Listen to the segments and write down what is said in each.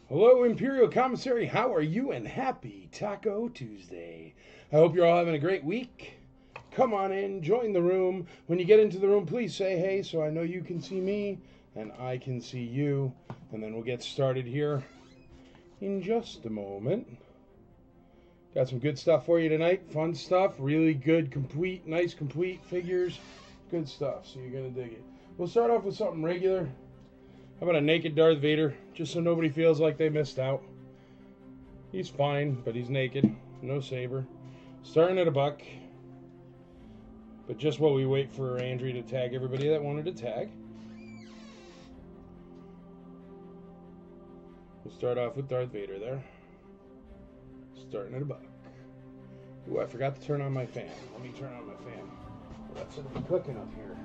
Hello, Imperial Commissary. How are you? And happy Taco Tuesday. I hope you're all having a great week. Come on in, join the room. When you get into the room, please say hey so I know you can see me and I can see you. And then we'll get started here in just a moment. Got some good stuff for you tonight. Fun stuff. Really good, nice, complete figures. Good stuff. So you're going to dig it. We'll start off with something regular. How about a naked Darth Vader? Just so nobody feels like they missed out. He's fine, but he's naked. No saber. Starting at $1. But just while we wait for Andrea to tag everybody that wanted to tag. We'll start off with Darth Vader there. Starting at $1. Ooh, I forgot to turn on my fan. Let me turn on my fan. Well, that's going to be cooking up here.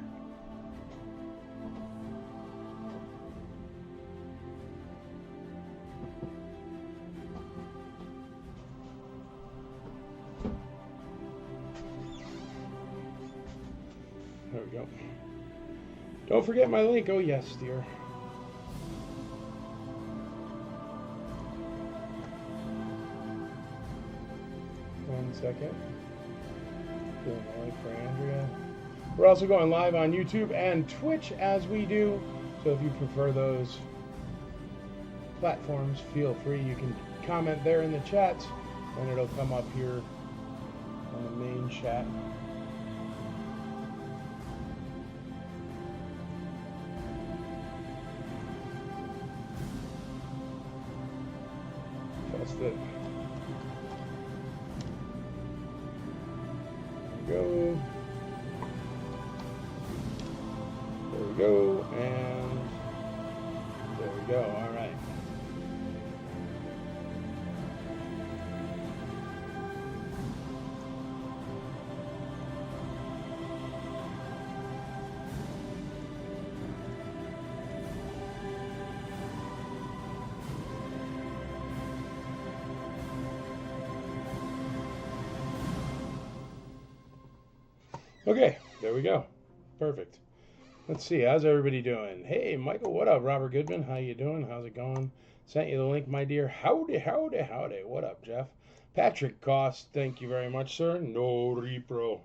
There we go. Don't forget my link. Oh, yes, dear. One second. Doing my link for Andrea. We're also going live on YouTube and Twitch as we do. So if you prefer those platforms, feel free. You can comment there in the chats and it'll come up here on the main chat. That's it. There we go, and there we go. All right. Okay, there we go. Perfect. Let's see, how's everybody doing? Hey, Michael, what up? Robert Goodman, how you doing? How's it going? Sent you the link, my dear. Howdy, howdy, howdy. What up, Jeff? Patrick Cost, thank you very much, sir. No repro.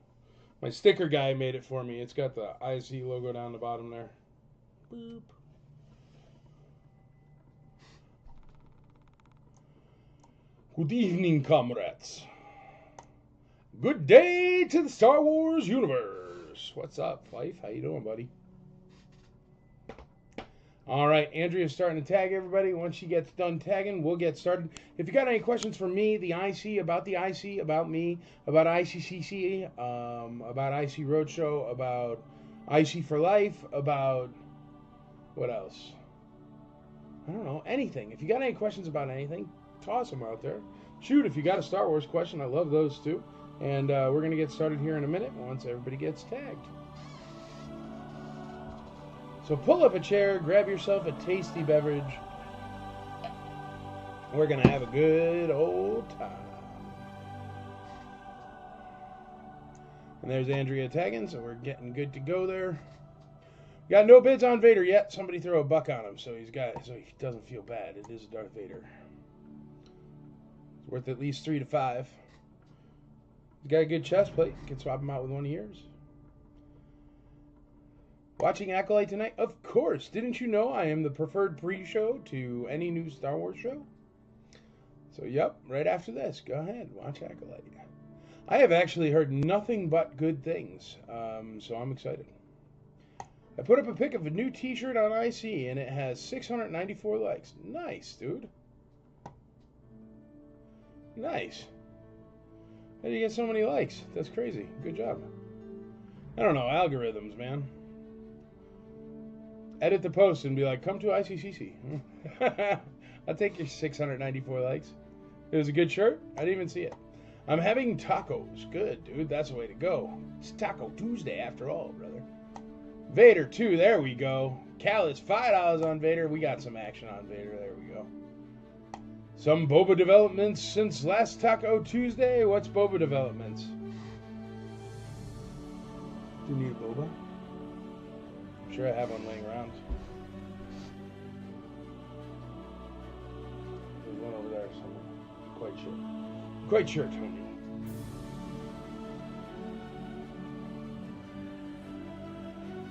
My sticker guy made it for me. It's got the IC logo down the bottom there. Boop. Good evening, comrades. Good day to the Star Wars universe. What's up, Fife? How you doing, buddy? All right, Andrea's starting to tag everybody. Once she gets done tagging, we'll get started. If you got any questions for me, the IC, about me, about ICCC, about IC Roadshow, about IC for Life, about what else? I don't know, anything. If you got any questions about anything, toss them out there. Shoot, if you got a Star Wars question, I love those too. And we're going to get started here in a minute once everybody gets tagged. So pull up a chair, grab yourself a tasty beverage. We're going to have a good old time. And there's Andrea tagging, so we're getting good to go there. Got no bids on Vader yet. Somebody throw $1 on him so he doesn't feel bad. It is Darth Vader. It's worth at least 3 to 5. He's got a good chest plate. Can swap him out with one of yours. Watching Acolyte tonight? Of course. Didn't you know I am the preferred pre-show to any new Star Wars show? So, yep, right after this. Go ahead, watch Acolyte. I have actually heard nothing but good things, so I'm excited. I put up a pic of a new t-shirt on IC, and it has 694 likes. Nice, dude. Nice. How do you get so many likes? That's crazy. Good job. I don't know, algorithms, man. Edit the post and be like, come to ICCC. I'll take your 694 likes. It was a good shirt. I didn't even see it. I'm having tacos. Good, dude. That's the way to go. It's Taco Tuesday after all, brother. Vader 2. There we go. Callus, $5 on Vader. We got some action on Vader. There we go. Some Boba developments since last Taco Tuesday. What's Boba developments? Do you need a Boba? I'm sure I have one laying around. There's one over there somewhere. Quite sure. Quite sure, Tony.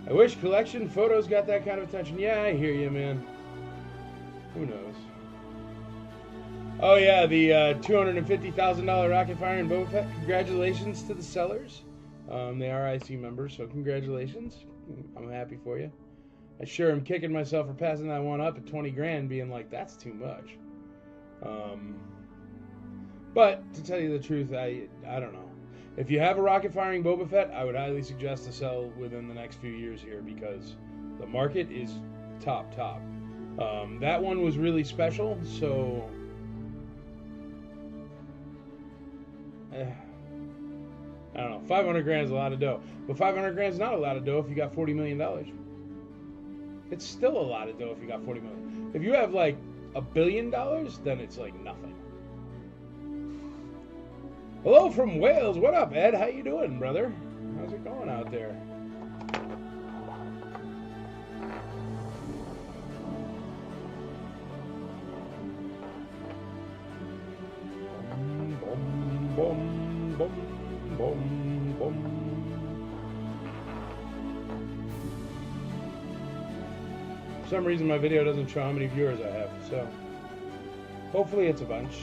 I wish collection photos got that kind of attention. Yeah, I hear you, man. Who knows? Oh yeah, the $250,000 rocket fire in Boba Fett. Congratulations to the sellers. They are IC members, so congratulations. I'm happy for you. I sure am kicking myself for passing that one up at 20 grand, being like, that's too much. But to tell you the truth, I don't know. If you have a rocket firing Boba Fett, I would highly suggest to sell within the next few years here because the market is top. That one was really special, so I don't know. 500 grand is a lot of dough, but 500 grand is not a lot of dough if you got $40 million. It's still a lot of dough if you got $40 million. If you have like $1 billion, then it's like nothing. Hello from Wales. What up, Ed? How you doing, brother? How's it going out there? Boom, boom, boom, boom. For some reason, my video doesn't show how many viewers I have, so hopefully it's a bunch.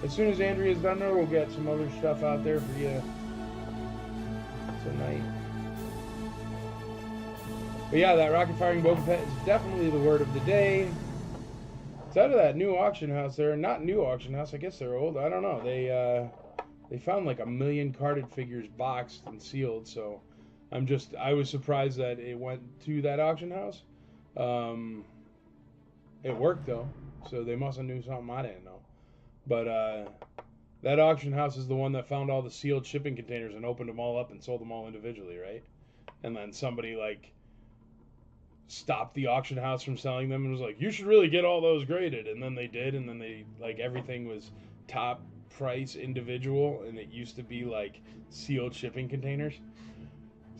As soon as Andrea's done there, we'll get some other stuff out there for you tonight. But yeah, that rocket firing Boba Fett is definitely the word of the day. It's out of that new auction house there. Not new auction house, I guess they're old. I don't know. They found like 1 million carded figures boxed and sealed, so I was surprised that it went to that auction house. It worked though, so they must have knew something I didn't know. But that auction house is the one that found all the sealed shipping containers and opened them all up and sold them all individually, right? And then somebody like stopped the auction house from selling them and was like, you should really get all those graded. And then they did, and then they like everything was top price individual, and it used to be like sealed shipping containers.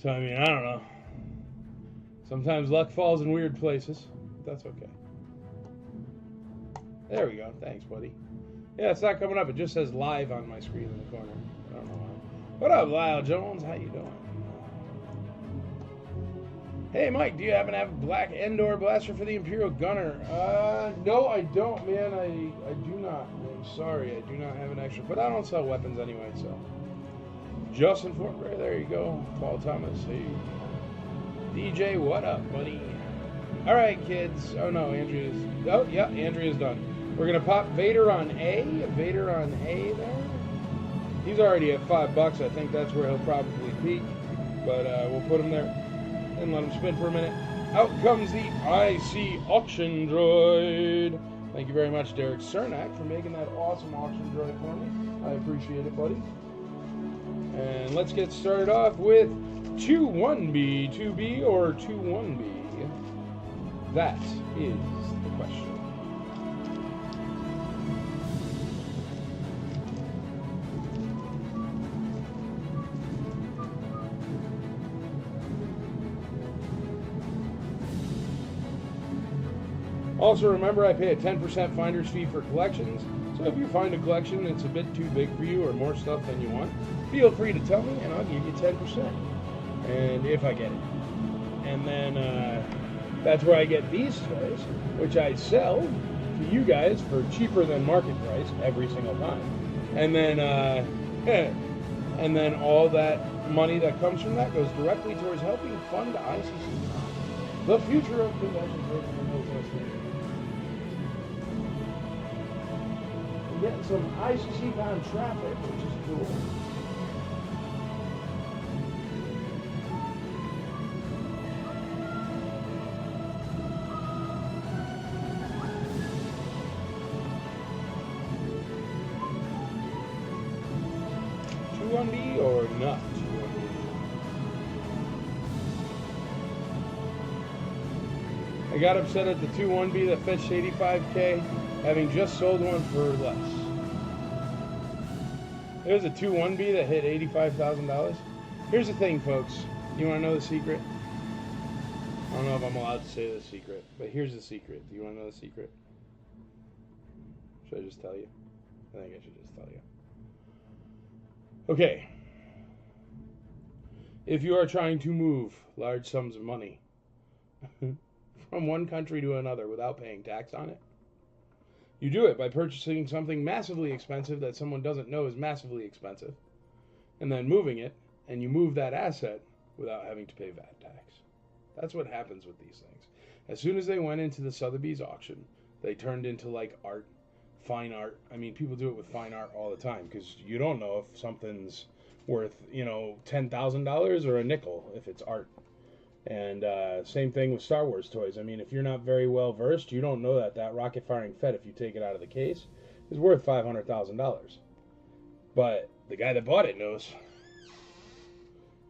So I mean, I don't know. Sometimes luck falls in weird places. That's okay. There we go. Thanks, buddy. Yeah, it's not coming up. It just says live on my screen in the corner. I don't know why. What up, Lyle Jones? How you doing? Hey, Mike, do you happen to have a black Endor blaster for the Imperial Gunner? No, I don't, man. I do not. I'm sorry. I do not have an extra. But I don't sell weapons anyway, so. Justin Fortbury, there you go. Paul Thomas, hey. DJ, what up, buddy? All right, kids. Oh, no, Andrea's. Oh, yeah, Andrea's done. We're going to pop Vader on A. Vader on A there. He's already at $5. I think that's where he'll probably peak. But we'll put him there and let him spin for a minute. Out comes the IC auction droid. Thank you very much, Derek Cernak, for making that awesome auction droid for me. I appreciate it, buddy. And let's get started off with 2-1B, 2B, or 2-1B. That is the question. Also, remember, I pay a 10% finder's fee for collections, so if you find a collection that's a bit too big for you or more stuff than you want, feel free to tell me and I'll give you 10%, and if I get it. And then that's where I get these toys, which I sell to you guys for cheaper than market price every single time. And then, and then all that money that comes from that goes directly towards helping fund ICC, the future of convention. Getting some ICC on traffic, which is cool. $2-1B or not $2-1B? I got upset at the $2-1B that fetched $85K, having just sold one for less. There's a $2-1B that hit $85,000. Here's the thing, folks. You want to know the secret? I don't know if I'm allowed to say the secret, but here's the secret. Do you want to know the secret? Should I just tell you? I think I should just tell you. Okay. If you are trying to move large sums of money from one country to another without paying tax on it, you do it by purchasing something massively expensive that someone doesn't know is massively expensive, and then moving it, and you move that asset without having to pay VAT tax. That's what happens with these things. As soon as they went into the Sotheby's auction, they turned into like art, fine art. I mean, people do it with fine art all the time because you don't know if something's worth, $10,000 or a nickel if it's art. And same thing with Star Wars toys. I mean, if you're not very well versed, you don't know that rocket firing Fett, if you take it out of the case, is worth $500,000. But the guy that bought it knows.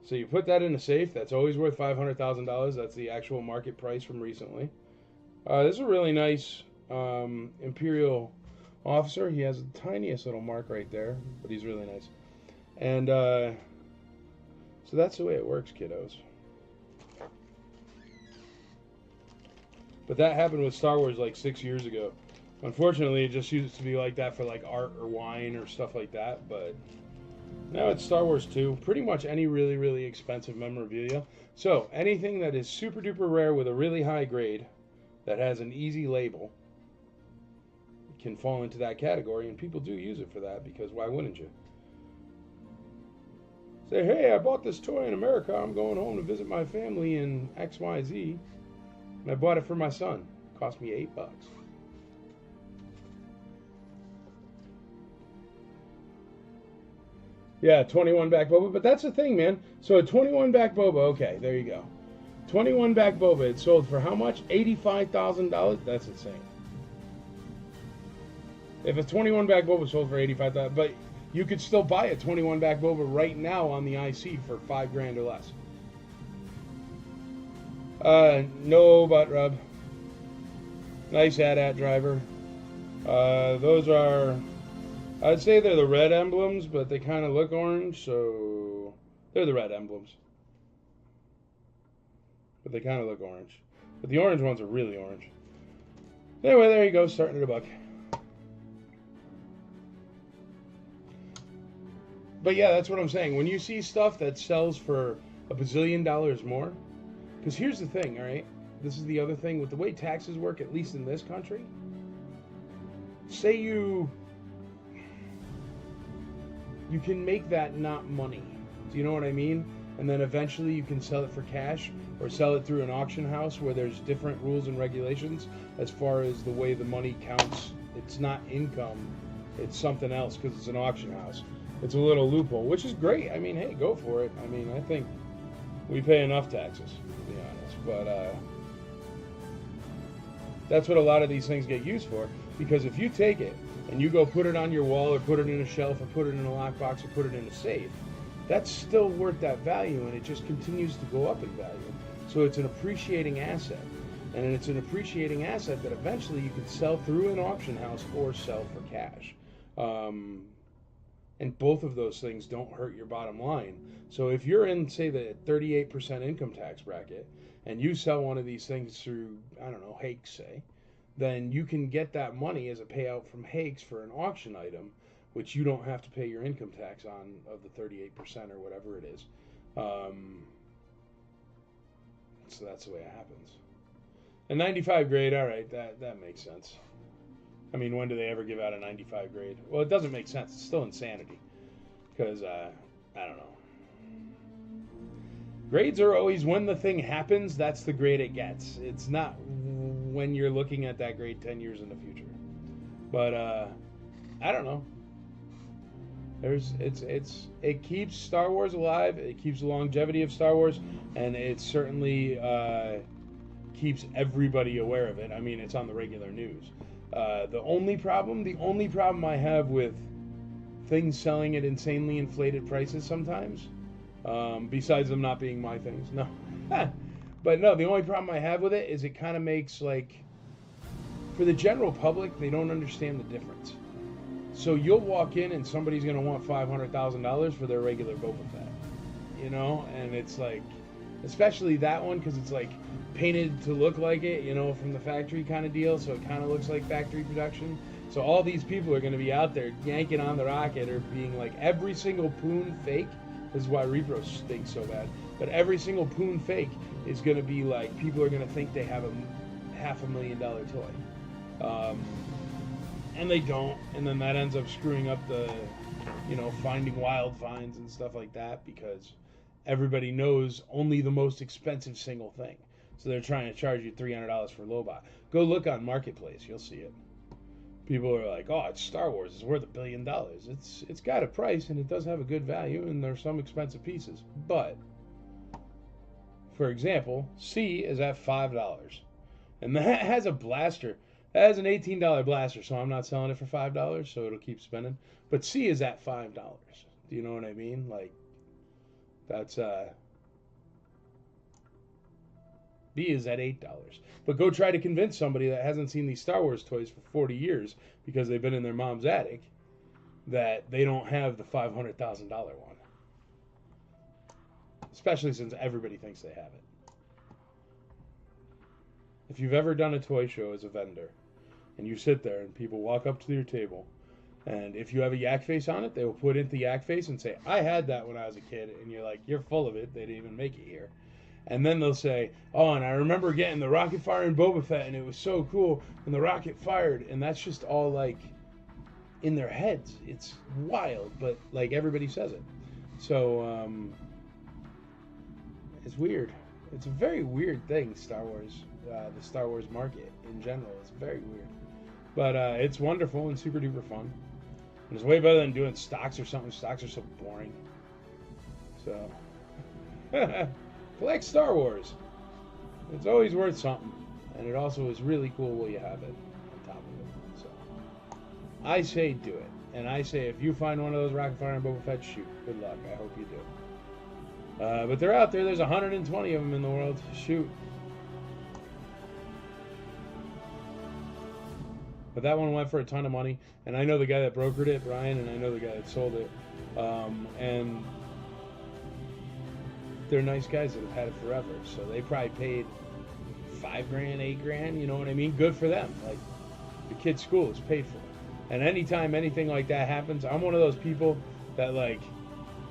So you put that in a safe. That's always worth $500,000. That's the actual market price from recently. This is a really nice Imperial officer. He has the tiniest little mark right there, but he's really nice. And so that's the way it works, kiddos. But that happened with Star Wars like 6 years ago. Unfortunately, it just used to be like that for like art or wine or stuff like that. But now it's Star Wars 2. Pretty much any really, really expensive memorabilia. So anything that is super duper rare with a really high grade that has an easy label can fall into that category. And people do use it for that because why wouldn't you? Say, hey, I bought this toy in America. I'm going home to visit my family in XYZ. And I bought it for my son. It cost me $8. Yeah, 21 back Boba. But that's the thing, man. So a 21 back Boba, okay, there you go. 21 back Boba, it sold for how much? $85,000? That's insane. If a 21 back Boba sold for $85,000, but you could still buy a 21 back Boba right now on the IC for $5,000 or less. No butt rub. Nice AT-AT driver. Those are, I'd say they're the red emblems, but they kind of look orange, so they're the red emblems. But they kind of look orange. But the orange ones are really orange. Anyway, there you go, starting at $1. But yeah, that's what I'm saying. When you see stuff that sells for $1 bazillion more, because here's the thing, all right? This is the other thing. With the way taxes work, at least in this country, say you can make that not money. Do you know what I mean? And then eventually you can sell it for cash or sell it through an auction house where there's different rules and regulations as far as the way the money counts. It's not income. It's something else because it's an auction house. It's a little loophole, which is great. I mean, hey, go for it. I mean, I think we pay enough taxes, to be honest. But that's what a lot of these things get used for. Because if you take it and you go put it on your wall or put it in a shelf or put it in a lockbox or put it in a safe, that's still worth that value, and it just continues to go up in value. So it's an appreciating asset. And it's an appreciating asset that eventually you can sell through an auction house or sell for cash. And both of those things don't hurt your bottom line. So if you're in, say, the 38% income tax bracket, and you sell one of these things through, I don't know, Hakes, say, then you can get that money as a payout from Hakes for an auction item, which you don't have to pay your income tax on of the 38% or whatever it is. So that's the way it happens. A 95 grade, all right, that makes sense. I mean, when do they ever give out a 95 grade? Well, it doesn't make sense. It's still insanity. Because, I don't know. Grades are always when the thing happens, that's the grade it gets. It's not when you're looking at that grade 10 years in the future. But, I don't know. It keeps Star Wars alive. It keeps the longevity of Star Wars. And it certainly keeps everybody aware of it. I mean, it's on the regular news. The only problem I have with things selling at insanely inflated prices sometimes, besides them not being my things, no. But no, the only problem I have with it is it kind of makes, like, for the general public, they don't understand the difference. So you'll walk in and somebody's going to want $500,000 for their regular Boba Fett, and it's like, especially that one because it's like painted to look like it, you know, from the factory kind of deal, so it kind of looks like factory production. So all these people are going to be out there yanking on the rocket or being like every single poon fake. This is why repros stink so bad. But every single poon fake is going to be like, people are going to think they have a $500,000 toy. And they don't. And then that ends up screwing up the, you know, finding wild finds and stuff like that because everybody knows only the most expensive single thing. So they're trying to charge you $300 for Lobot. Go look on Marketplace. You'll see it. People are like, oh, it's Star Wars. It's worth $1 billion. It's got a price, and it does have a good value, and there's some expensive pieces. But, for example, C is at $5. And that has a blaster. That has an $18 blaster, so I'm not selling it for $5, so it'll keep spinning. But C is at $5. Do you know what I mean? Like, that's, B is at $8. But go try to convince somebody that hasn't seen these Star Wars toys for 40 years because they've been in their mom's attic that they don't have the $500,000 one. Especially since everybody thinks they have it. If you've ever done a toy show as a vendor and you sit there and people walk up to your table and if you have a yak face on it, they will put in the yak face and say, I had that when I was a kid. And you're like, you're full of it. They didn't even make it here. And then they'll say, oh, and I remember getting the rocket firing Boba Fett, and it was so cool, and the rocket fired. And that's just all, like, in their heads. It's wild, but, like, everybody says it. So, it's weird. It's a very weird thing, Star Wars, the Star Wars market in general. It's very weird. But it's wonderful and super duper fun. And it's way better than doing stocks or something. Stocks are so boring. So... Collect Star Wars. It's always worth something. And it also is really cool while you have it on top of it. So I say do it. And I say if you find one of those Rocket Fire and Boba Fett, shoot. Good luck. I hope you do. But they're out there. There's 120 of them in the world. Shoot. But that one went for a ton of money. And I know the guy that brokered it, Brian, and I know the guy that sold it. And they're nice guys that have had it forever, so they probably paid $5,000, $8,000. You know what I mean? Good for them. Like the kid's school is paid for. And anytime anything like that happens, I'm one of those people that like,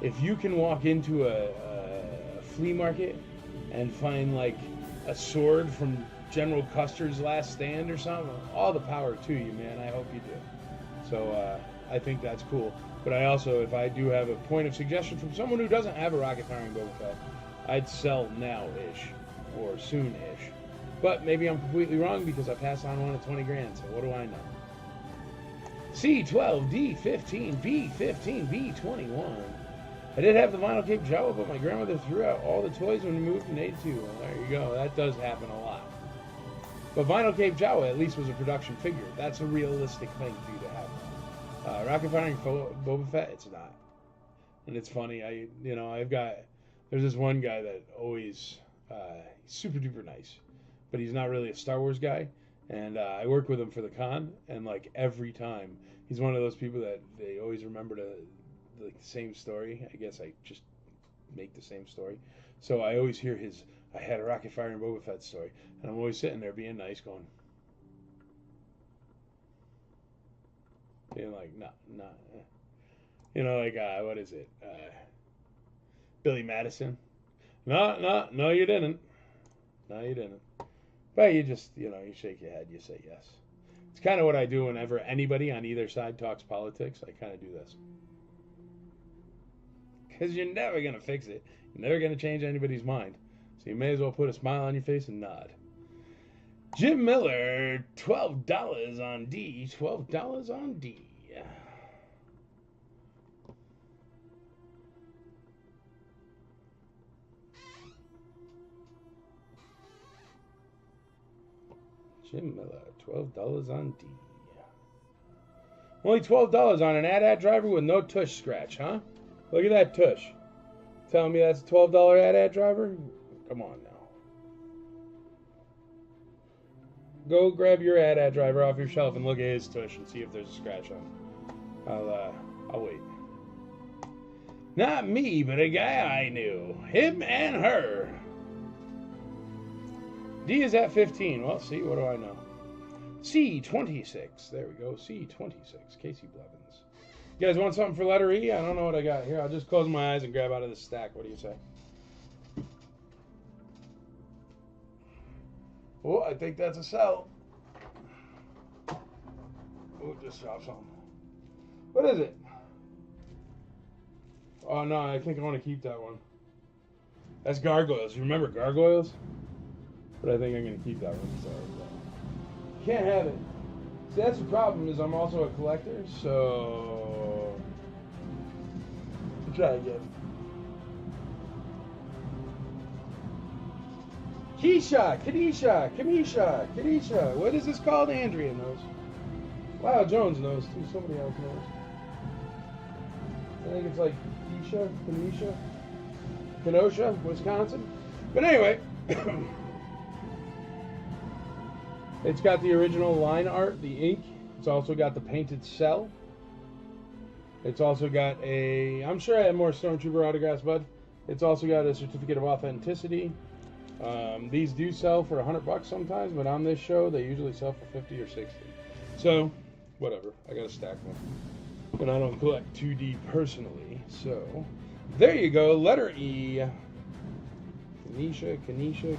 if you can walk into a flea market and find like a sword from General Custer's Last Stand or something, all the power to you, man. I hope you do. So I think that's cool. But I also, if I do have a point of suggestion from someone who doesn't have a rocket firing Boba Fett, I'd sell now-ish or soon-ish. But maybe I'm completely wrong because I passed on one at $20,000. So what do I know? C12, D15, B15, B21. I did have the vinyl cape Jawa, but my grandmother threw out all the toys when we moved in 82. Well, there you go. That does happen a lot. But vinyl cape Jawa at least was a production figure. That's a realistic thing for you to have. Rocket firing Boba Fett, it's not. And it's funny, there's this one guy that always, he's super duper nice, but he's not really a Star Wars guy. And I work with him for the con, and like every time, he's one of those people that they always remember the same story. I guess I just make the same story. So I always hear I had a rocket firing Boba Fett story, and I'm always sitting there being nice going, being like, no. You know, like, what is it? Billy Madison. No, you didn't. No, you didn't. But you just, you shake your head, you say yes. It's kind of what I do whenever anybody on either side talks politics. I kind of do this. Because you're never going to fix it. You're never going to change anybody's mind. So you may as well put a smile on your face and nod. Jim Miller, $12 on D. $12 on D. Jim Miller, $12 on D. Only $12 on an AT-AT driver with no tush scratch, huh? Look at that tush. Telling me that's a $12 AT-AT driver? Come on now. Go grab your AT-AT driver off your shelf and look at his tush and see if there's a scratch on it. I'll wait. Not me, but a guy I knew. Him and her. D is at 15. Well, see, what do I know? C26. There we go. C26. Casey Blevins. You guys want something for letter E? I don't know what I got here. I'll just close my eyes and grab out of the stack. What do you say? Oh, I think that's a sell. Oh, just dropped something. What is it? Oh, no, I think I want to keep that one. That's Gargoyles. You remember Gargoyles? But I think I'm going to keep that one. Sorry. Can't have it. See, that's the problem, is I'm also a collector, so... Try again. Kanisha. What is this called? Andrea knows. Wow, Jones knows too. Somebody else knows. I think it's like Kenosha, Wisconsin. But anyway, it's got the original line art, the ink. It's also got the painted cell. It's also got a, I'm sure I have more Stormtrooper autographs, bud. It's also got a certificate of authenticity. These do sell for $100 sometimes, but on this show, they usually sell for 50 or 60. So, whatever. I got a stack one. And I don't collect 2D personally. So, there you go. Letter E. Kenosha. Keisha.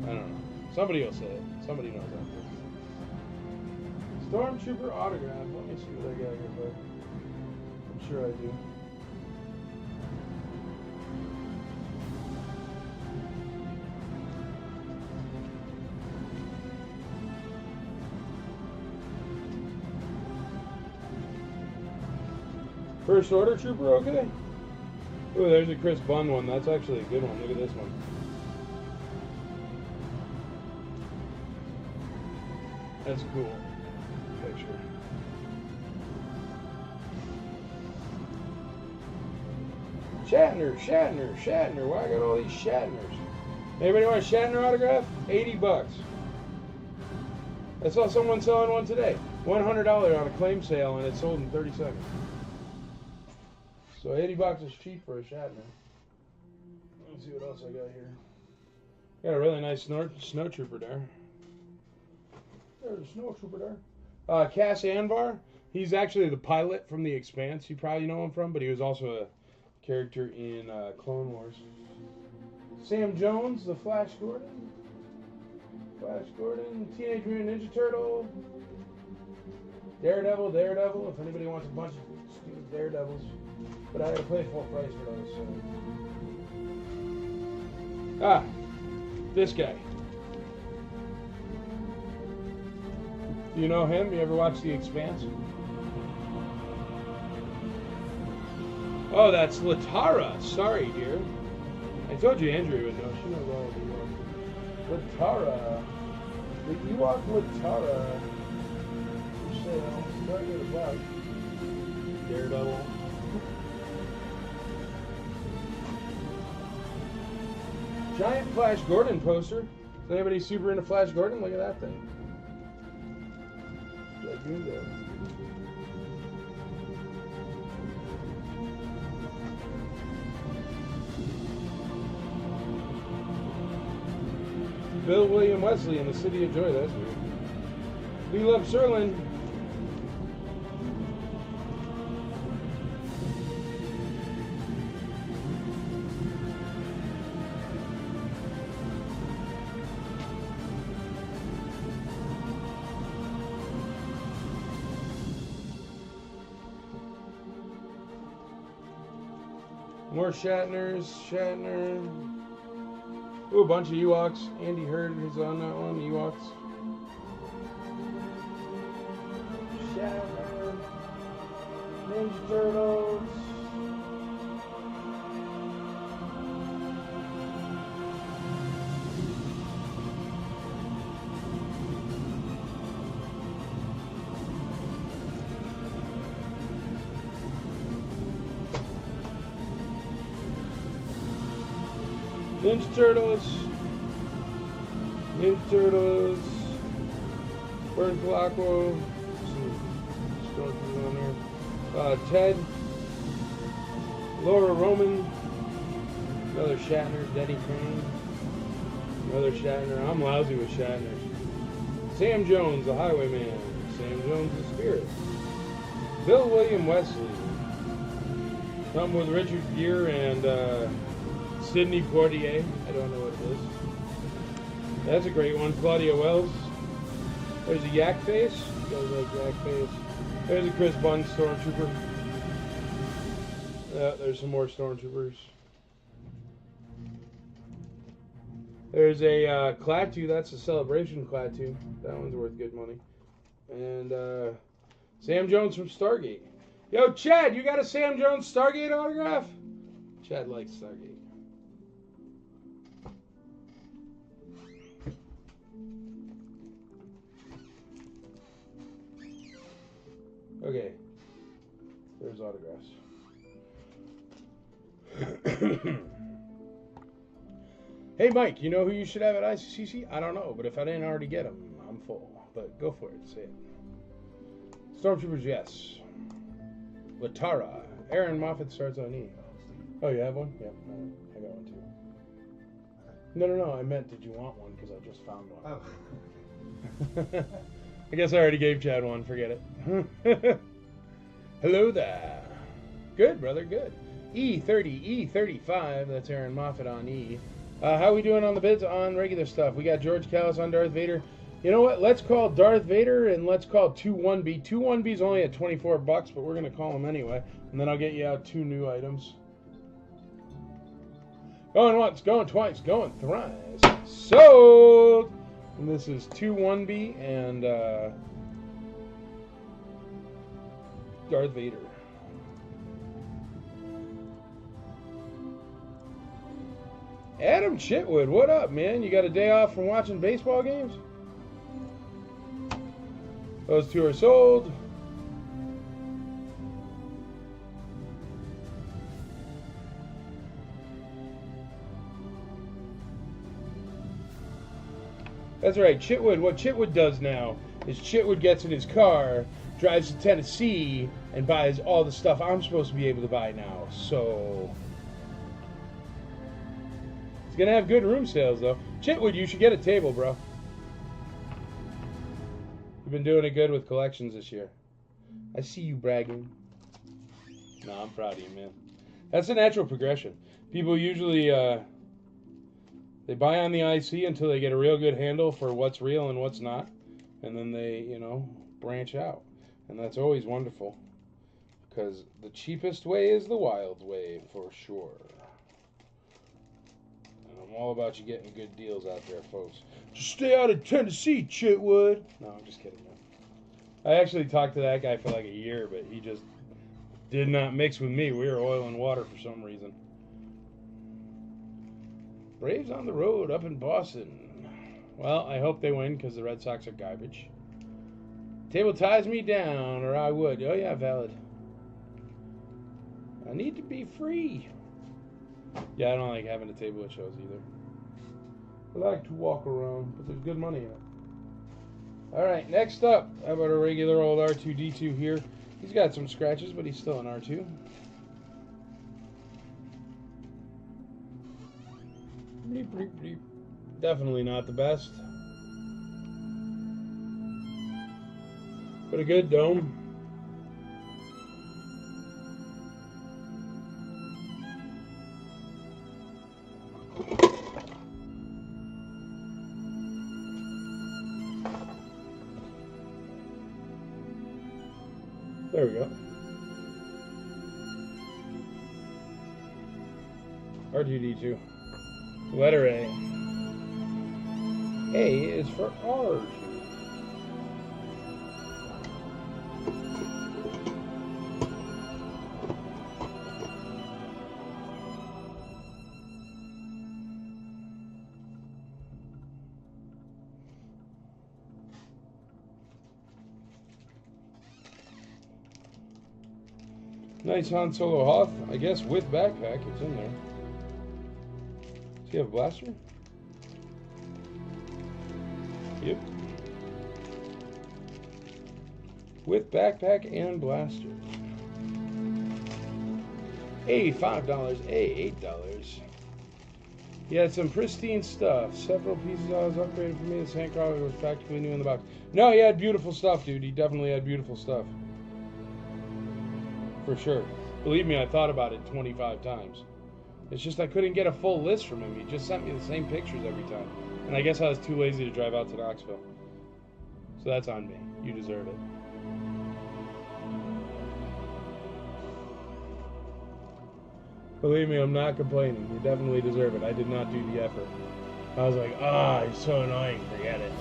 I don't know. Somebody will say it. Somebody knows that. Stormtrooper autograph. Let me see what I got here, bud. I'm sure I do. First Order Trooper, okay. Ooh, there's a Chris Bunn one. That's actually a good one. Look at this one. That's cool. Picture. Shatner. Why I got all these Shatners? Anybody want a Shatner autograph? $80. I saw someone selling one today. $100 on a claim sale, and it sold in 30 seconds. So $80 is cheap for a Shatner. Let's see what else I got here. Got a really nice snow trooper there. There's a snow trooper there. Cass Anvar. He's actually the pilot from The Expanse. You probably know him from, but he was also a character in Clone Wars. Sam Jones, the Flash Gordon. Teenage Mutant Ninja Turtle. Daredevil. If anybody wants a bunch of stupid Daredevils. But I had to pay full price for those, so. This guy. Do you know him? You ever watch The Expanse? Oh, that's Latara. Sorry, dear. I told you Andrea would know. She knows all of the Ewoks. Latara. The Ewok Latara. For sale. Starting about Daredevil. Giant Flash Gordon poster. Is anybody super into Flash Gordon? Look at that thing. Bill William Wesley in the City of Joy. That's weird. We love Serlin. More Shatner. Ooh, a bunch of Ewoks. Andy Hurd is on that one. Ewoks. Shatner. Ninja Turtles. Ninja Turtles, Burn Colacqua, Ted, Laura Roman, Another Shatner, Denny Crane. Another Shatner. I'm lousy with Shatner. Sam Jones, the Highwayman. Sam Jones, the Spirit. Bill William Wesley. Come with Richard Gere and Sidney Poitier. I don't know what it is. That's a great one. Claudia Wells. There's a Yak Face. You guys like Yak Face? There's a Chris Bunn Stormtrooper. There's some more Stormtroopers. There's a Klaatu. That's a Celebration Klaatu. That one's worth good money. And Sam Jones from Stargate. Yo, Chad, you got a Sam Jones Stargate autograph? Chad likes Stargate. Okay. There's autographs. Hey, Mike, you know who you should have at ICCC? I don't know, but if I didn't already get him, I'm full. But go for it. Say it. Stormtroopers, yes. Latara. Aaron Moffat starts on E. Oh, you have one? Yep. All right. I got one, too. No. I meant, did you want one? Because I just found one. Oh. I guess I already gave Chad one. Forget it. Hello there. Good, brother. Good. E30, E35. That's Aaron Moffat on E. How we doing on the bids on regular stuff? We got George Callis on Darth Vader. You know what? Let's call Darth Vader and let's call 2-1B. 2-1B's only at $24, but we're going to call him anyway. And then I'll get you out 2 new items. Going once, going twice, going thrice. Sold! And this is 2-1B and Darth Vader. Adam Chitwood, what up, man? You got a day off from watching baseball games? Those 2 are sold. That's right, Chitwood. What Chitwood does now is Chitwood gets in his car, drives to Tennessee, and buys all the stuff I'm supposed to be able to buy now. So it's going to have good room sales, though. Chitwood, you should get a table, bro. You've been doing it good with collections this year. I see you bragging. No, I'm proud of you, man. That's a natural progression. People usually, they buy on the IC until they get a real good handle for what's real and what's not. And then they, branch out. And that's always wonderful. Because the cheapest way is the wild way, for sure. I'm all about you getting good deals out there, folks. Just stay out of Tennessee, Chitwood. No, I'm just kidding, man. I actually talked to that guy for like a year, but he just did not mix with me. We were oil and water for some reason. Braves on the road up in Boston. Well, I hope they win because the Red Sox are garbage. Table ties me down, or I would. Oh, yeah, valid. I need to be free. Yeah, I don't like having a table at shows either. I like to walk around, but there's good money in it. Alright, next up, how about a regular old R2-D2 here? He's got some scratches, but he's still an R2. Bleep, bleep, bleep. Definitely not the best. But a good dome. There we go. R2-D2. Letter A. A is for R2. Nice Han Solo Hoth, I guess, with backpack. It's in there. Does he have a blaster? Yep. With backpack and blaster. A, $5. A, $8. He had some pristine stuff. Several pieces I was upgraded for me. The Sandcrawler was practically new in the box. No, he had beautiful stuff, dude. He definitely had beautiful stuff. For sure. Believe me, I thought about it 25 times. It's just I couldn't get a full list from him. He just sent me the same pictures every time. And I guess I was too lazy to drive out to Knoxville. So that's on me. You deserve it. Believe me, I'm not complaining. You definitely deserve it. I did not do the effort. I was like, he's so annoying. Forget it.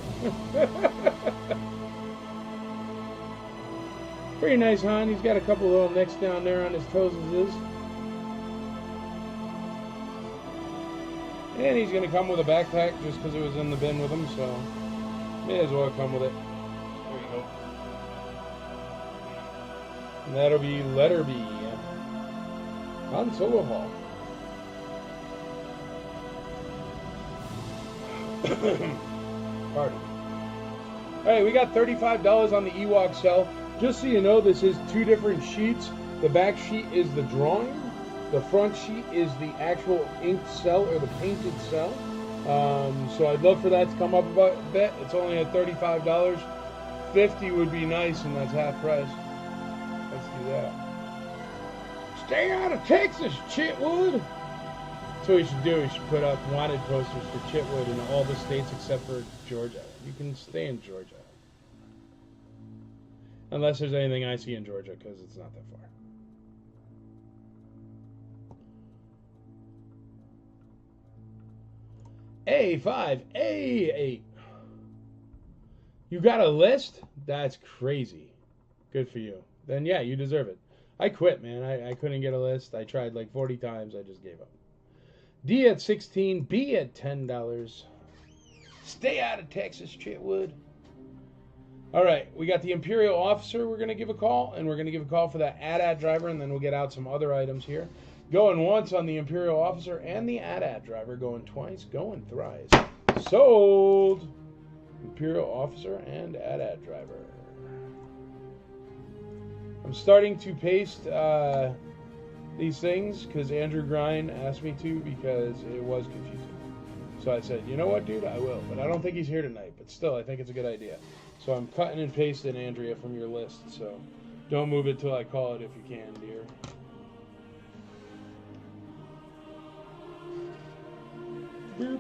Pretty nice, hon. He's got a couple little nicks down there on his toes. And he's going to come with a backpack just because it was in the bin with him, so may as well come with it. There you go. And that'll be letter B. Han Solo Hall. Pardon. Alright, we got $35 on the Ewok cell. Just so you know, this is two different sheets. The back sheet is the drawing. The front sheet is the actual inked cell or the painted cell. So I'd love for that to come up a bit. It's only at $35. $50 would be nice, and that's half price. Let's do that. Stay out of Texas, Chitwood. That's what we should do. We should put up wanted posters for Chitwood in all the states except for Georgia. You can stay in Georgia. Unless there's anything I see in Georgia, because it's not that far. A5, A8. You got a list? That's crazy. Good for you. Then yeah, you deserve it. I quit, man. I couldn't get a list. I tried like 40 times. I just gave up. D at 16, B at $10. Stay out of Texas, Chitwood. All right, we got the Imperial Officer we're going to give a call, and we're going to give a call for that AT-AT driver, and then we'll get out some other items here. Going once on the Imperial Officer and the AT-AT driver. Going twice, going thrice. Sold! Imperial Officer and AT-AT driver. I'm starting to paste these things because Andrew Grine asked me to because it was confusing. So I said, you know what, dude, I will. But I don't think he's here tonight. But still, I think it's a good idea. So I'm cutting and pasting, Andrea, from your list. So don't move it till I call it if you can, dear. Boop.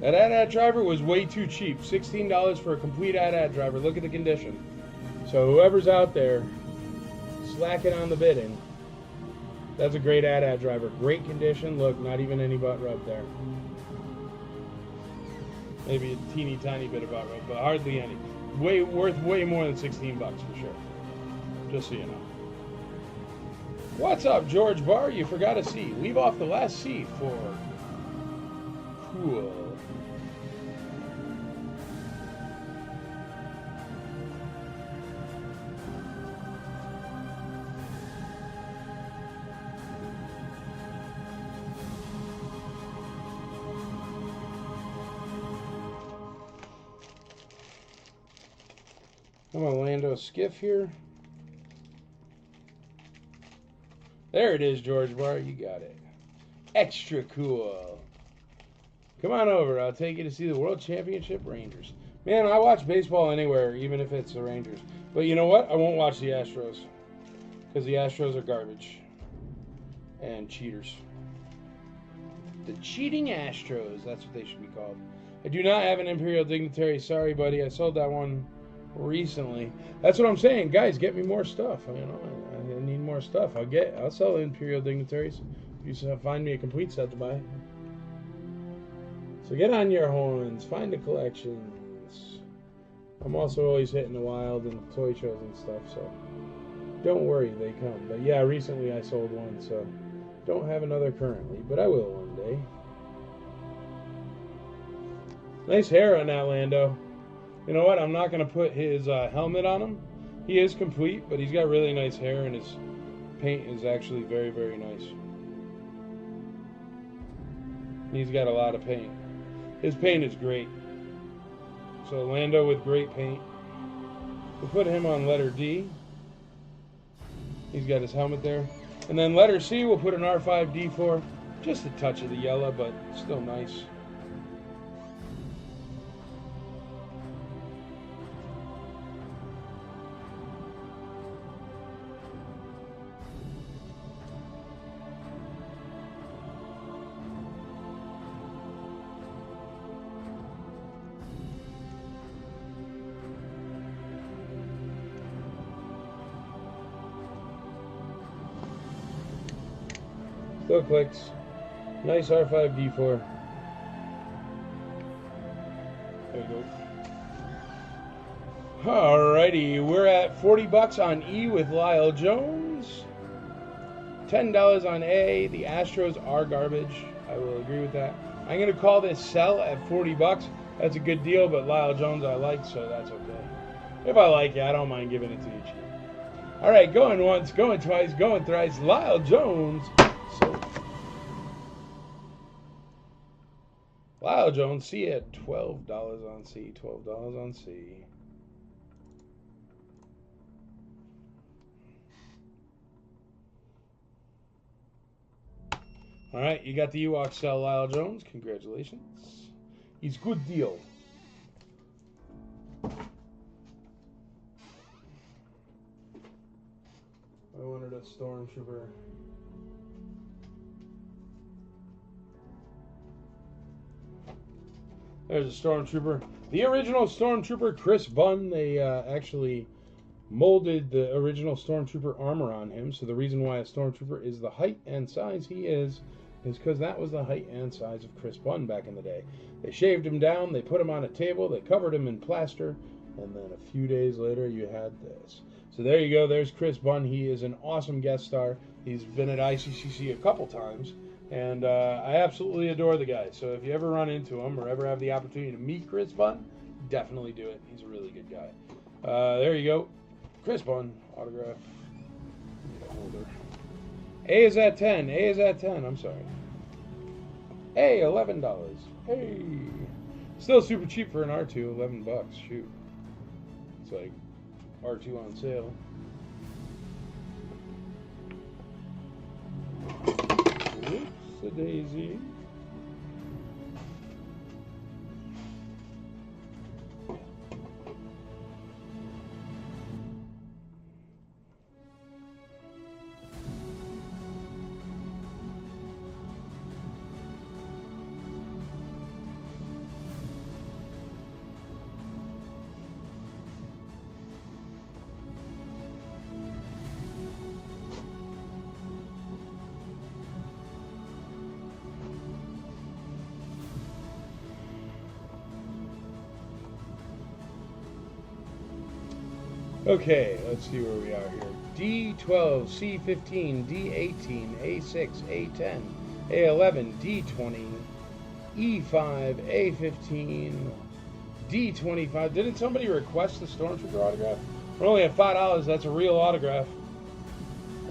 That AT-AT driver was way too cheap. $16 for a complete AT-AT driver. Look at the condition. So whoever's out there, slacking on the bidding. That's a great AT-AT driver. Great condition. Look, not even any butt rub there. Maybe a teeny tiny bit of butt rub, but hardly any. Worth way more than $16 for sure. Just so you know. What's up, George Barr? You forgot a C. Leave off the last C for cool. Come on, Lando Skiff here. There it is, George Barr. You got it. Extra cool. Come on over. I'll take you to see the World Championship Rangers. Man, I watch baseball anywhere, even if it's the Rangers. But you know what? I won't watch the Astros. Because the Astros are garbage. And cheaters. The cheating Astros. That's what they should be called. I do not have an Imperial Dignitary. Sorry, buddy. I sold that one recently. That's what I'm saying. Guys, get me more stuff. You know, I need more stuff. I'll sell Imperial Dignitaries. You find me a complete set to buy. So get on your horns. Find the collections. I'm also always hitting the wild and toy shows and stuff, so don't worry, they come. But yeah, recently I sold one, so don't have another currently, but I will one day. Nice hair on that Lando. You know what? I'm not going to put his helmet on him. He is complete, but he's got really nice hair, and his paint is actually very, very nice. He's got a lot of paint. His paint is great. So Lando with great paint. We'll put him on letter D. He's got his helmet there. And then letter C, we'll put an R5-D4. Just a touch of the yellow, but still nice. Still clicks. Nice R5-D4. There you go. Alrighty, we're at 40 bucks on E with Lyle Jones. $10 on A. The Astros are garbage. I will agree with that. I'm going to call this sell at 40 bucks. That's a good deal, but Lyle Jones I like, so that's okay. If I like it, I don't mind giving it to you cheap. Alright, going once, going twice, going thrice. Lyle Jones. Lyle Jones, C at $12 on C. $12 on C. All right, you got the Ewok sell, Lyle Jones. Congratulations. He's good deal. I wanted a Stormtrooper. There's a Stormtrooper. The original Stormtrooper, Chris Bunn, they actually molded the original Stormtrooper armor on him. So the reason why a Stormtrooper is the height and size he is because that was the height and size of Chris Bunn back in the day. They shaved him down, they put him on a table, they covered him in plaster, and then a few days later you had this. So there you go, there's Chris Bunn. He is an awesome guest star. He's been at ICCC a couple times. And I absolutely adore the guy. So if you ever run into him or ever have the opportunity to meet Chris Bunn, definitely do it. He's a really good guy. There you go. Chris Bunn, autograph. Holder. A is at 10. A is at 10. I'm sorry. A, $11. Hey. Still super cheap for an R2. $11. Shoot. It's like R2 on sale. Oops, a daisy. Okay, let's see where we are here. D12, C15, D18, A6, A10, A11, D20, E5, A15, D25. Didn't somebody request the Stormtrooper autograph? We're only at $5. That's a real autograph.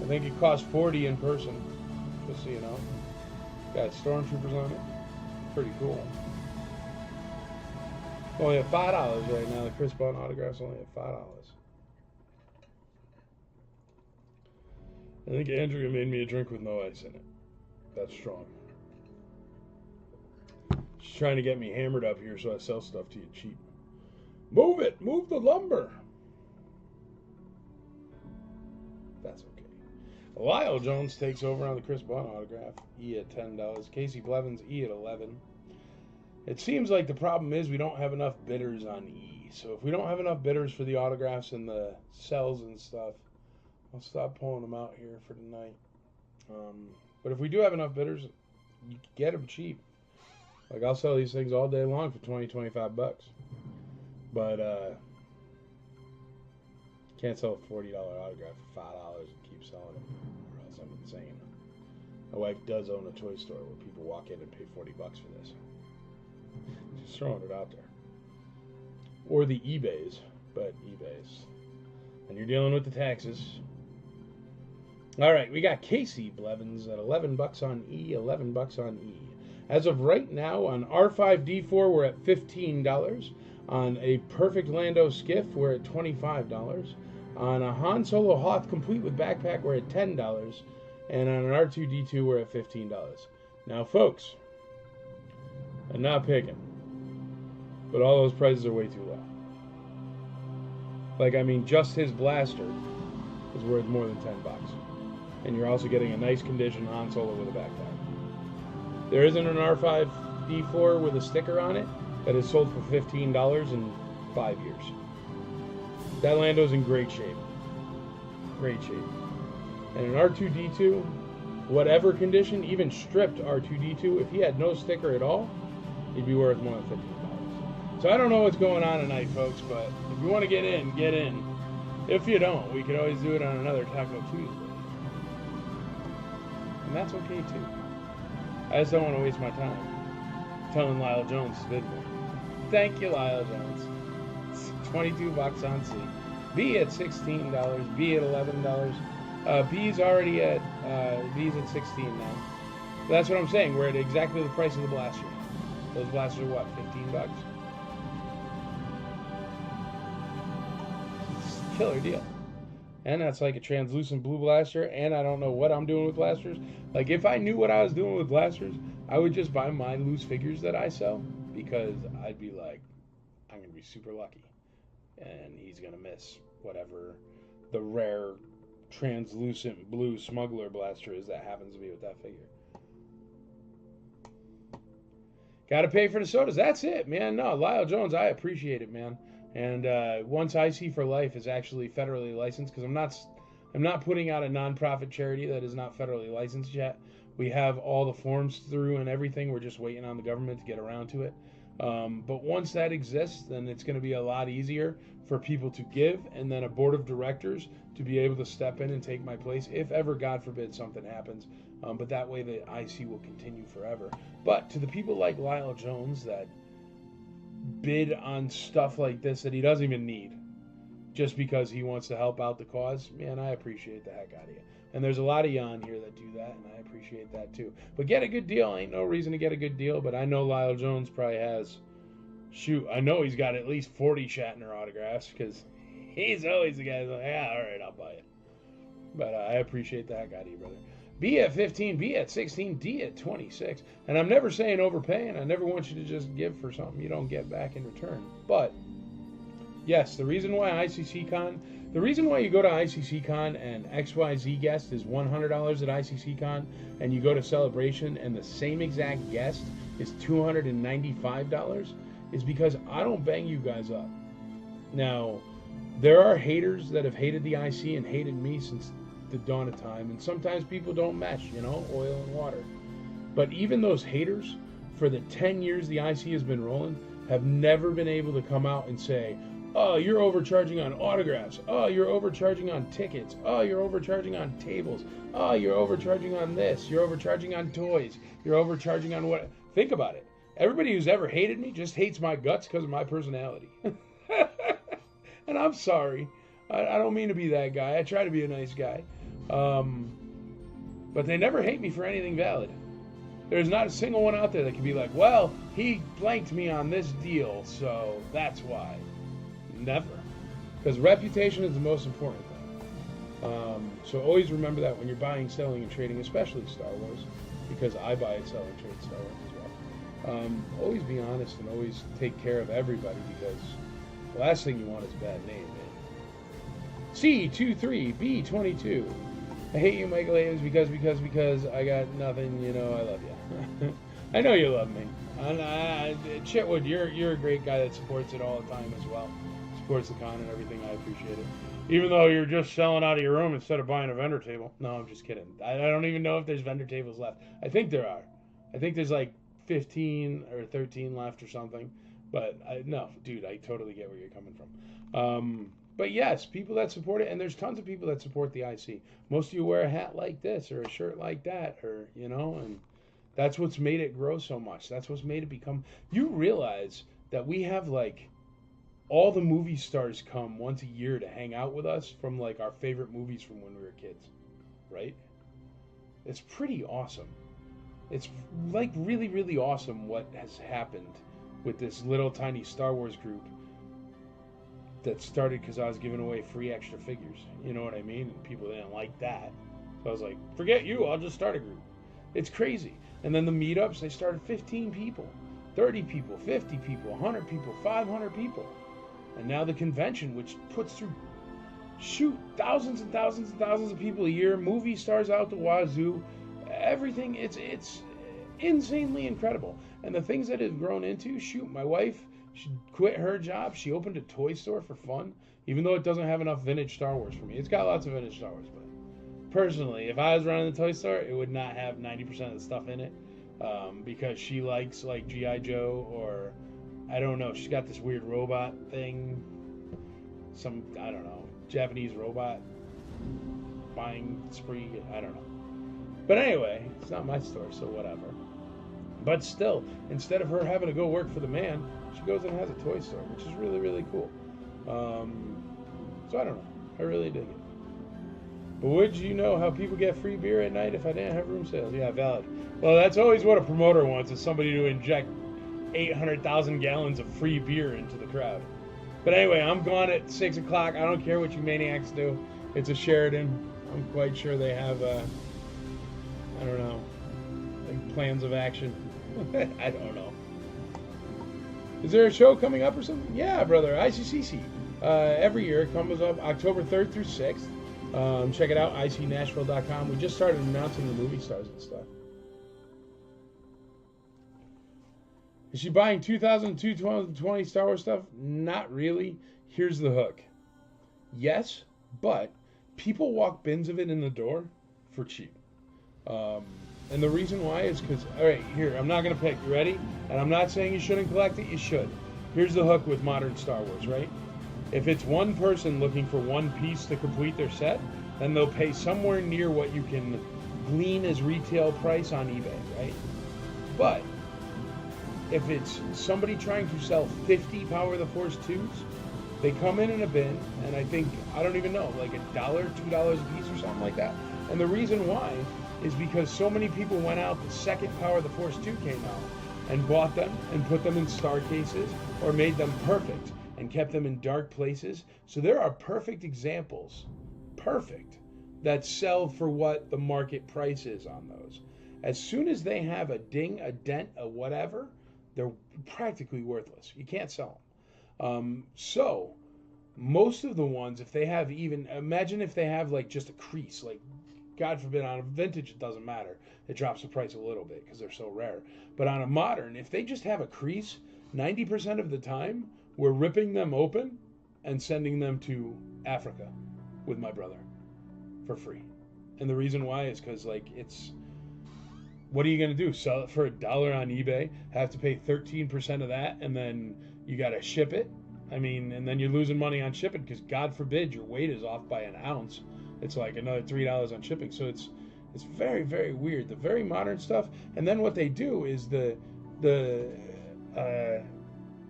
I think it cost $40 in person, just so you know. Got Stormtroopers on it. Pretty cool. Only at $5 right now. The Chris Bunn autograph's only at $5. I think Andrea made me a drink with no ice in it. That's strong. She's trying to get me hammered up here so I sell stuff to you cheap. Move it! Move the lumber! That's okay. Lyle Jones takes over on the Chris Bunn autograph. E at $10. Casey Blevins, E at $11. It seems like the problem is we don't have enough bidders on E. So if we don't have enough bidders for the autographs and the sells and stuff, I'll stop pulling them out here for tonight. But if we do have enough bidders, you can get them cheap. Like, I'll sell these things all day long for $20, $25. But can't sell a $40 autograph for $5 and keep selling it, or else I'm insane. My wife does own a toy store where people walk in and pay $40 for this. Just throwing it out there. Or the eBays, but eBays. And you're dealing with the taxes. All right, we got Casey Blevins at $11 on E, $11 on E. As of right now, on R5D4, we're at $15. On a Perfect Lando Skiff, we're at $25. On a Han Solo Hoth Complete with Backpack, we're at $10. And on an R2D2, we're at $15. Now, folks, I'm not picking, but all those prices are way too low. Like, I mean, just his blaster is worth more than $10. And you're also getting a nice condition Han Solo with a backpack. There isn't an R5D4 with a sticker on it that is sold for $15 in 5 years. That Lando's in great shape. Great shape. And an R2D2, whatever condition, even stripped R2D2, if he had no sticker at all, he'd be worth more than $15. So I don't know what's going on tonight, folks, but if you want to get in, get in. If you don't, we could always do it on another Taco Tuesday. And that's okay, too. I just don't want to waste my time telling Lyle Jones to bid more. Thank you, Lyle Jones. It's $22 on C. B at $16. B at $11. B's already at B's at 16 now. So that's what I'm saying. We're at exactly the price of the blaster. Those blasters are what, $15? It's a killer deal. And that's like a translucent blue blaster, and I don't know what I'm doing with blasters. Like, if I knew what I was doing with blasters, I would just buy my loose figures that I sell, because I'd be like, I'm going to be super lucky. And he's going to miss whatever the rare translucent blue smuggler blaster is that happens to be with that figure. Got to pay for the sodas. That's it, man. No, Lyle Jones, I appreciate it, man. And once IC for Life is actually federally licensed, because I'm not putting out a nonprofit charity that is not federally licensed yet. We have all the forms through and everything. We're just waiting on the government to get around to it. But once that exists, then it's going to be a lot easier for people to give, and then a board of directors to be able to step in and take my place if ever, God forbid, something happens. But that way the IC will continue forever. But to the people like Lyle Jones that bid on stuff like this that he doesn't even need just because he wants to help out the cause, man, I appreciate the heck out of you. And there's a lot of you on here that do that, and I appreciate that too. But get a good deal. Ain't no reason to get a good deal, but I know Lyle Jones probably has, I know he's got at least 40 Shatner autographs, because he's always the guy that's like, yeah, all right, I'll buy it. But I appreciate the heck out of you, brother. B at 15, B at 16, D at 26. And I'm never saying overpaying. I never want you to just give for something you don't get back in return. But, yes, the reason why the reason why you go to ICCCon and XYZ guest is $100 at ICCCon, and you go to Celebration and the same exact guest is $295, is because I don't bang you guys up. Now, there are haters that have hated the IC and hated me since the dawn of time, and sometimes people don't mesh, oil and water. But even those haters, for the 10 years the IC has been rolling, have never been able to come out and say, oh, you're overcharging on autographs, oh, you're overcharging on tickets, oh, you're overcharging on tables, oh, you're overcharging on this, you're overcharging on toys, you're overcharging on what. Think about it. Everybody who's ever hated me just hates my guts because of my personality. And I'm sorry. I don't mean to be that guy. I try to be a nice guy. But they never hate me for anything valid. There's not a single one out there that can be like, well, he blanked me on this deal, so that's why. Never. Because reputation is the most important thing. So always remember that when you're buying, selling, and trading, especially Star Wars, because I buy and sell and trade Star Wars as well. Always be honest and always take care of everybody, because the last thing you want is a bad name, man. C23B22. I hate you, Michael Havens, because I got nothing. I love you. I know you love me. Chitwood, you're a great guy that supports it all the time as well. Supports the con and everything. I appreciate it. Even though you're just selling out of your room instead of buying a vendor table. No, I'm just kidding. I don't even know if there's vendor tables left. I think there are. I think there's like 15 or 13 left or something. But no, dude, I totally get where you're coming from. But yes, people that support it, and there's tons of people that support the IC. Most of you wear a hat like this or a shirt like that, or and That's what's made it grow so much. That's what's made it become. You realize that we have like all the movie stars come once a year to hang out with us from like our favorite movies from when we were kids, right? It's pretty awesome. It's like really, really awesome what has happened with this little tiny Star Wars group that started because I was giving away free extra figures. You know what I mean? And people didn't like that. So I was like, forget you, I'll just start a group. It's crazy. And then the meetups, they started 15 people, 30 people, 50 people, 100 people, 500 people. And now the convention, which puts through, thousands and thousands and thousands of people a year, movie stars out the wazoo, everything, it's insanely incredible. And the things that have grown into, my wife, she quit her job. She opened a toy store for fun, even though it doesn't have enough vintage Star Wars for me. It's got lots of vintage Star Wars, but personally, if I was running the toy store, it would not have 90% of the stuff in it, because she likes like G.I. Joe, or I don't know, she's got this weird robot thing, I don't know, Japanese robot buying spree, I don't know. But anyway, it's not my store, so whatever. But still, instead of her having to go work for the man, she goes and has a toy store, which is really, really cool. So I don't know. I really dig it. But would you know how people get free beer at night if I didn't have room sales? Yeah, valid. Well, that's always what a promoter wants, is somebody to inject 800,000 gallons of free beer into the crowd. But anyway, I'm gone at 6 o'clock. I don't care what you maniacs do. It's a Sheridan. I'm quite sure they have, I don't know, like plans of action. I don't know. Is there a show coming up or something? Yeah, brother, ICCC. Every year it comes up October 3rd through 6th. Check it out, icnashville.com. We just started announcing the movie stars and stuff. Is she buying 2002, 2020 Star Wars stuff? Not really. Here's the hook. Yes, but people walk bins of it in the door for cheap. And the reason why is because, all right, here, I'm not going to pick. You ready? And I'm not saying you shouldn't collect it. You should. Here's the hook with modern Star Wars, right? If it's one person looking for one piece to complete their set, then they'll pay somewhere near what you can glean as retail price on eBay, right? But if it's somebody trying to sell 50 Power of the Force 2s, they come in a bin, and I think, I don't even know, like $1, $2 a piece or something like that. And the reason why is because so many people went out the second Power of the Force 2 came out and bought them and put them in star cases or made them perfect and kept them in dark places. So there are perfect examples, that sell for what the market price is on those. As soon as they have a ding, a dent, a whatever, they're practically worthless. You can't sell them. So most of the ones, if they have even, imagine if they have like just a crease, like God forbid, on a vintage, it doesn't matter. It drops the price a little bit because they're so rare. But on a modern, if they just have a crease, 90% of the time, we're ripping them open and sending them to Africa with my brother for free. And the reason why is because, like, it's, what are you going to do? Sell it for $1 on eBay, have to pay 13% of that, and then you got to ship it? I mean, and then you're losing money on shipping because, God forbid, your weight is off by an ounce. It's like another $3 on shipping. So it's very, very weird. The very modern stuff. And then what they do is the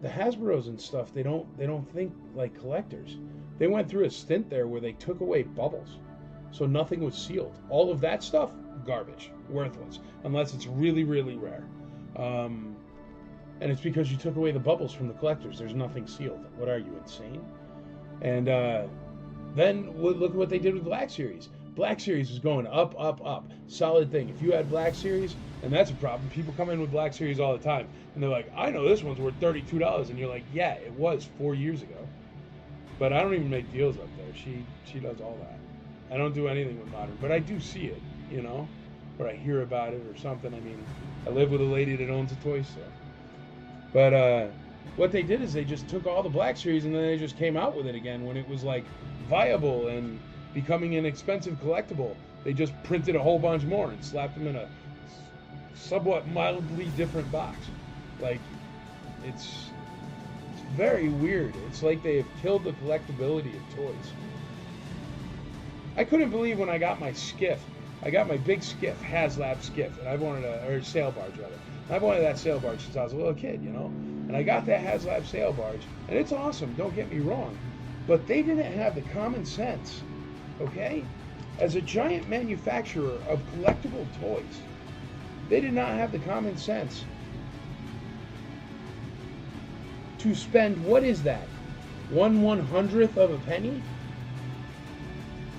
Hasbros and stuff, they don't think like collectors. They went through a stint there where they took away bubbles. So nothing was sealed. All of that stuff, garbage, worthless, unless it's really, really rare. And it's because you took away the bubbles from the collectors. There's nothing sealed. What are you, insane? And then look at what they did with Black Series. Black Series was going up, up, up. Solid thing. If you had Black Series, and that's a problem, people come in with Black Series all the time, and they're like, I know this one's worth $32, and you're like, yeah, it was 4 years ago. But I don't even make deals up there. She does all that. I don't do anything with modern, but I do see it, you know, or I hear about it or something. I mean, I live with a lady that owns a toy store. But what they did is they just took all the Black Series and then they just came out with it again when it was like viable and becoming an expensive collectible. They just printed a whole bunch more and slapped them in a somewhat mildly different box. Like, it's very weird. It's like they have killed the collectability of toys. I couldn't believe when I got my Skiff I got my big skiff, HasLab skiff, and I've wanted or sail barge rather. I've wanted that sail barge since I was a little kid, you know. And I got that HasLab sail barge, and it's awesome. Don't get me wrong, but they didn't have the common sense, okay? As a giant manufacturer of collectible toys, they did not have the common sense to spend, what is that, 1/100th of a penny?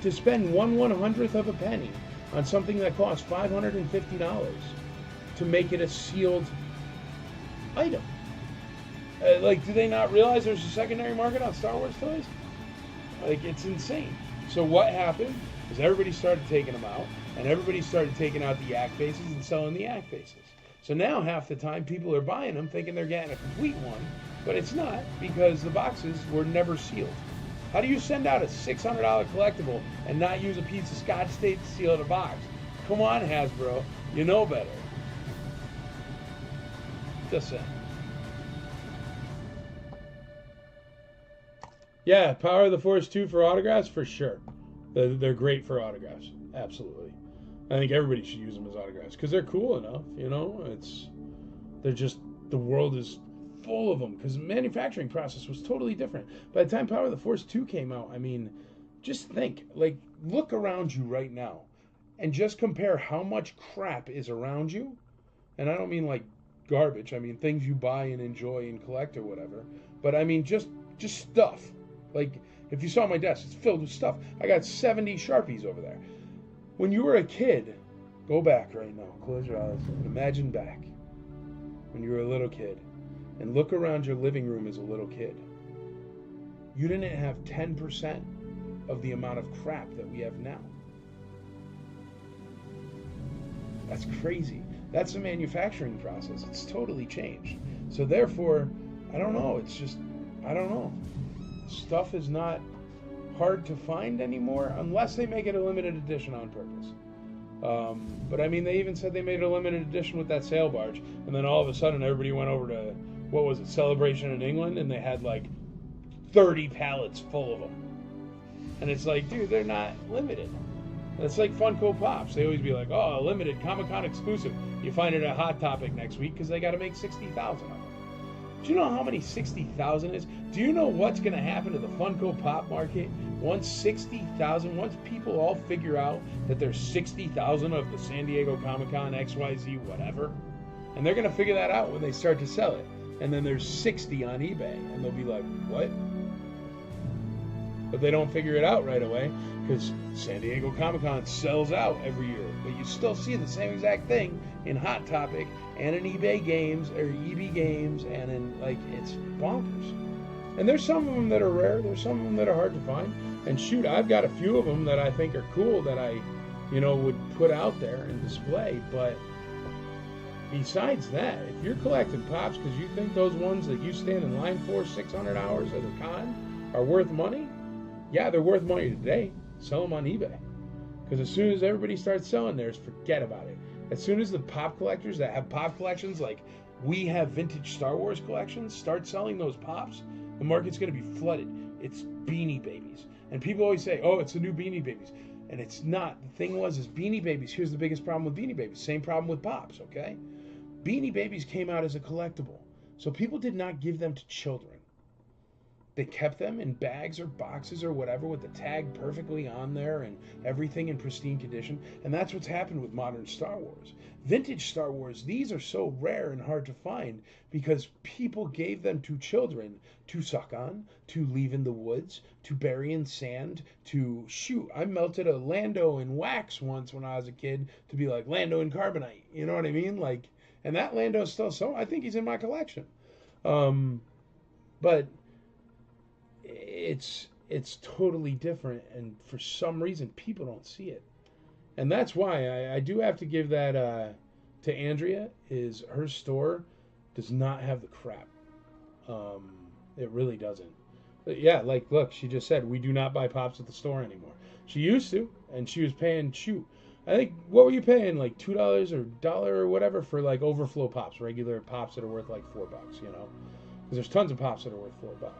To spend 1/100th of a penny on something that costs $550 to make it a sealed item. Like, do they not realize there's a secondary market on Star Wars toys? Like, it's insane. So what happened is everybody started taking them out, and everybody started taking out the yak faces and selling the yak faces. So now half the time people are buying them thinking they're getting a complete one, but it's not, because the boxes were never sealed. How do you send out a $600 collectible and not use a piece of Scotch tape to seal the box? Come on, Hasbro. You know better. Just saying. Yeah, Power of the Force 2 for autographs, for sure. They're great for autographs. Absolutely. I think everybody should use them as autographs because they're cool enough, you know? They're just, the world is full of them because the manufacturing process was totally different. By the time Power of the Force 2 came out, I mean, just think, like, look around you right now and just compare how much crap is around you. And I don't mean like garbage. I mean things you buy and enjoy and collect or whatever. But I mean just stuff. Like, if you saw my desk, it's filled with stuff. I got 70 Sharpies over there. When you were a kid, go back right now, close your eyes, and imagine back when you were a little kid, and look around your living room as a little kid. You didn't have 10% of the amount of crap that we have now. That's crazy. That's the manufacturing process. It's totally changed. So therefore, I don't know. It's just, I don't know. Stuff is not hard to find anymore unless they make it a limited edition on purpose. But I mean, they even said they made a limited edition with that sail barge, and then all of a sudden everybody went over to, what was it, Celebration in England, and they had like 30 pallets full of them. And it's like, dude, they're not limited. It's like Funko Pops. They always be like, oh, a limited Comic-Con exclusive. You find it at Hot Topic next week because they got to make 60,000 of them. Do you know how many 60,000 is? Do you know what's going to happen to the Funko Pop market once 60,000, once people all figure out that there's 60,000 of the San Diego Comic-Con XYZ whatever? And they're going to figure that out when they start to sell it. And then there's 60 on eBay. And they'll be like, what? But they don't figure it out right away because San Diego Comic-Con sells out every year. But you still see the same exact thing in Hot Topic and in eBay Games or EB Games, and in, like, it's bonkers. And there's some of them that are rare. There's some of them that are hard to find. And shoot, I've got a few of them that I think are cool that I, would put out there and display. But besides that, if you're collecting Pops because you think those ones that you stand in line for 600 hours at a con are worth money, yeah, they're worth money today. Sell them on eBay. Because as soon as everybody starts selling theirs, forget about it. As soon as the Pop collectors that have Pop collections, like we have vintage Star Wars collections, start selling those Pops, the market's going to be flooded. It's Beanie Babies. And people always say, oh, it's the new Beanie Babies. And it's not. The thing is Beanie Babies, here's the biggest problem with Beanie Babies. Same problem with Pops, okay? Beanie Babies came out as a collectible. So people did not give them to children. They kept them in bags or boxes or whatever with the tag perfectly on there and everything in pristine condition. And that's what's happened with modern Star Wars. Vintage Star Wars, these are so rare and hard to find because people gave them to children to suck on, to leave in the woods, to bury in sand, to shoot. I melted a Lando in wax once when I was a kid to be like Lando in carbonite. You know what I mean? Like, and that Lando's still so, I think he's in my collection. But it's totally different, and for some reason people don't see it, and that's why I do have to give that to Andrea. Is her store does not have the crap. It really doesn't. But yeah, like, look, she just said we do not buy Pops at the store anymore. She used to, and she was paying, shoot, I think, what were you paying, like $2 or $1 or whatever for like overflow Pops, regular Pops that are worth like $4, because there's tons of Pops that are worth $4.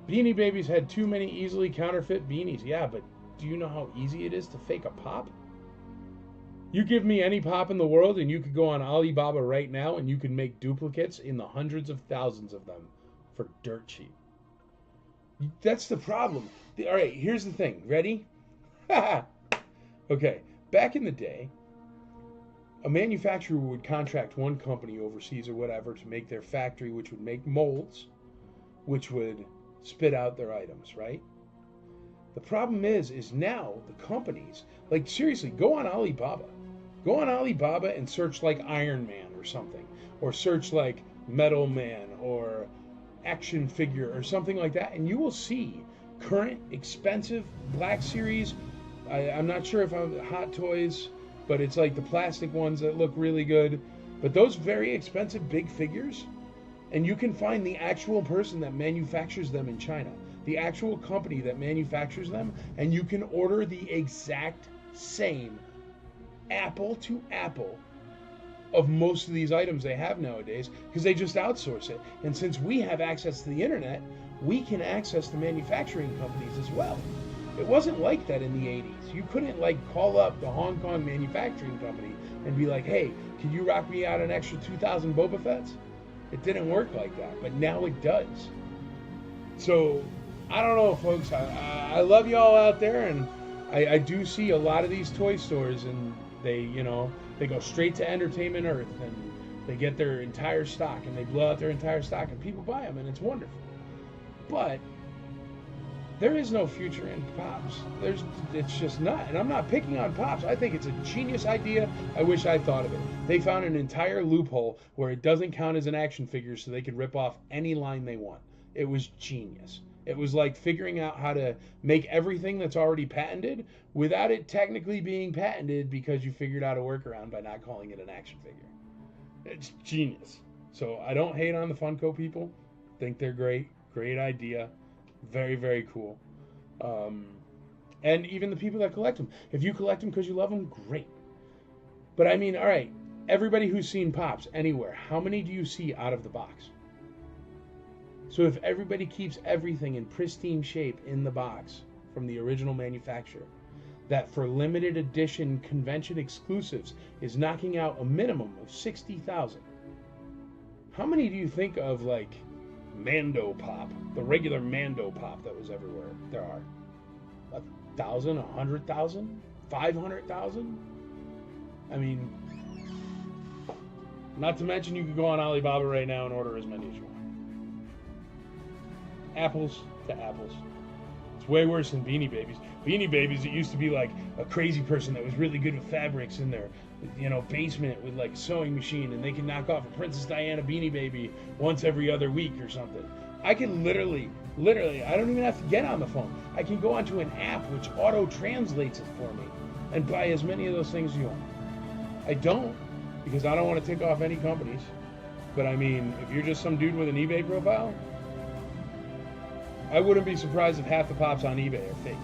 Beanie Babies had too many easily counterfeit beanies. Yeah, but do you know how easy it is to fake a pop? You give me any pop in the world and you could go on Alibaba right now and you can make duplicates in the hundreds of thousands of them for dirt cheap. That's the problem. All right, here's the thing. Ready? Okay, back in the day, a manufacturer would contract one company overseas or whatever to make their factory, which would make molds, which would spit out their items, right? The problem is now the companies, like seriously, go on Alibaba. Go on Alibaba and search like Iron Man or something, or search like Metal Man or action figure or something like that, and you will see current expensive Black Series. I'm not sure if I'm Hot Toys, but it's like the plastic ones that look really good. But those very expensive big figures, and you can find the actual person that manufactures them in China, the actual company that manufactures them, and you can order the exact same apple to apple of most of these items they have nowadays because they just outsource it. And since we have access to the internet, we can access the manufacturing companies as well. It wasn't like that in the 80s. You couldn't like call up the Hong Kong manufacturing company and be like, hey, can you rock me out an extra 2,000 Boba Fett's? It didn't work like that, but now it does. So I don't know, folks. I love y'all out there, and I do see a lot of these toy stores, and they go straight to Entertainment Earth, and they get their entire stock, and they blow out their entire stock, and people buy them, and it's wonderful. But there is no future in Pops. It's just not. And I'm not picking on Pops. I think it's a genius idea. I wish I thought of it. They found an entire loophole where it doesn't count as an action figure so they could rip off any line they want. It was genius. It was like figuring out how to make everything that's already patented without it technically being patented because you figured out a workaround by not calling it an action figure. It's genius. So I don't hate on the Funko people. Think they're great. Great idea. Very, very cool. And even the people that collect them. If you collect them because you love them, great. But I mean, all right, everybody who's seen Pops anywhere, how many do you see out of the box? So if everybody keeps everything in pristine shape in the box from the original manufacturer, that for limited edition convention exclusives is knocking out a minimum of 60,000. How many do you think of like Mando Pop, the regular Mando Pop that was everywhere? There are 1,000, 100,000, 500,000. I mean, not to mention you could go on Alibaba right now and order as many as you want. Apples to apples. It's way worse than Beanie Babies. Beanie Babies, it used to be like a crazy person that was really good with fabrics in their, basement with like a sewing machine, and they can knock off a Princess Diana Beanie Baby once every other week or something. I can literally, I don't even have to get on the phone. I can go onto an app which auto-translates it for me and buy as many of those things as you want. I don't, because I don't want to tick off any companies. But I mean, if you're just some dude with an eBay profile, I wouldn't be surprised if half the Pops on eBay are fake.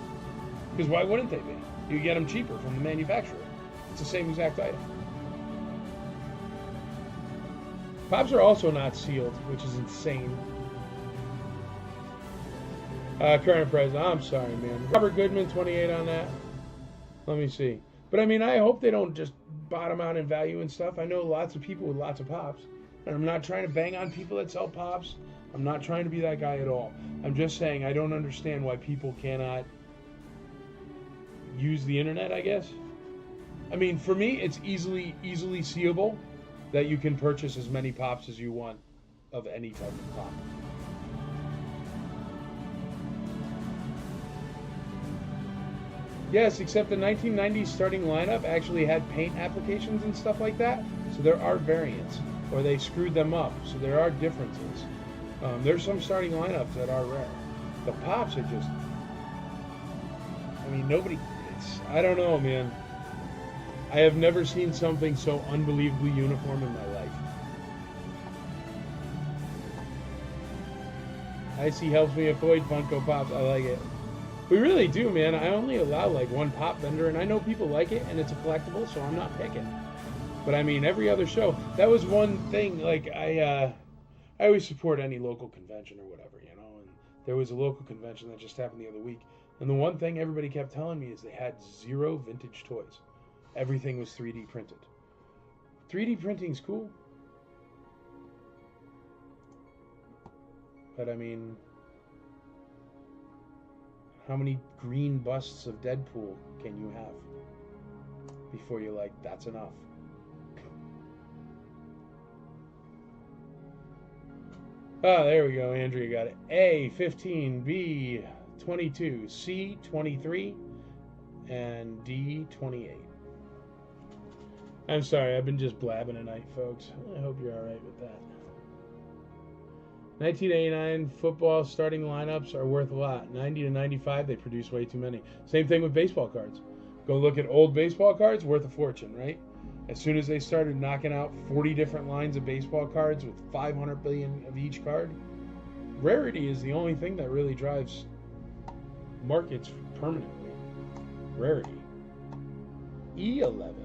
Because why wouldn't they be? You get them cheaper from the manufacturer. It's the same exact item. Pops are also not sealed, which is insane. Current price, I'm sorry, man. Robert Goodman, 28 on that. Let me see. But I mean, I hope they don't just bottom out in value and stuff. I know lots of people with lots of Pops. And I'm not trying to bang on people that sell Pops. I'm not trying to be that guy at all. I'm just saying I don't understand why people cannot use the internet, I guess. I mean, for me, it's easily seeable that you can purchase as many Pops as you want of any type of Pop. Yes, except the 1990s starting lineup actually had paint applications and stuff like that. So there are variants, or they screwed them up. So there are differences. There's some starting lineups that are rare. The Pops are just, I mean, I don't know, man. I have never seen something so unbelievably uniform in my life. IC helps me avoid Funko Pops. I like it. We really do, man. I only allow like one Pop vendor, and I know people like it, and it's a collectible, so I'm not picking. But I mean, every other show, that was one thing, like, I always support any local convention or whatever, and there was a local convention that just happened the other week, And the one thing everybody kept telling me is they had zero vintage toys. Everything was 3D printed. 3D printing's cool. But I mean, how many green busts of Deadpool can you have before you're like, that's enough? Ah, there we go. Andrea got it. A 15, B 22, C 23, and D 28. I'm sorry, I've been just blabbing tonight, folks. I hope you're all right with that. 1989 football starting lineups are worth a lot. 90 to 95, they produce way too many. Same thing with baseball cards. Go look at old baseball cards, worth a fortune, right? As soon as they started knocking out 40 different lines of baseball cards with 500 billion of each card, rarity is the only thing that really drives markets permanently. Rarity. E11.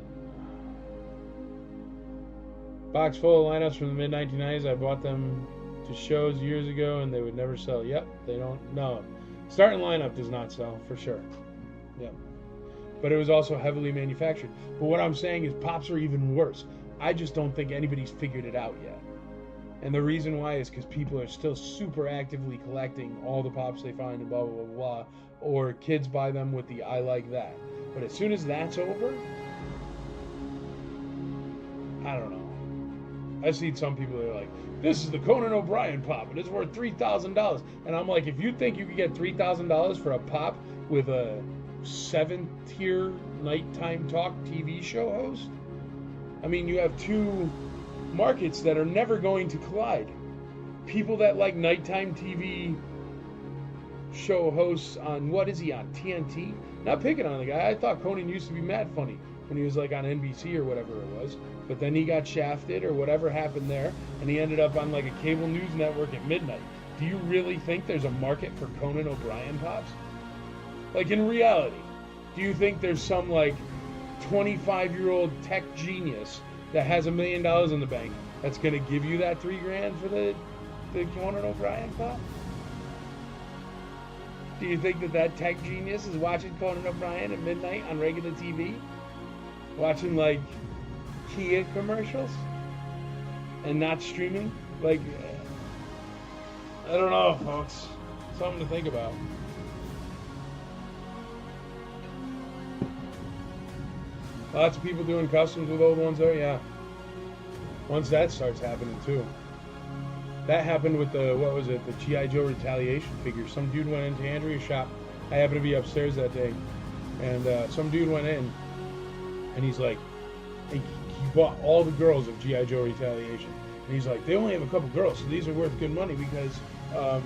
Box full of lineups from the mid-1990s. I bought them to shows years ago and they would never sell. Yep, they don't. No. Starting lineup does not sell, for sure. Yep. But it was also heavily manufactured. But what I'm saying is pops are even worse. I just don't think anybody's figured it out yet. And the reason why is because people are still super actively collecting all the pops they find and blah, blah, blah, blah. Or kids buy them with the I like that. But as soon as that's over, I don't know. I've seen some people that are like, this is the Conan O'Brien pop, and it's worth $3,000. And I'm like, if you think you could get $3,000 for a pop with a 7th-tier nighttime talk TV show host, I mean, you have two markets that are never going to collide. People that like nighttime TV show hosts on, what is he on, TNT? Not picking on the guy. I thought Conan used to be mad funny when he was like on NBC or whatever it was. But then he got shafted or whatever happened there, and he ended up on like a cable news network at midnight. Do you really think there's a market for Conan O'Brien pops? Like in reality, do you think there's some like 25-year-old tech genius that has $1 million in the bank that's going to give you that $3,000 for the Conan O'Brien pop? Do you think that tech genius is watching Conan O'Brien at midnight on regular TV? Watching like Kia commercials and not streaming? Like, I don't know, folks. Something to think about. Lots of people doing customs with old ones though, yeah. Once that starts happening too. That happened with the, what was it, the G.I. Joe Retaliation figure. Some dude went into Andrea's shop. I happened to be upstairs that day. And some dude went in and he's like, he bought all the girls of G.I. Joe Retaliation. And he's like, they only have a couple girls, so these are worth good money because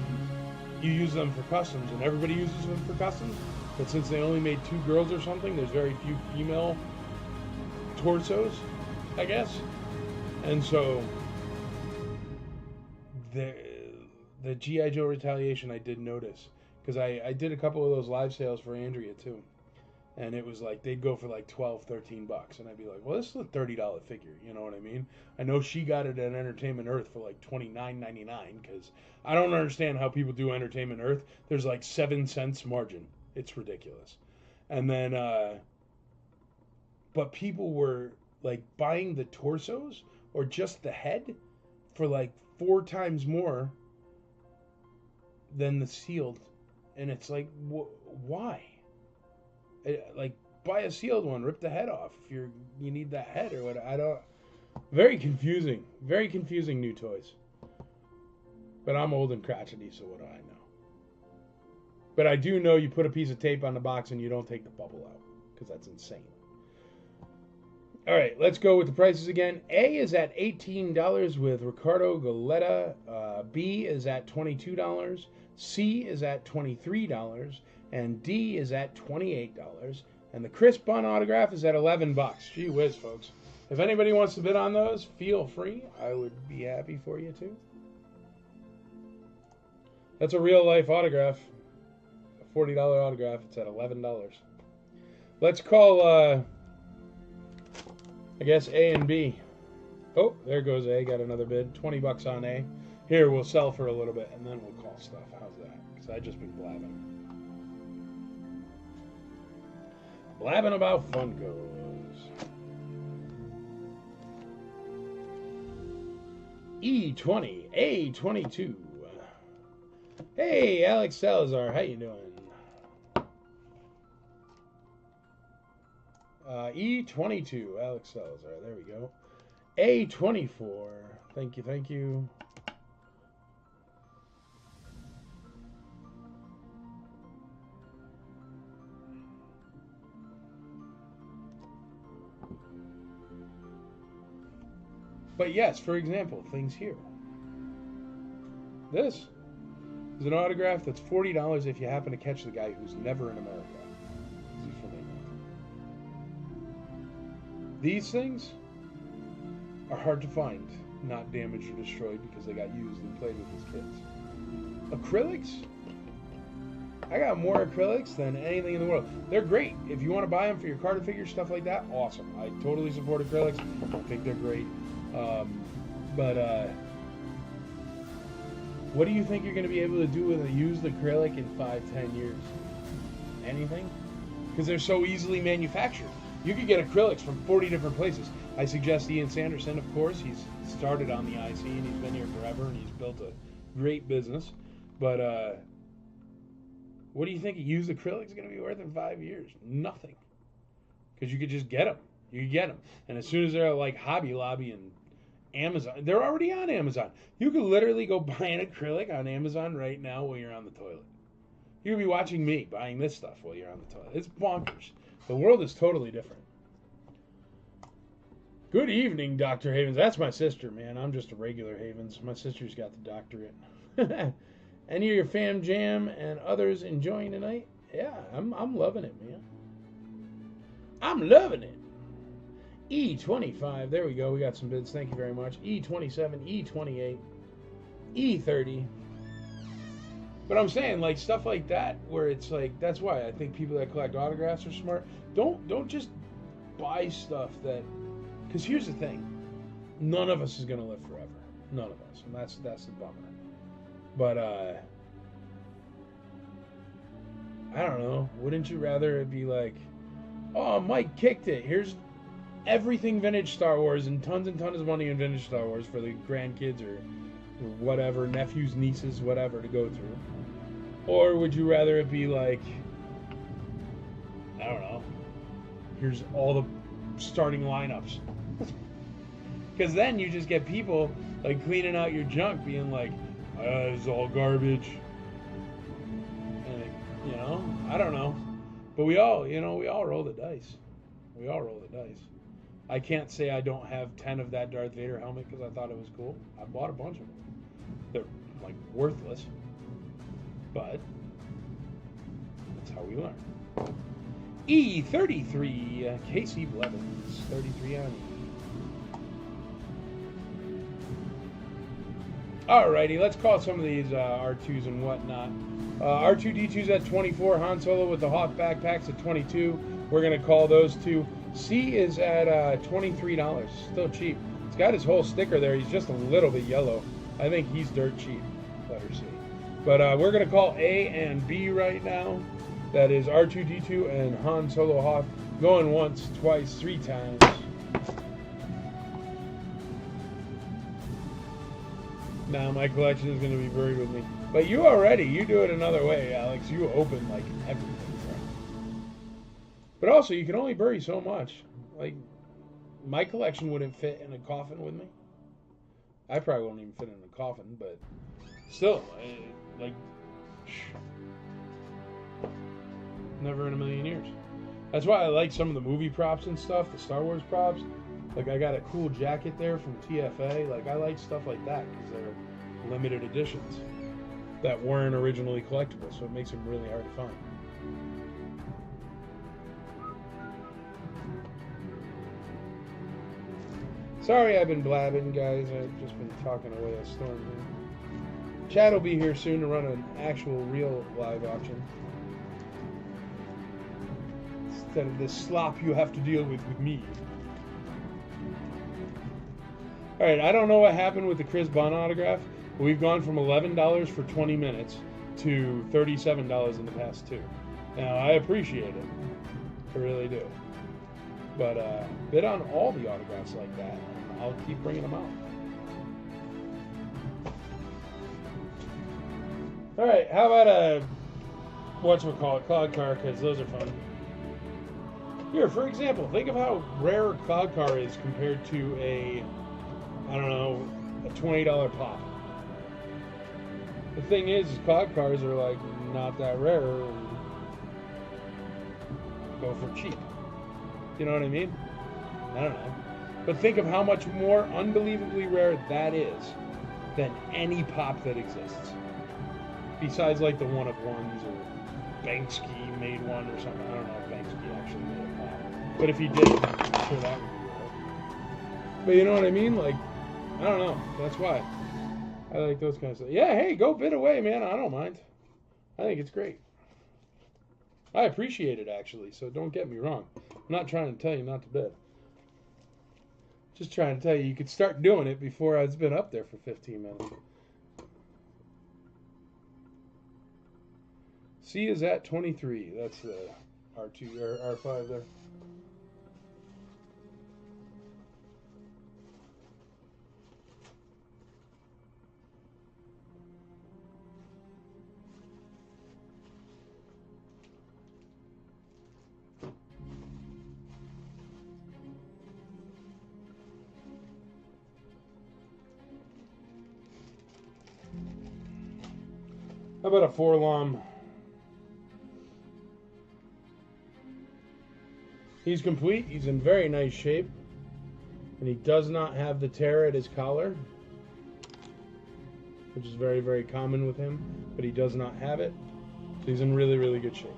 you use them for customs, and everybody uses them for customs. But since they only made 2 girls or something, there's very few female torsos, I guess. And so the G.I. Joe Retaliation I did notice, because I did a couple of those live sales for Andrea too. And it was like, they'd go for like $12, $13. And I'd be like, well, this is a $30 figure. You know what I mean? I know she got it at Entertainment Earth for like $29.99, because I don't understand how people do Entertainment Earth. There's like 7 cents margin. It's ridiculous. And then, but people were like buying the torsos or just the head for like 4 times more than the sealed. And it's like, why? Like, buy a sealed one, rip the head off if you need that head or what. I don't. Very confusing new toys. But I'm old and crotchety, so what do I know? But I do know you put a piece of tape on the box and you don't take the bubble out, because that's insane. All right, let's go with the prices again. A is at $18 with Ricardo Goleta. B is at $22. C is at $23. And D is at $28. And the Chris Bunn autograph is at $11. Gee whiz, folks. If anybody wants to bid on those, feel free. I would be happy for you too. That's a real life autograph. A $40 autograph. It's at $11. Let's call, I guess, A and B. Oh, there goes A. Got another bid. $20 on A. Here, we'll sell for a little bit, and then we'll call stuff. How's that? Because I've just been blabbing. Blabbing about Funkos. E20, A22. Hey, Alex Salazar, how you doing? E22, Alex Salazar, there we go. A24, thank you, thank you. But yes, for example, things here. This is an autograph that's $40 if you happen to catch the guy who's never in America. These things are hard to find, not damaged or destroyed because they got used and played with as kids. Acrylics? I got more acrylics than anything in the world. They're great. If you want to buy them for your Carter figures, stuff like that, awesome. I totally support acrylics. I think they're great. What do you think you're going to be able to do with a used acrylic in 5-10 years? Anything? Because they're so easily manufactured. You could get acrylics from 40 different places. I suggest Ian Sanderson, of course. He's started on the IC and he's been here forever and he's built a great business. But what do you think a used acrylic is going to be worth in 5 years? Nothing. Because you could just get them. You could get them. And as soon as they're like Hobby Lobby and Amazon, they're already on Amazon. You could literally go buy an acrylic on Amazon right now while you're on the toilet. You could be watching me buying this stuff while you're on the toilet. It's bonkers. The world is totally different. Good evening, Dr. Havens. That's my sister, man. I'm just a regular Havens. My sister's got the doctorate. Any of your fam jam and others enjoying tonight? Yeah, I'm loving it, man. I'm loving it. E25. There we go. We got some bids. Thank you very much. E27, E28, E30. But I'm saying, like, stuff like that, where it's like, that's why I think people that collect autographs are smart. Don't just buy stuff that, because here's the thing, none of us is going to live forever. None of us. And that's the bummer. But, I don't know. Wouldn't you rather it be like, oh, Mike kicked it. Here's everything vintage Star Wars and tons of money in vintage Star Wars for the grandkids or whatever, nephews, nieces, whatever to go through. Or would you rather it be like, I don't know, here's all the starting lineups. Because then you just get people like cleaning out your junk being like, it's all garbage. And, I don't know. But we all roll the dice. We all roll the dice. I can't say I don't have 10 of that Darth Vader helmet because I thought it was cool. I bought a bunch of them. They're, like, worthless. But that's how we learn. E33, Casey Blevins, 33 on E. Alrighty, let's call some of these R2s and whatnot. R2-D2's at 24, Han Solo with the Hoth backpacks at 22. We're going to call those two. C is at $23, still cheap. It's got his whole sticker there. He's just a little bit yellow. I think he's dirt cheap. Letter C. But we're going to call A and B right now. That is R2-D2 and Han Solo Hoth. Going once, twice, 3 times. Now my collection is going to be buried with me. But you do it another way, Alex. You open like everything. But also, you can only bury so much. Like, my collection wouldn't fit in a coffin with me. I probably won't even fit in a coffin, but still, like, never in a million years. That's why I like some of the movie props and stuff, the Star Wars props. Like, I got a cool jacket there from TFA. Like, I like stuff like that because they're limited editions that weren't originally collectible, so it makes them really hard to find. Sorry I've been blabbing, guys. I've just been talking away a storm here. Chad will be here soon to run an actual real live auction. Instead of this slop you have to deal with me. Alright, I don't know what happened with the Chris Bunn autograph, but we've gone from $11 for 20 minutes to $37 in the past 2. Now, I appreciate it. I really do. But bid on all the autographs like that, and I'll keep bringing them out. All right, how about a whatchamacallit, Cloud Car, because those are fun. Here, for example, think of how rare Cloud Car is compared to a, I don't know, a $20 pop. The thing is Cloud Cars are like not that rare and go for cheap. You know what I mean? I don't know. But think of how much more unbelievably rare that is than any pop that exists. Besides like the one-of-ones or Banksy made one or something. I don't know if Banksy actually made a pop. But if he did, I'm sure that would be rare. But you know what I mean? Like, I don't know. That's why. I like those kinds of stuff. Yeah, hey, go bid away, man. I don't mind. I think it's great. I appreciate it, actually, so don't get me wrong. I'm not trying to tell you not to bid. Just trying to tell you could start doing it before it's been up there for 15 minutes. C is at 23. That's the R2 or R5 there. How about a Forlom? He's complete. He's in very nice shape. And he does not have the tear at his collar, which is very, very common with him. But he does not have it. So he's in really, really good shape.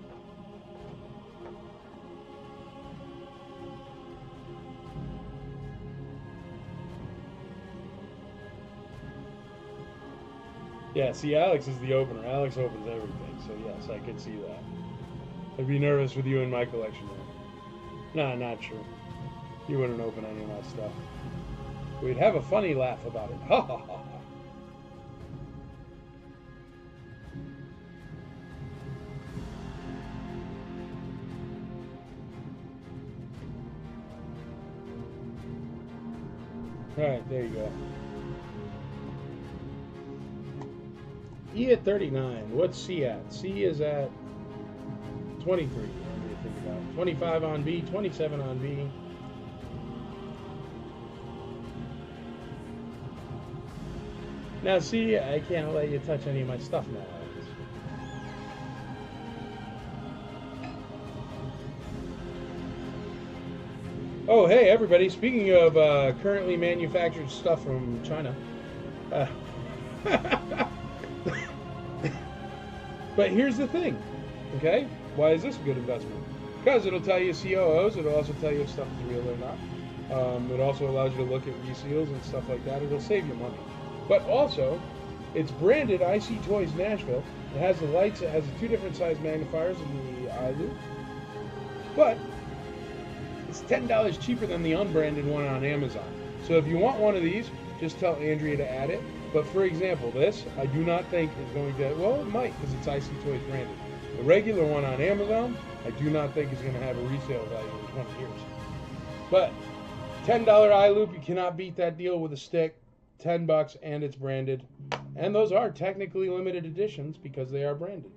Yeah, see, Alex is the opener. Alex opens everything, so yes, I can see that. I'd be nervous with you in my collection there. Nah, not true. You wouldn't open any of my stuff. We'd have a funny laugh about it. Ha ha ha ha. Alright, there you go. E at 39. What's C at? C is at 23. What do you think about it? 25 on B, 27 on B. Now, see, I can't let you touch any of my stuff now. Oh, hey, everybody. Speaking of currently manufactured stuff from China. But here's the thing, okay? Why is this a good investment? Because it'll tell you COOs. It'll also tell you if stuff is real or not. It also allows you to look at reseals and stuff like that. It'll save you money. But also, it's branded IC Toys Nashville. It has the lights. It has the 2 different size magnifiers in the eye loop. But it's $10 cheaper than the unbranded one on Amazon. So if you want one of these, just tell Andrea to add it. But for example, this, I do not think is going to, well, it might because it's IC Toys branded. The regular one on Amazon, I do not think is going to have a resale value in 20 years. But $10 eye loop, you cannot beat that deal with a stick. $10 and it's branded. And those are technically limited editions because they are branded.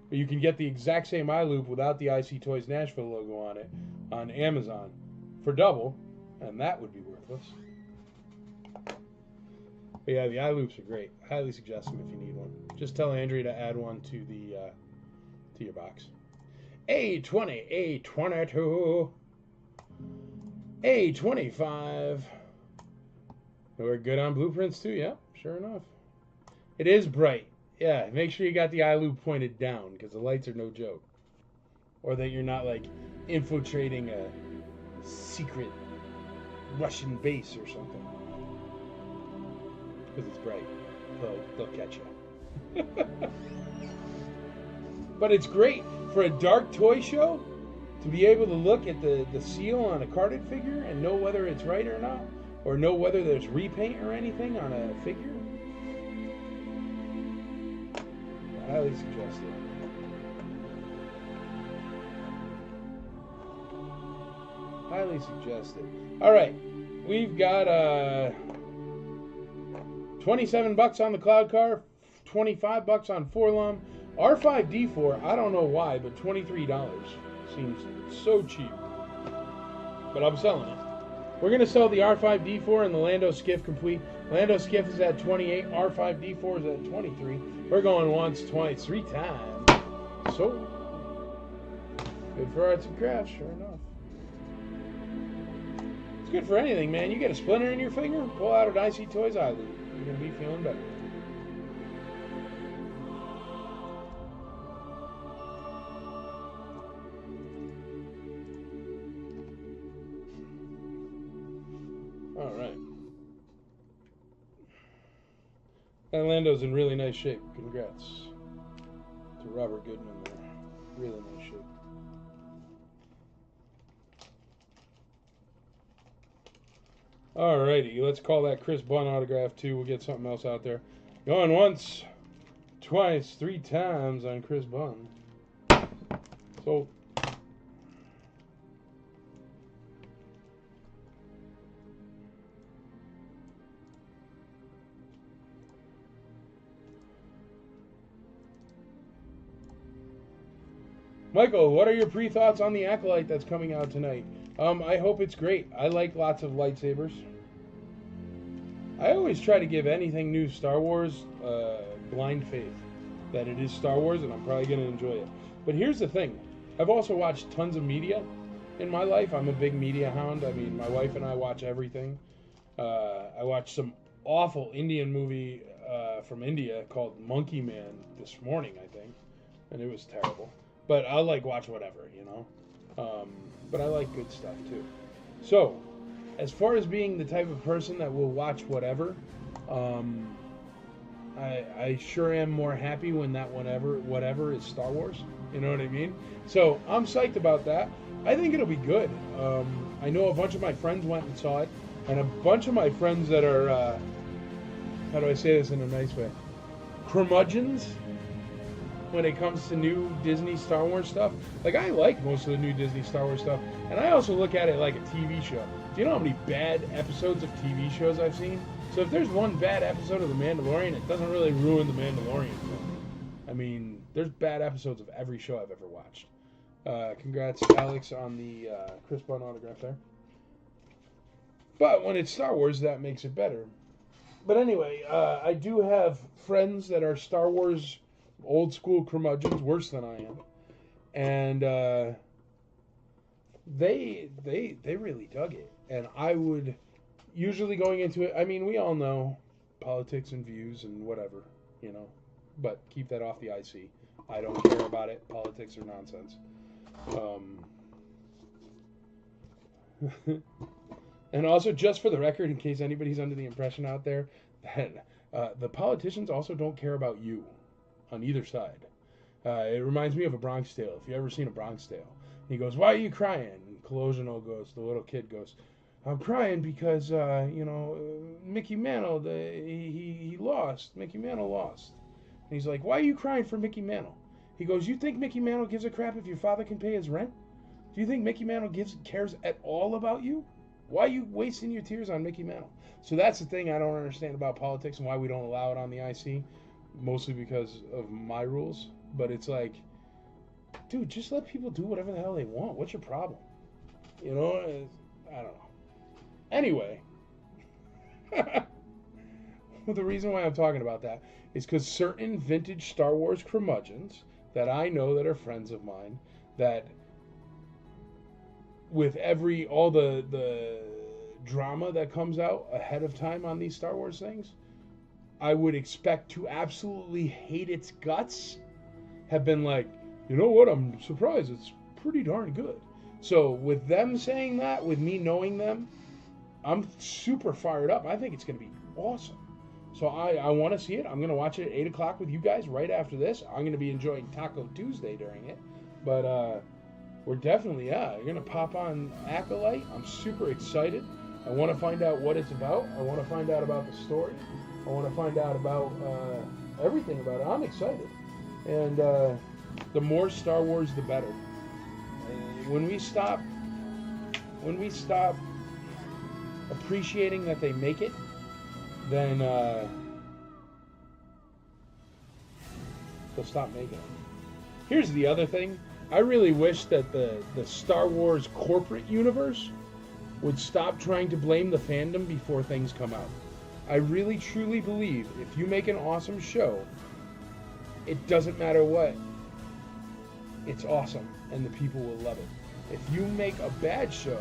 But you can get the exact same eye loop without the IC Toys Nashville logo on it on Amazon for double, and that would be worthless. But yeah, the eye loops are great. Highly suggest them if you need one. Just tell Andrea to add one to the to your box. A20, A22, A25. We're good on blueprints too. Yeah, sure enough. It is bright. Yeah, make sure you got the eye loop pointed down because the lights are no joke. Or that you're not like infiltrating a secret Russian base or something. Because it's bright. They'll catch you. But it's great for a dark toy show to be able to look at the seal on a carded figure and know whether it's right or not. Or know whether there's repaint or anything on a figure. I highly suggest it. Highly suggested. All right, we've got $27 on the Cloud Car, $25 on Forlom. R5D4, I don't know why, but $23 seems so cheap. But I'm selling it. We're going to sell the R5D4 and the Lando Skiff complete. Lando Skiff is at 28, R5D4 is at 23. We're going once, twice, 3 times. So, good for arts and crafts, sure enough. It's good for anything, man. You get a splinter in your finger, pull out a Dicey Toys Island. You're going to be feeling better. All right. And Lando's in really nice shape. Congrats to Robert Goodman there. Really nice shape. Alrighty, let's call that Chris Bunn autograph too. We'll get something else out there. Going once, twice, 3 times on Chris Bunn. So, Michael, what are your pre-thoughts on the Acolyte that's coming out tonight? I hope it's great. I like lots of lightsabers. I always try to give anything new Star Wars blind faith that it is Star Wars, and I'm probably going to enjoy it. But here's the thing. I've also watched tons of media in my life. I'm a big media hound. I mean, my wife and I watch everything. I watched some awful Indian movie from India called Monkey Man this morning, I think, and it was terrible. But I'll watch whatever, you know. But I like good stuff too. So, as far as being the type of person that will watch whatever, I sure am more happy when that whatever is Star Wars. You know what I mean? So I'm psyched about that. I think it'll be good. I know a bunch of my friends went and saw it, and a bunch of my friends that are, how do I say this in a nice way, curmudgeons when it comes to new Disney Star Wars stuff. Like, I like most of the new Disney Star Wars stuff, and I also look at it like a TV show. Do you know how many bad episodes of TV shows I've seen? So if there's one bad episode of The Mandalorian, it doesn't really ruin The Mandalorian for me. I mean, there's bad episodes of every show I've ever watched. Congrats, Alex, on the Chris Bunn autograph there. But when it's Star Wars, that makes it better. But anyway, I do have friends that are Star Wars old school curmudgeons, worse than I am, and they really dug it. And I would usually going into it. I mean, we all know politics and views and whatever, you know. But keep that off the IC. I don't care about it. Politics are nonsense. And also, just for the record, in case anybody's under the impression out there, that the politicians also don't care about you on either side. It reminds me of A Bronx Tale. If you've ever seen A Bronx Tale. He goes, "Why are you crying?" And Colosimo goes, the little kid goes, "I'm crying because, Mickey Mantle, he lost. Mickey Mantle lost." And he's like, "Why are you crying for Mickey Mantle?" He goes, "You think Mickey Mantle gives a crap if your father can pay his rent? Do you think Mickey Mantle cares at all about you? Why are you wasting your tears on Mickey Mantle?" So that's the thing I don't understand about politics and why we don't allow it on the IC. Mostly because of my rules. But it's like, dude, just let people do whatever the hell they want. What's your problem? You know? I don't know. Anyway. Well, the reason why I'm talking about that is because certain vintage Star Wars curmudgeons that I know that are friends of mine, that with all the drama that comes out ahead of time on these Star Wars things, I would expect to absolutely hate its guts, have been like, you know what, I'm surprised, it's pretty darn good. So with them saying that, with me knowing them, I'm super fired up. I think it's going to be awesome. So I want to see it. I'm going to watch it at 8 o'clock with you guys right after this. I'm going to be enjoying Taco Tuesday during it. But we're definitely, you're going to pop on Acolyte. I'm super excited. I want to find out what it's about. I want to find out about the story. I want to find out about everything about it. I'm excited. And the more Star Wars, the better. When we stop when we stop appreciating that they make it, then they'll stop making it. Here's the other thing. I really wish that the Star Wars corporate universe would stop trying to blame the fandom before things come out. I really truly believe if you make an awesome show, it doesn't matter what, it's awesome and the people will love it. If you make a bad show,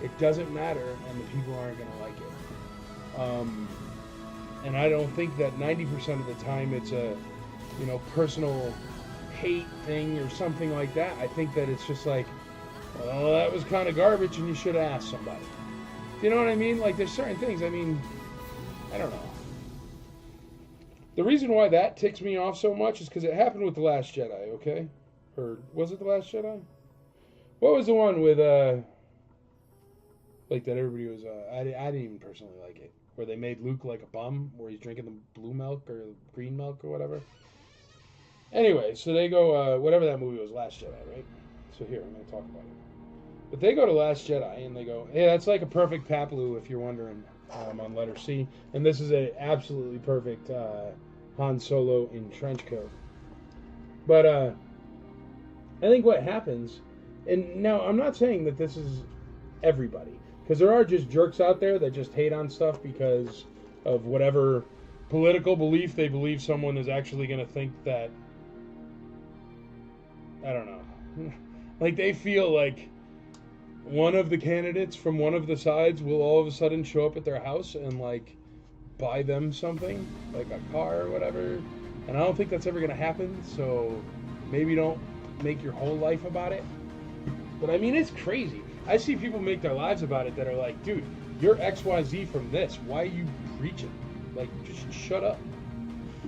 it doesn't matter and the people aren't going to like it. And I don't think that 90% of the time it's a, personal hate thing or something like that. I think that it's just like, well, that was kind of garbage and you should have asked somebody. Do you know what I mean? Like, there's certain things, I don't know. The reason why that ticks me off so much is because it happened with The Last Jedi, okay? Or was it The Last Jedi? What was the one with, like, that everybody was, I didn't even personally like it, where they made Luke like a bum, where he's drinking the blue milk or green milk or whatever. Anyway, so they go, whatever that movie was, Last Jedi, right? So here, I'm going to talk about it. But they go to Last Jedi, and they go, hey, that's like a perfect Paploo, if you're wondering, on letter C. And this is a absolutely perfect Han Solo in trench coat. But I think what happens, and now I'm not saying that this is everybody, because there are just jerks out there that just hate on stuff because of whatever political belief they believe someone is actually going to think that, I don't know. Like, they feel like one of the candidates from one of the sides will all of a sudden show up at their house and, like, buy them something, like a car or whatever. And I don't think that's ever going to happen, so maybe don't make your whole life about it. But, I mean, it's crazy. I see people make their lives about it that are like, dude, you're XYZ from this. Why are you preaching? Like, just shut up.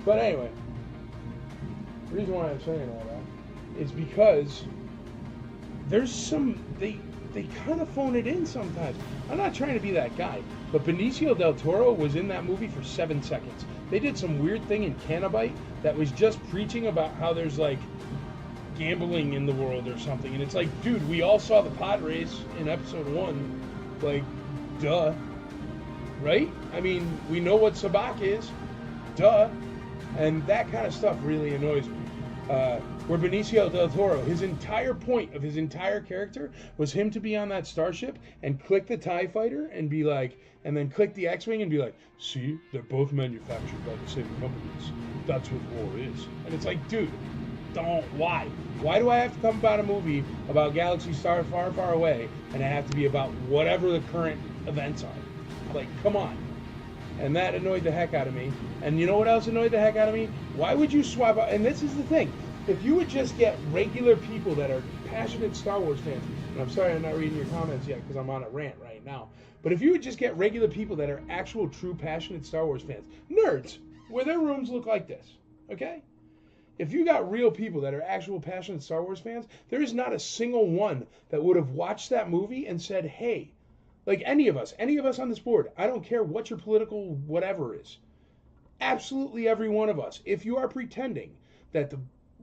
But anyway, the reason why I'm saying all that is because there's some, they kind of phone it in sometimes. I'm not trying to be that guy, but Benicio del Toro was in that movie for 7 seconds. They did some weird thing in Cannabite that was just preaching about how there's, like, gambling in the world or something. And it's like, dude, we all saw the Padres in episode 1. Like, duh. Right? I mean, we know what Sabak is. Duh. And that kind of stuff really annoys me. Where Benicio del Toro, his entire point of his entire character was him to be on that starship and click the TIE fighter and be like, and then click the X-Wing and be like, see, they're both manufactured by the same companies. That's what war is. And it's like, dude, why? Why do I have to come about a movie about galaxies far, far, far away and it have to be about whatever the current events are? Like, come on. And that annoyed the heck out of me. And you know what else annoyed the heck out of me? Why would you swap out? And this is the thing. If you would just get regular people that are passionate Star Wars fans, and I'm sorry I'm not reading your comments yet because I'm on a rant right now, but if you would just get regular people that are actual, true, passionate Star Wars fans, nerds, where their rooms look like this, okay? If you got real people that are actual, passionate Star Wars fans, there is not a single one that would have watched that movie and said, hey, like any of us on this board, I don't care what your political whatever is, absolutely every one of us, if you are pretending that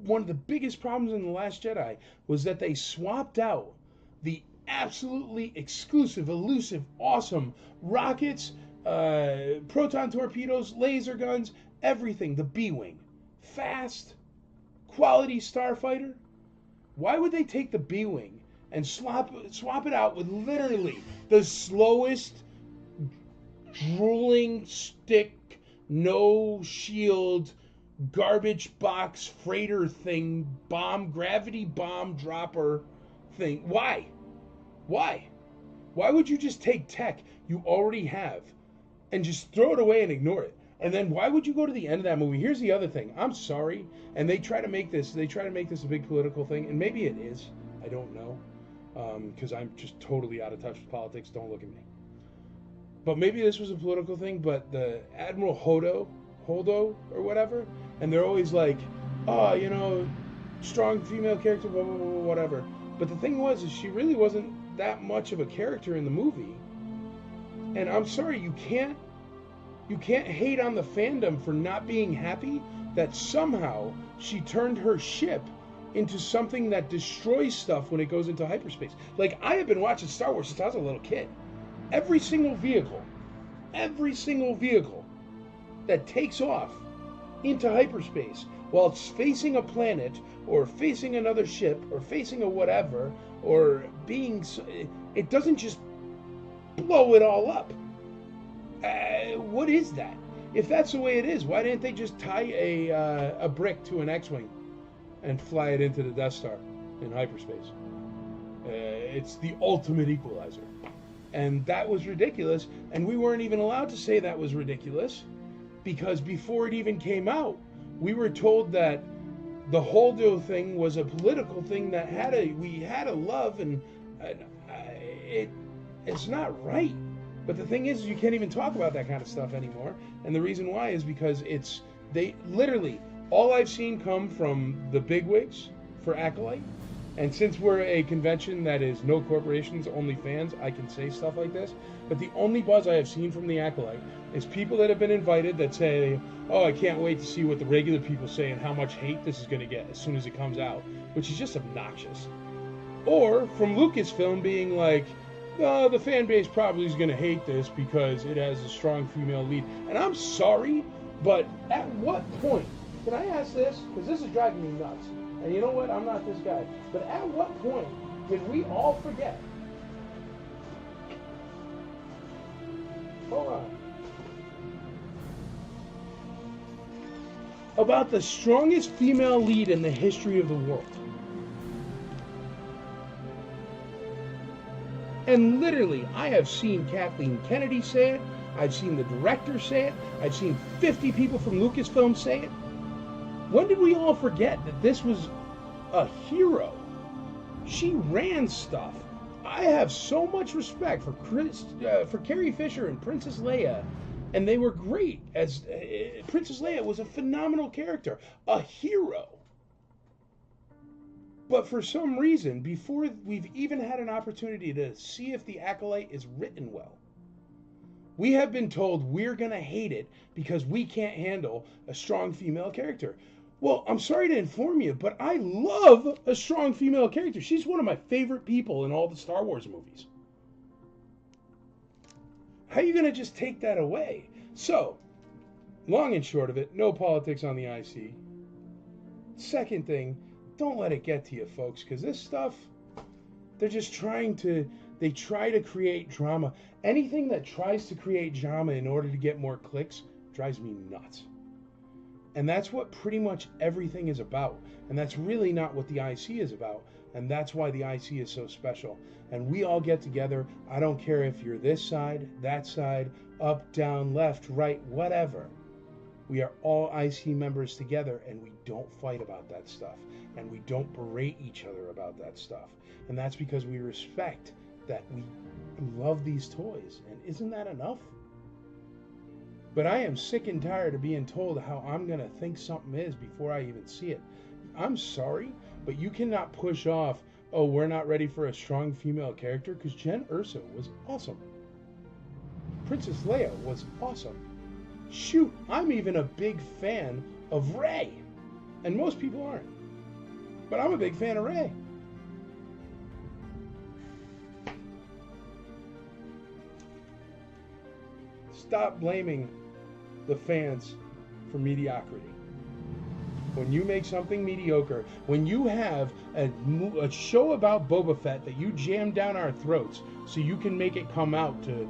one of the biggest problems in The Last Jedi was that they swapped out the absolutely exclusive, elusive, awesome rockets, proton torpedoes, laser guns, everything, the B-Wing. Fast, quality starfighter. Why would they take the B-Wing and swap it out with literally the slowest, drooling stick, no shield, garbage box freighter thing, gravity bomb dropper thing? Why? Why would you just take tech you already have and just throw it away and ignore it? And then why would you go to the end of that movie? Here's the other thing. I'm sorry. And they try to make this a big political thing, and maybe it is. I don't know. Because I'm just totally out of touch with politics. Don't look at me. But maybe this was a political thing, but the Admiral Holdo or whatever, and they're always like, oh, strong female character, blah, blah, blah, whatever. But the thing is she really wasn't that much of a character in the movie. And I'm sorry, you can't hate on the fandom for not being happy that somehow she turned her ship into something that destroys stuff when it goes into hyperspace. Like, I have been watching Star Wars since I was a little kid. Every single vehicle that takes off into hyperspace while it's facing a planet or facing another ship or facing a whatever or being, it doesn't just blow it all up. What is that? If that's the way it is, why didn't they just tie a brick to an X-Wing and fly it into the Death Star in hyperspace? It's the ultimate equalizer. And that was ridiculous, and we weren't even allowed to say that was ridiculous, because before it even came out, we were told that the Holdo thing was a political thing that we had to love, and it's not right. But the thing is, you can't even talk about that kind of stuff anymore, and the reason why is because they literally, all I've seen come from the bigwigs for Acolyte. And since we're a convention that is no corporations, only fans, I can say stuff like this. But the only buzz I have seen from the Acolyte is people that have been invited that say, oh, I can't wait to see what the regular people say and how much hate this is going to get as soon as it comes out, which is just obnoxious. Or from Lucasfilm being like, oh, the fan base probably is going to hate this because it has a strong female lead. And I'm sorry, but at what point, can I ask this? Because this is driving me nuts. And you know what? I'm not this guy. But at what point did we all forget? Hold on. About the strongest female lead in the history of the world. And literally, I have seen Kathleen Kennedy say it. I've seen the director say it. I've seen 50 people from Lucasfilm say it. When did we all forget that this was a hero? She ran stuff. I have so much respect for Carrie Fisher and Princess Leia, and they were great. As Princess Leia was a phenomenal character, a hero. But for some reason, before we've even had an opportunity to see if the Acolyte is written well, we have been told we're going to hate it because we can't handle a strong female character. Well, I'm sorry to inform you, but I love a strong female character. She's one of my favorite people in all the Star Wars movies. How are you going to just take that away? So, long and short of it, no politics on the IC. Second thing, don't let it get to you, folks, because this stuff, they're just try to create drama. Anything that tries to create drama in order to get more clicks drives me nuts. And that's what pretty much everything is about. And that's really not what the IC is about. And that's why the IC is so special. And we all get together. I don't care if you're this side, that side, up, down, left, right, whatever. We are all IC members together, and we don't fight about that stuff. And we don't berate each other about that stuff. And that's because we respect that we love these toys. And isn't that enough? But I am sick and tired of being told how I'm going to think something is before I even see it. I'm sorry, but you cannot push off, oh, we're not ready for a strong female character, because Jen Erso was awesome. Princess Leia was awesome. Shoot, I'm even a big fan of Rey. And most people aren't. But I'm a big fan of Rey. Stop blaming the fans for mediocrity. When you make something mediocre, when you have a show about Boba Fett that you jam down our throats so you can make it come out to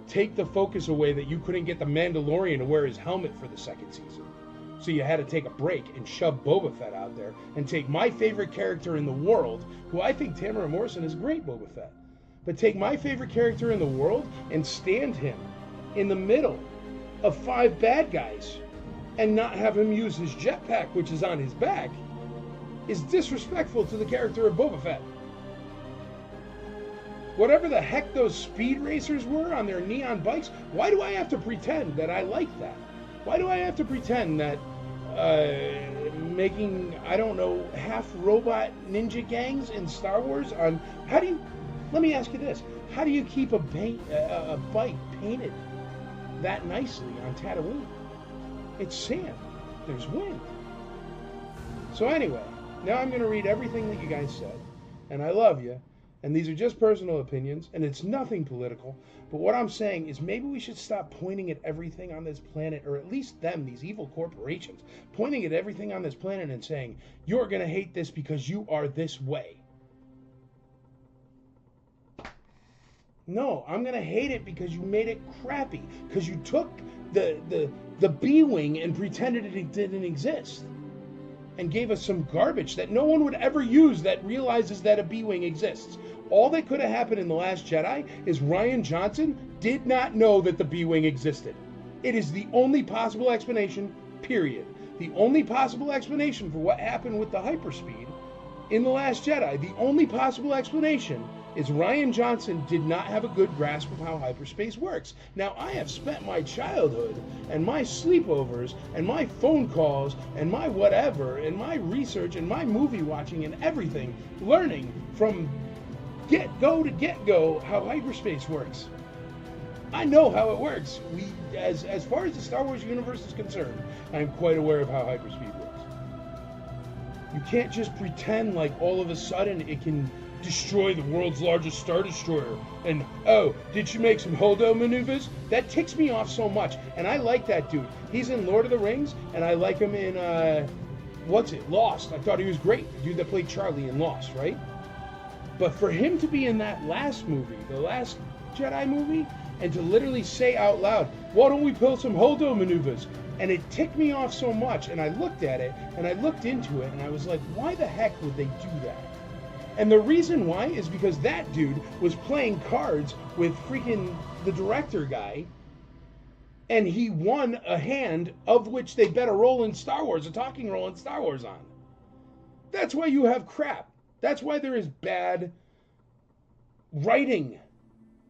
take the focus away that you couldn't get the Mandalorian to wear his helmet for the second season. So you had to take a break and shove Boba Fett out there and take my favorite character in the world, who I think Tamara Morrison is great Boba Fett, but take my favorite character in the world and stand him in the middle of 5 bad guys and not have him use his jetpack, which is on his back, is disrespectful to the character of Boba Fett. Whatever the heck those speed racers were on their neon bikes, why do I have to pretend that I like that? Why do I have to pretend that making, I don't know, half robot ninja gangs in Star Wars on, let me ask you this, how do you keep a bike painted that nicely on Tatooine? It's sand. There's wind. So anyway, Now I'm going to read everything that you guys said, and I love you, and these are just personal opinions, and it's nothing political. But what I'm saying is maybe we should stop pointing at everything on this planet, or at least them, these evil corporations, pointing at everything on this planet and saying, you're going to hate this because you are this way. No, I'm going to hate it because you made it crappy, because you took the B-Wing and pretended it didn't exist, and gave us some garbage that no one would ever use that realizes that a B-Wing exists. All that could have happened in The Last Jedi is Rian Johnson did not know that the B-Wing existed. It is the only possible explanation, period. The only possible explanation for what happened with the hyperspeed in The Last Jedi, the only possible explanation is Rian Johnson did not have a good grasp of how hyperspace works. Now, I have spent my childhood and my sleepovers and my phone calls and my whatever and my research and my movie watching and everything learning from get-go to get-go how hyperspace works. I know how it works. As far as the Star Wars universe is concerned, I'm quite aware of how hyperspeed works. You can't just pretend like all of a sudden it can destroy the world's largest Star Destroyer. And, oh, did she make some Holdo maneuvers? That ticks me off so much. And I like that dude. He's in Lord of the Rings, and I like him in, Lost. I thought he was great. The dude that played Charlie in Lost, right? But for him to be in that last movie, the last Jedi movie, and to literally say out loud, why don't we pull some Holdo maneuvers? And it ticked me off so much, and I looked at it, and I looked into it, and I was like, why the heck would they do that? And the reason why is because that dude was playing cards with freaking the director guy, and he won a hand of which they bet a role in Star Wars, a talking role in Star Wars on. That's why you have crap. That's why there is bad writing.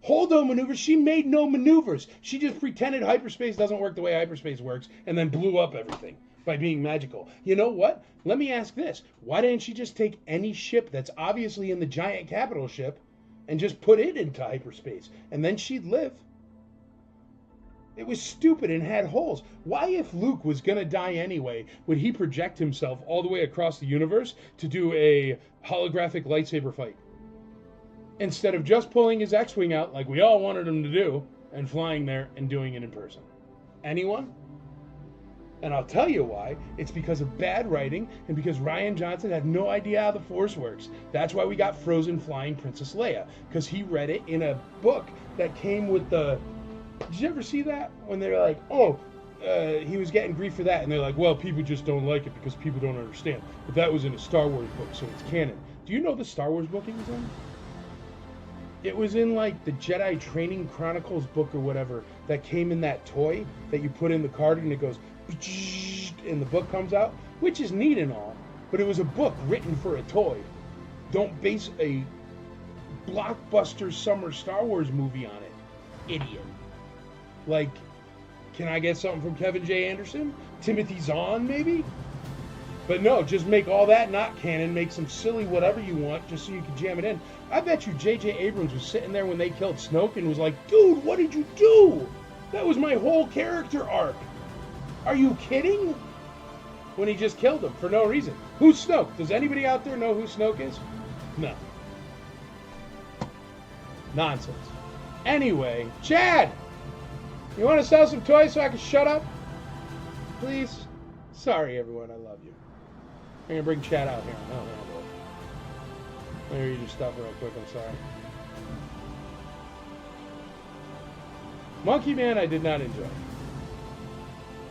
Holdo maneuvers, she made no maneuvers. She just pretended hyperspace doesn't work the way hyperspace works and then blew up everything by being magical. You know what? Let me ask this. Why didn't she just take any ship that's obviously in the giant capital ship and just put it into hyperspace? And then she'd live. It was stupid and had holes. Why, if Luke was going to die anyway, would he project himself all the way across the universe to do a holographic lightsaber fight? Instead of just pulling his X-Wing out like we all wanted him to do and flying there and doing it in person. Anyone? And I'll tell you why. It's because of bad writing and because Rian Johnson had no idea how the Force works. That's why we got Frozen flying Princess Leia, because he read it in a book that came with the... Did you ever see that? When they're like, he was getting grief for that, and they're like, well, people just don't like it because people don't understand. But that was in a Star Wars book, so it's canon. Do you know the Star Wars book it was in? It was in, like, the Jedi Training Chronicles book or whatever that came in that toy that you put in the card and it goes, and the book comes out, which is neat and all, but it was a book written for a toy. Don't base a blockbuster summer Star Wars movie on it, idiot. Like, can I get something from Kevin J. Anderson? Timothy Zahn, maybe? But no, just make all that not canon, make some silly whatever you want just so you can jam it in. I bet you J.J. Abrams was sitting there when they killed Snoke and was like, dude, what did you do? That was my whole character arc. Are you kidding? When he just killed him for no reason. Who's Snoke? Does anybody out there know who Snoke is? No. Nonsense. Anyway, Chad! You want to sell some toys so I can shut up? Please? Sorry, everyone. I love you. I'm going to bring Chad out here. No, boy. Let me read your stuff real quick. I'm sorry. Monkey Man, I did not enjoy.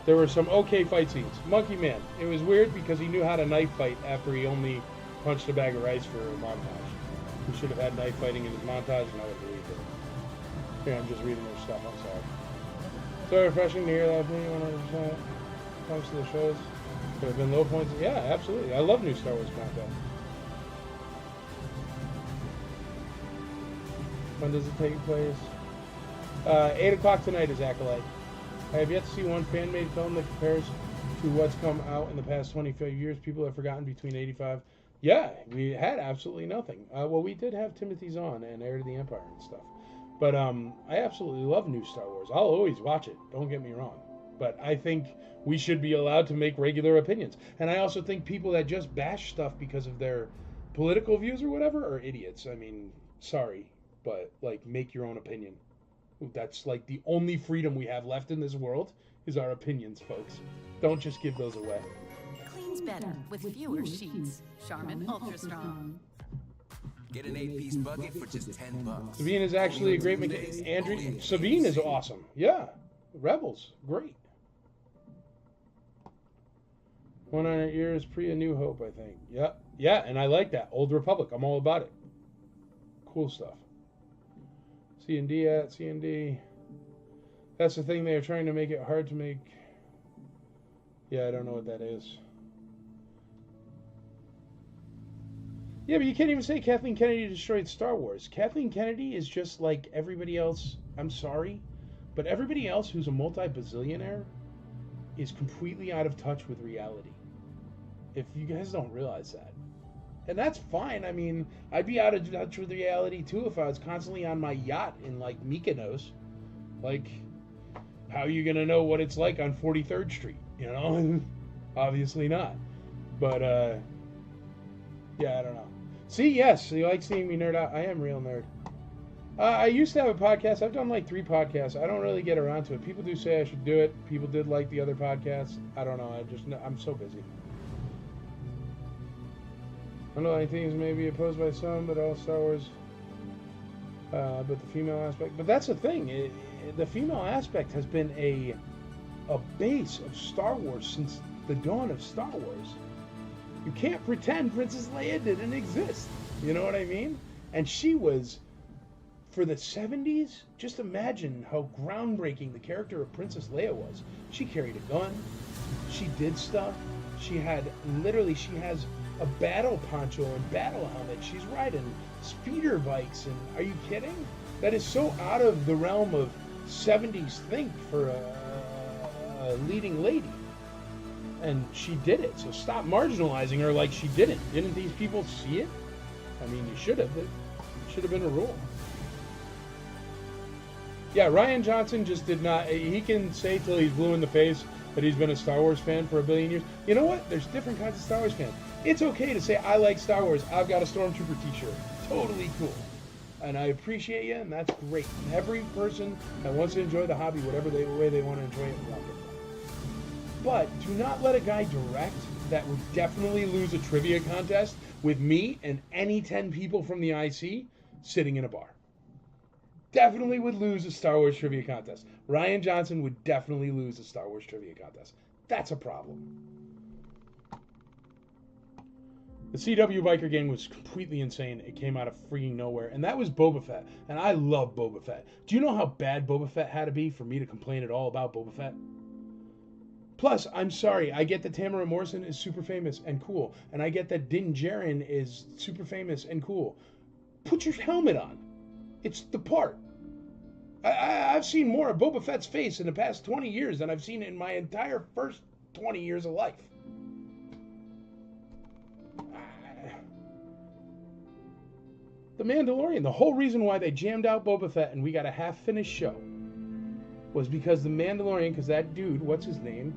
There were some okay fight scenes. Monkey Man, it was weird because he knew how to knife fight after he only punched a bag of rice for a montage. He should have had knife fighting in his montage, and I would believe it. Here, I'm just reading their stuff. I'm sorry. So refreshing to hear that opinion 100% comes to the shows. There have been low points. Yeah, absolutely. I love new Star Wars content. When does it take place? 8 o'clock tonight is Acolyte. I have yet to see one fan-made film that compares to what's come out in the past 25 years. People have forgotten between 85. Yeah, we had absolutely nothing. Well, we did have Timothy Zahn and Heir to the Empire and stuff. But I absolutely love new Star Wars. I'll always watch it. Don't get me wrong. But I think we should be allowed to make regular opinions. And I also think people that just bash stuff because of their political views or whatever are idiots. I mean, sorry, but like, make your own opinion. That's like the only freedom we have left in this world is our opinions, folks. Don't just give those away. Cleans better with fewer sheets. Charmin Ultra Strong. Get an 8-piece bucket for just $10. Sabine is actually a great mechanic. Andrew, Sabine is awesome. Yeah. Rebels, great. 100 years pre A New Hope, I think. Yep. Yeah, and I like that. Old Republic. I'm all about it. Cool stuff. C&D at C&D. That's the thing. They are trying to make it hard to make. Yeah, I don't know what that is. Yeah, but you can't even say Kathleen Kennedy destroyed Star Wars. Kathleen Kennedy is just like everybody else. I'm sorry, but everybody else who's a multi-bazillionaire is completely out of touch with reality. If you guys don't realize that. And that's fine. I mean, I'd be out of touch with reality too if I was constantly on my yacht in like Mykonos. Like, how are you going to know what it's like on 43rd Street? You know? Obviously not. But, yeah, I don't know. See, yes, you like seeing me nerd out. I am real nerd. I used to have a podcast. I've done like 3 podcasts. I don't really get around to it. People do say I should do it. People did like the other podcasts. I don't know. I'm so busy. Underlying things may be opposed by some, but all Star Wars. But the female aspect. But that's the thing. The female aspect has been a base of Star Wars since the dawn of Star Wars. You can't pretend Princess Leia didn't exist. You know what I mean? And she was, for the 70s, just imagine how groundbreaking the character of Princess Leia was. She carried a gun. She did stuff. She has a battle poncho and battle helmet. She's riding speeder bikes. And are you kidding? That is so out of the realm of 70s think for a leading lady. And she did it. So stop marginalizing her like she didn't. Didn't these people see it? I mean, you should have. It should have been a rule. Yeah, Rian Johnson just did not. He can say till he's blue in the face that he's been a Star Wars fan for a billion years. You know what? There's different kinds of Star Wars fans. It's okay to say, I like Star Wars. I've got a Stormtrooper t-shirt. Totally cool. And I appreciate you, and that's great. And every person that wants to enjoy the hobby, whatever way they want to enjoy it, wonderful. But do not let a guy direct that would definitely lose a trivia contest with me and any 10 people from the IC sitting in a bar. Definitely would lose a Star Wars trivia contest. Rian Johnson would definitely lose a Star Wars trivia contest. That's a problem. The CW Biker Gang was completely insane. It came out of freaking nowhere. And that was Boba Fett. And I love Boba Fett. Do you know how bad Boba Fett had to be for me to complain at all about Boba Fett? Plus, I'm sorry, I get that Tamara Morrison is super famous and cool. And I get that Din Djarin is super famous and cool. Put your helmet on. It's the part. I've seen more of Boba Fett's face in the past 20 years than I've seen in my entire first 20 years of life. The Mandalorian, the whole reason why they jammed out Boba Fett and we got a half-finished show was because the Mandalorian, because that dude, what's his name?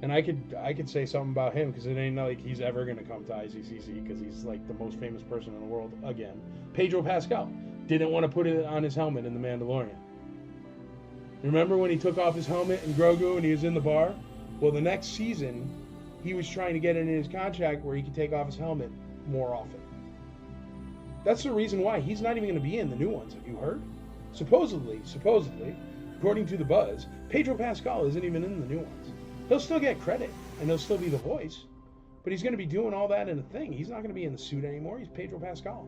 And I could say something about him because it ain't like he's ever going to come to ICCC because he's like the most famous person in the world again. Pedro Pascal didn't want to put it on his helmet in The Mandalorian. Remember when he took off his helmet in Grogu and he was in the bar? Well, the next season, he was trying to get it in his contract where he could take off his helmet more often. That's the reason why he's not even going to be in the new ones. Have you heard? Supposedly, according to the buzz, Pedro Pascal isn't even in the new ones. He'll still get credit, and he'll still be the voice, but he's going to be doing all that in a thing. He's not going to be in the suit anymore. He's Pedro Pascal.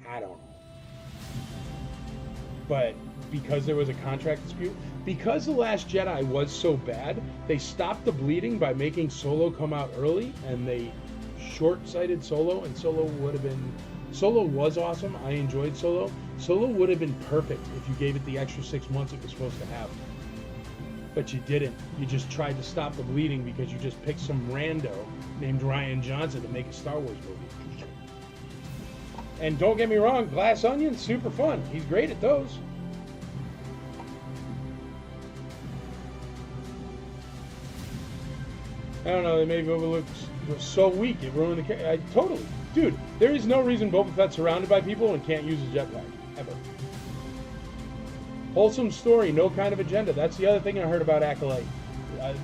I don't know. But because there was a contract dispute, because The Last Jedi was so bad, they stopped the bleeding by making Solo come out early, and they short-sighted Solo, and Solo was awesome. I enjoyed Solo. Solo would have been perfect if you gave it the extra 6 months it was supposed to have. But you didn't. You just tried to stop the bleeding because you just picked some rando named Rian Johnson to make a Star Wars movie. And don't get me wrong, Glass Onion, super fun. He's great at those. I don't know, they made Boba look so weak, it ruined the character. Totally. Dude, there is no reason Boba Fett's surrounded by people and can't use a jetpack. Ever. Wholesome story, no kind of agenda. That's the other thing I heard about Acolyte.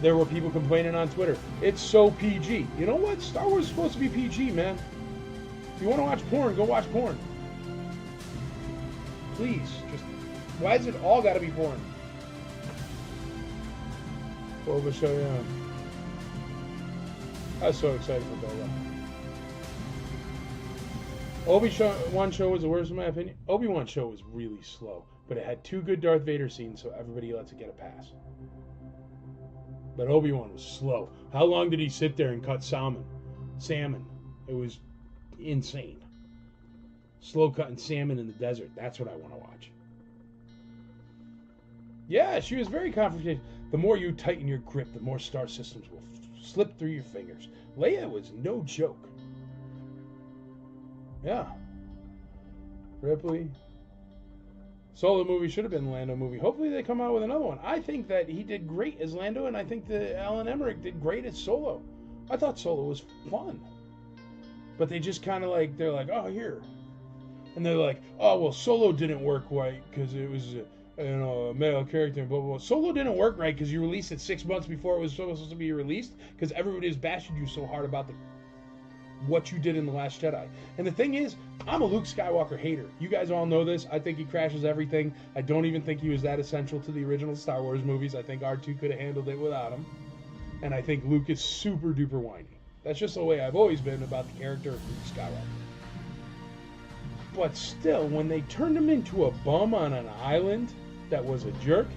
There were people complaining on Twitter. It's so PG. You know what? Star Wars is supposed to be PG, man. If you want to watch porn, go watch porn. Please. Just, why is it all got to be porn? Boba show, yeah. I was so excited for Boba. Obi-Wan show was the worst in my opinion. Obi-Wan show was really slow, but it had 2 good Darth Vader scenes, so everybody lets it get a pass. But Obi-Wan was slow. How long did he sit there and cut salmon? It was insane. Slow cutting salmon in the desert. That's what I want to watch. Yeah, she was very confrontational. The more you tighten your grip, the more star systems will slip through your fingers. Leia was no joke. Yeah. Ripley. Solo movie should have been a Lando movie. Hopefully they come out with another one. I think that he did great as Lando, and I think that Alan Emmerich did great as Solo. I thought Solo was fun. But they just kind of like, they're like, oh, here. And they're like, oh, well, Solo didn't work right because it was, a male character and blah, blah, blah. Solo didn't work right because you released it 6 months before it was supposed to be released because everybody was bashing you so hard about what you did in The Last Jedi. And the thing is, I'm a Luke Skywalker hater. You guys all know this. I think he crashes everything. I don't even think he was that essential to the original Star Wars movies. I think R2 could have handled it without him. And I think Luke is super duper whiny. That's just the way I've always been about the character of Luke Skywalker. But still, when they turned him into a bum on an island that was a jerk,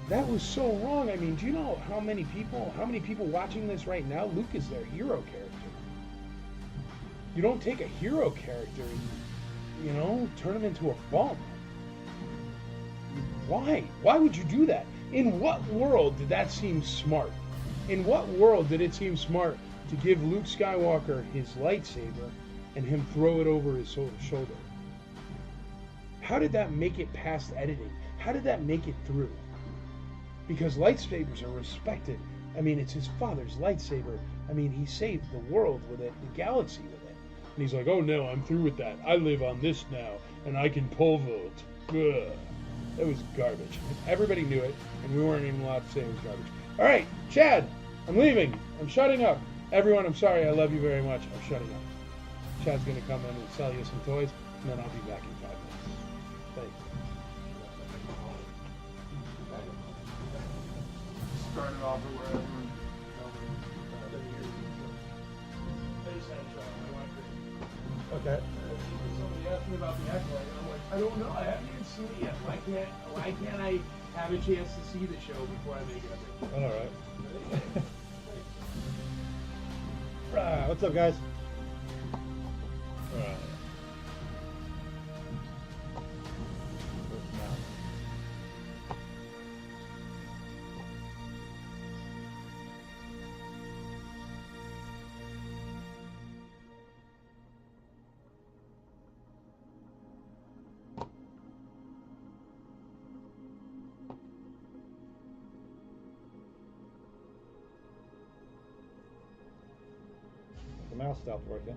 that was so wrong. I mean, do you know how many people watching this right now, Luke is their hero character. You don't take a hero character and, turn him into a bum. Why? Why would you do that? In what world did that seem smart? In what world did it seem smart to give Luke Skywalker his lightsaber and him throw it over his shoulder? How did that make it past editing? How did that make it through? Because lightsabers are respected. I mean, it's his father's lightsaber. I mean, he saved the world with it, the galaxy with it. And he's like, oh no, I'm through with that. I live on this now, and I can pole vault. Ugh. That was garbage. Everybody knew it, and we weren't even allowed to say it was garbage. All right, Chad, I'm leaving. I'm shutting up. Everyone, I'm sorry. I love you very much. I'm shutting up. Chad's going to come in and sell you some toys, and then I'll be back in 5 minutes. Thanks. Started off or wherever. Okay. Somebody asked me about the Acolyte, and I'm like, I don't know. I haven't even seen it yet. Why can't I have a chance to see the show before I make it? All right. What's up, guys? The mouse stopped working.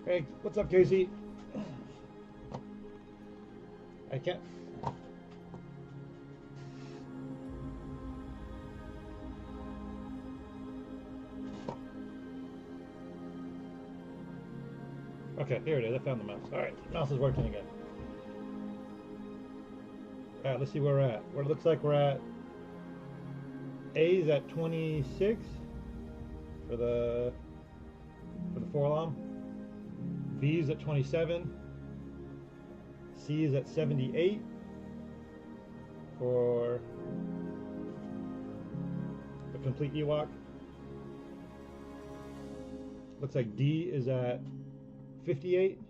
Hey, what's up, Casey? I can't. Okay, here it is. I found the mouse. All right, mouse is working again. All right, let's see where we're at. What it looks like we're at. A's at 26 for the 4-alarm. B's at 27. C is at 78 for the complete Ewok. Looks like D is at 58.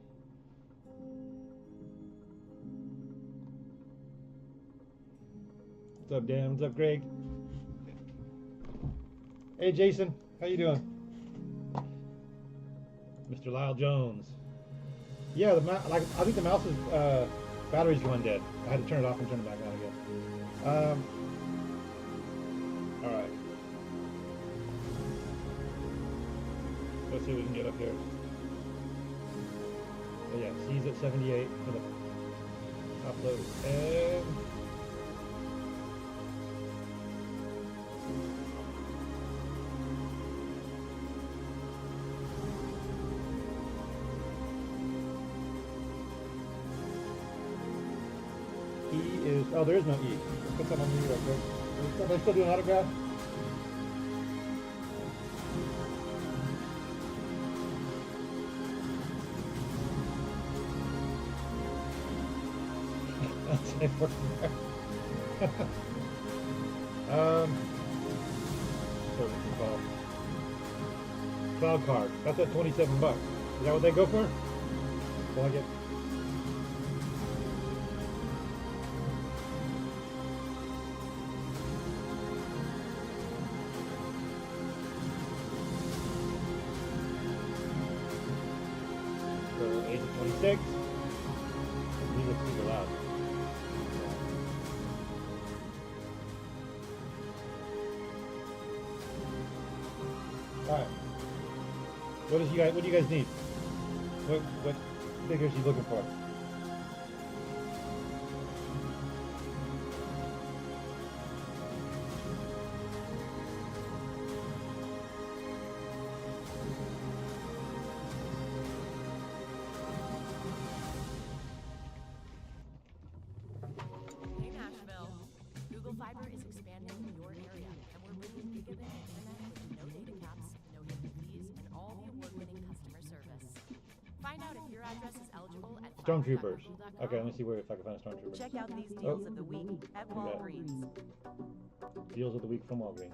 What's up, Dan? What's up, Greg? Hey, Jason. How you doing? Mr. Lyle Jones. Yeah, I think the mouse's battery's going dead. I had to turn it off and turn it back on again. All right. Let's see what we can get up here. Oh yeah, C's at 78 for the upload. And E is, oh, there is no E. Let's put that on the E real quick. Are they still doing autograph? That's it for there. What was it called? Cloud card. That's at $27. Is that what they go for? Will I get? So age of 26. These are super loud. Alright. What do you guys need? What figures are you looking for? Hey Nashville. Google Fiber is expanding in your area, and we're bringing gigabit internet with no data caps, no hidden fees, and all the award-winning customer service. Find out if your address is eligible at Stormtroopers. fiber.google.com. Okay, let me see if I can find a stormtrooper. Check out these deals of the week at Walgreens. Deals of the week from Walgreens.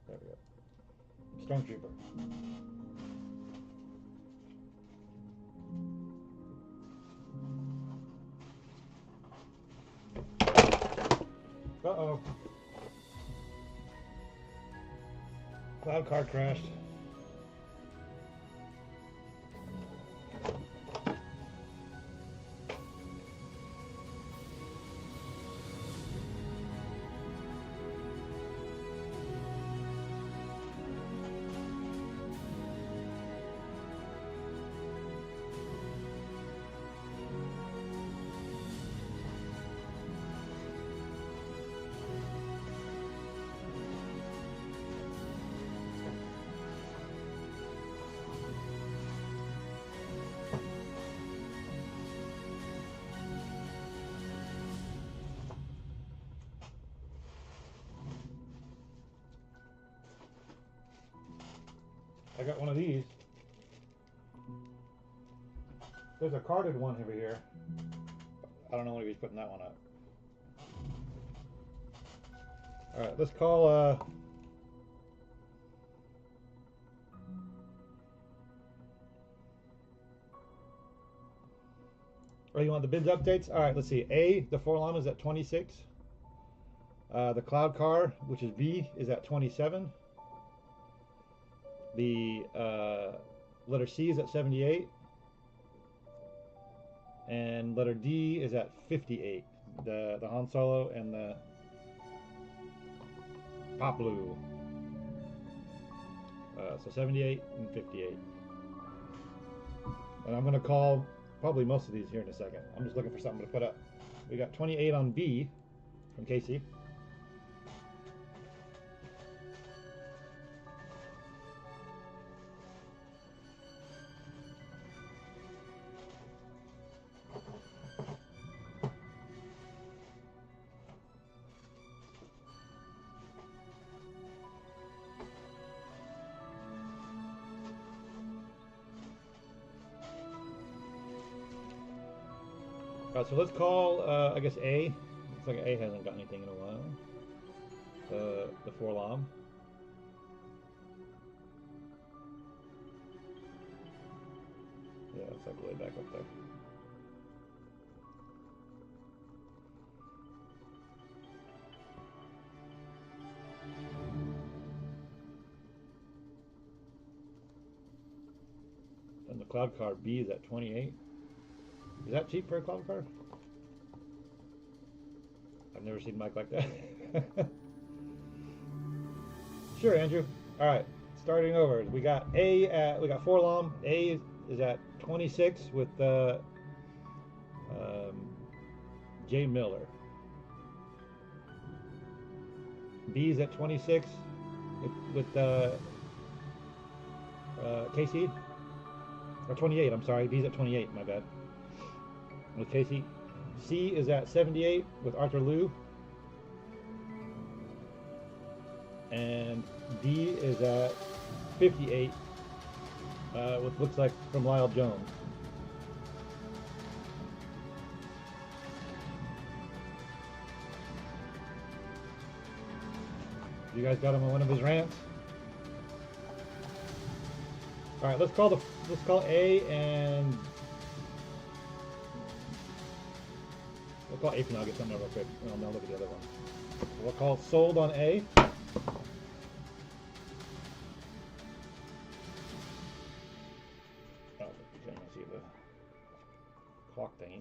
There we go. Stormtrooper. Uh-oh. Cloud card crashed. I got one of these. There's a carded one over here. I don't know when he's putting that one up. Alright, let's call oh, you want the bids updates? Alright, let's see. A, the Forlom is at 26. The Cloud Car, which is B, is at 27. The letter C is at 78. And letter D is at 58. The Han Solo and the Paploo. So 78 and 58. And I'm going to call probably most of these here in a second. I'm just looking for something to put up. We got 28 on B from Casey. So let's call, I guess A. Looks like A hasn't got anything in a while. The Forlom. Yeah, it's like way back up there. cloud car B is at 28. Is that cheap for a cloud car? I've never seen Mike like that. Sure, Andrew. All right, starting over. We got we got Forlom. A is at 26 with Jay Miller. B is at 26 with Casey. Or 28, I'm sorry. B's at 28, my bad. With Casey. C is at 78 with Arthur Liu. And D is at 58 with looks like from Lyle Jones. You guys got him on one of his rants? All right, let's call A and we'll call A for now. I'll get something real quick, and I'll now look at the other one. We'll call sold on A. Oh, can't see the clock thingy.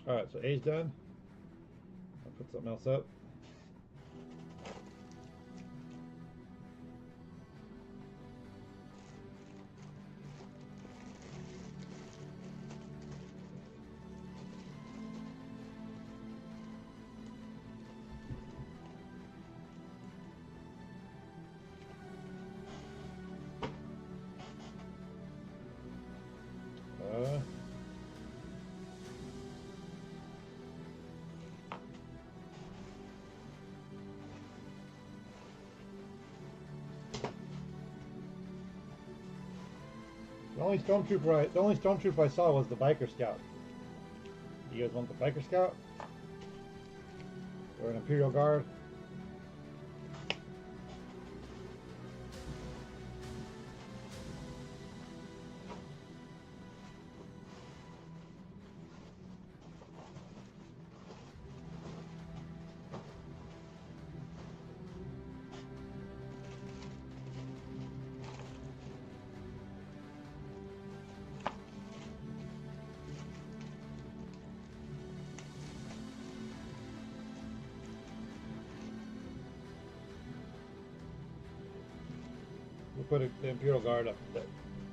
Alright, so A's done. I'll put something else up. The only stormtrooper I saw was the biker scout. You guys want the biker scout? Or an Imperial Guard? We'll put the Imperial Guard up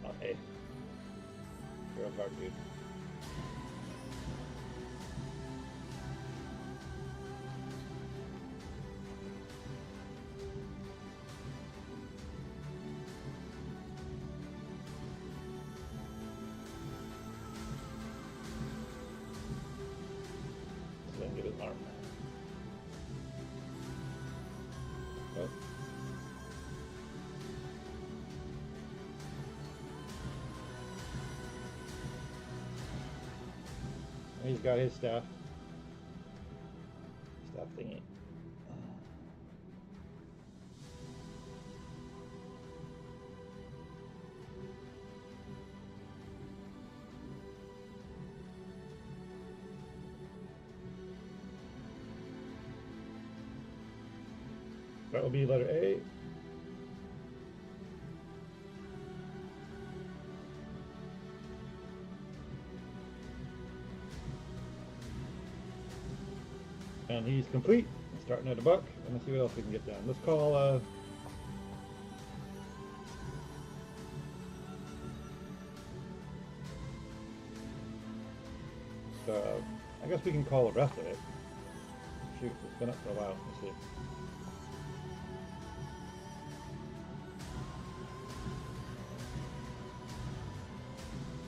on A. Imperial Guard dude. Then get his arm. Oh. He's got his staff thingy. That will be letter A. And he's complete. Starting at $1, and let's see what else we can get done. Let's call I guess we can call the rest of it. Shoot, it's been up for a while. Let's see.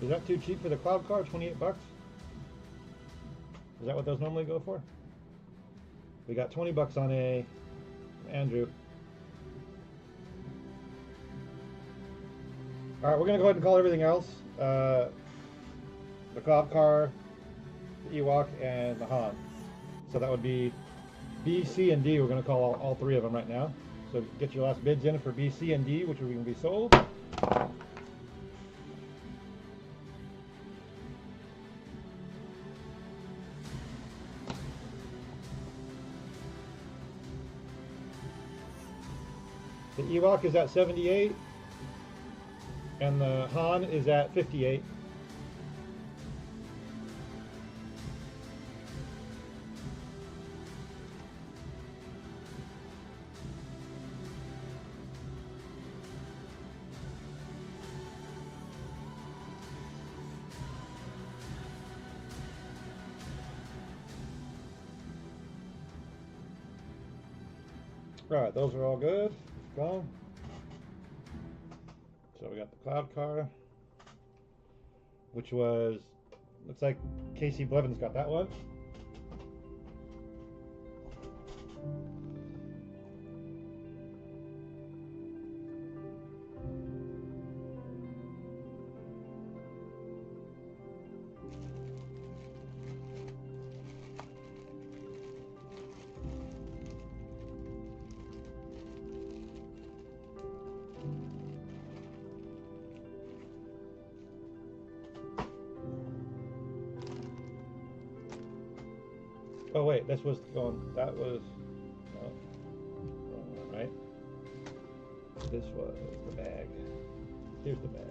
Is that too cheap for the cloud car? $28? Is that what those normally go for? We got $20 on A. Andrew. All right, we're gonna go ahead and call everything else. The Cloud Car, the Ewok, and the Han. So that would be B, C, and D. We're gonna call all three of them right now. So get your last bids in for B, C, and D, which are going to be sold. The Ewok is at 78, and the Han is at 58. Alright, those are all good. Gone. So we got the Cloud Car, which was, looks like Casey Blevins got that one. Oh wait, this was going, that was, oh, wrong one, right? This was the bag. Here's the bags.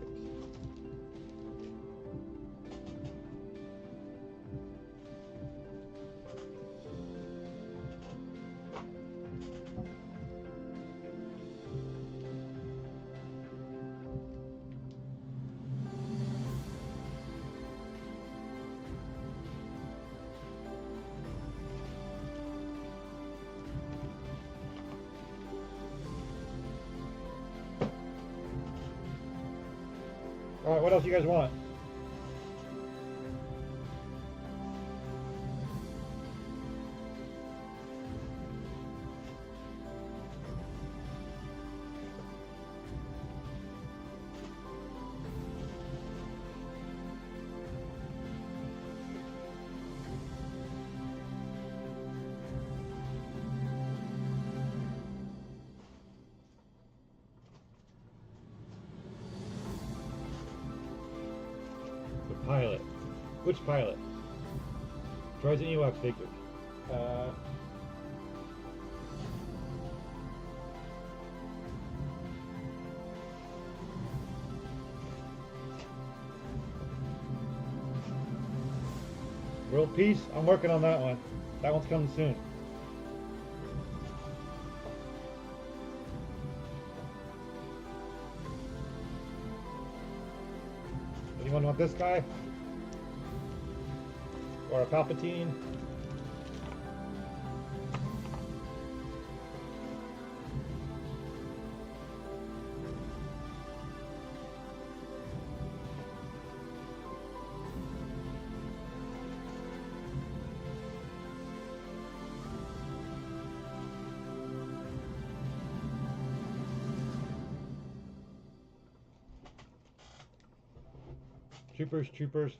Alright, what else you guys want? Pilot. Which pilot? Droids and Ewoks figure. World Peace? I'm working on that one. That one's coming soon. Anyone want this guy? Or a Palpatine? Troopers.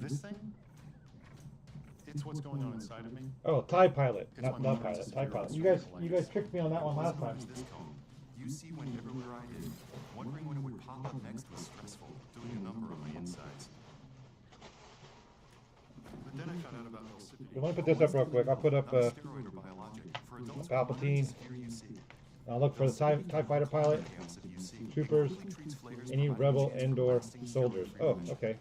This thing? It's what's going on inside of me. Oh, TIE Pilot, It's not my the mind pilot. is TIE a Pilot. zero You guys tricked me on that one last time. This cone. You see when everywhere I hit, wondering when it would pop up next was stressful, doing a number on my insides. But then I found out about Velcipity. Let me put this up real quick. I'll put up Not a steroid or biologic. For adults, Palpatine. here you see. I'll look for the TIE Fighter pilot, Chaos of UC. troopers, Treats flavors any providing rebel chance for Endor lasting soldiers. cellular Oh, rejuvenation. okay.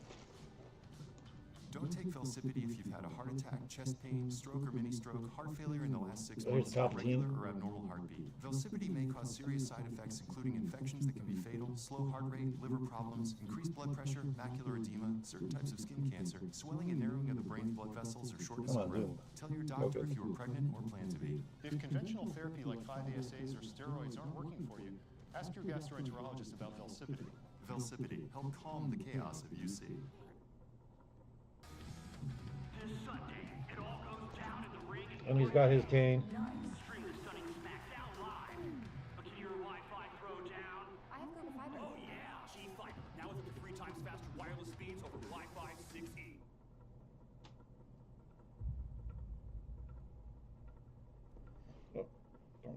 Don't take Velcipity if you've had a heart attack, chest pain, stroke or mini stroke, heart failure in the last 6 There's months, Palpatine. regular or abnormal heartbeat. Velcipity may cause serious side effects including infections that can be fatal, slow heart rate, liver problems, increased blood pressure, macular edema, certain types of skin cancer, swelling and narrowing of the brain's blood vessels, or shortness Come of on, breath. Zoom. Tell your doctor Okay. if you are pregnant or plan to be. If conventional therapy like 5-ASAs or steroids aren't working for you, ask your gastroenterologist about Velcipity. Velcipity, help calm the chaos of UC. This Sunday, it all goes down in the ring. And he's got his cane. Stream the stunning SmackDown live. A Kira Wi-Fi throwdown. I have Google Fiber. Oh yeah, G-Fiber.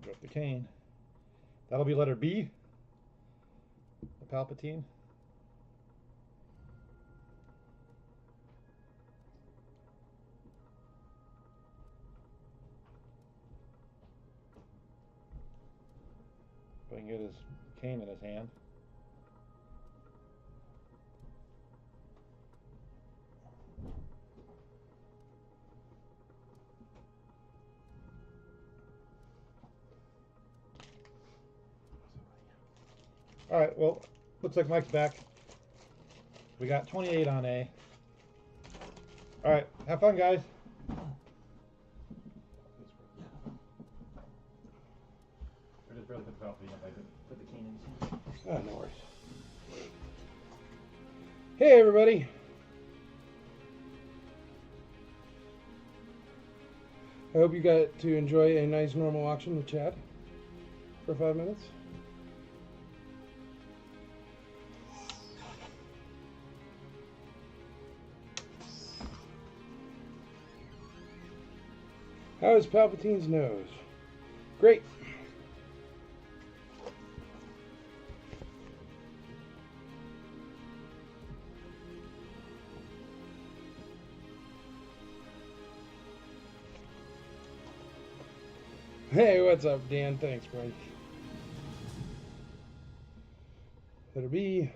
Drop the cane. That'll be letter B. The Palpatine. If I can get his cane in his hand. All right, well, looks like Mike's back. We got 28 on A. All right, have fun, guys. I just barely put the Palpatine up. I put the cane in. Oh, no worries. Hey, everybody. I hope you got to enjoy a nice normal auction with Chad for 5 minutes. How is Palpatine's nose? Great. Hey, what's up, Dan? Thanks, buddy. That'll be.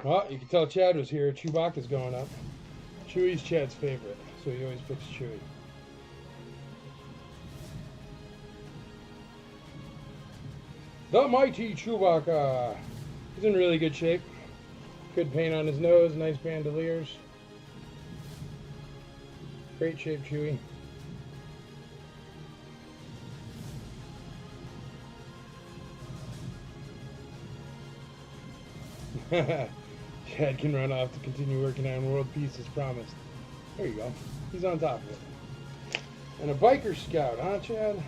Well, you can tell Chad was here. Chewbacca's going up. Chewie's Chad's favorite, so he always picks Chewie. The mighty Chewbacca. He's in really good shape. Good paint on his nose, nice bandoliers. Great shape, Chewie. Chad can run off to continue working on world peace as promised. There you go. He's on top of it. And a biker scout, huh, Chad?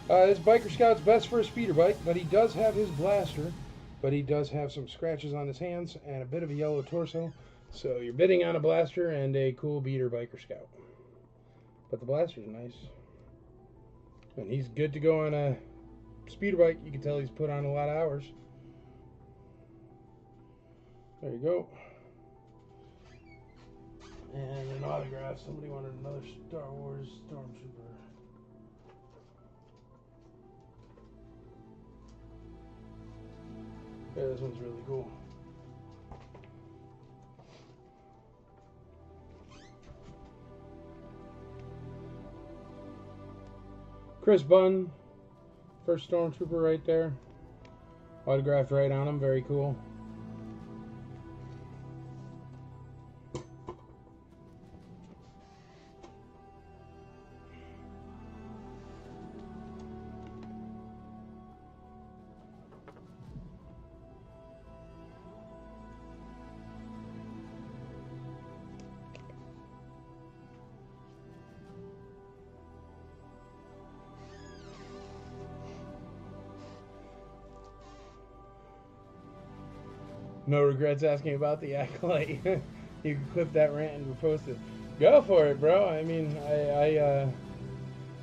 All right. This biker scout's best for a speeder bike, but he does have his blaster, but he does have some scratches on his hands and a bit of a yellow torso. So you're bidding on a blaster and a cool beater biker scout. But the blaster's nice. And he's good to go on a speeder bike. You can tell he's put on a lot of hours. There you go. And an autograph. Somebody wanted another Star Wars Stormtrooper. Yeah, this one's really cool. Chris Bunn, first Stormtrooper right there. Autographed right on him, very cool. No regrets asking about the Acolyte. You can clip that rant and repost it. Go for it, bro. I mean, I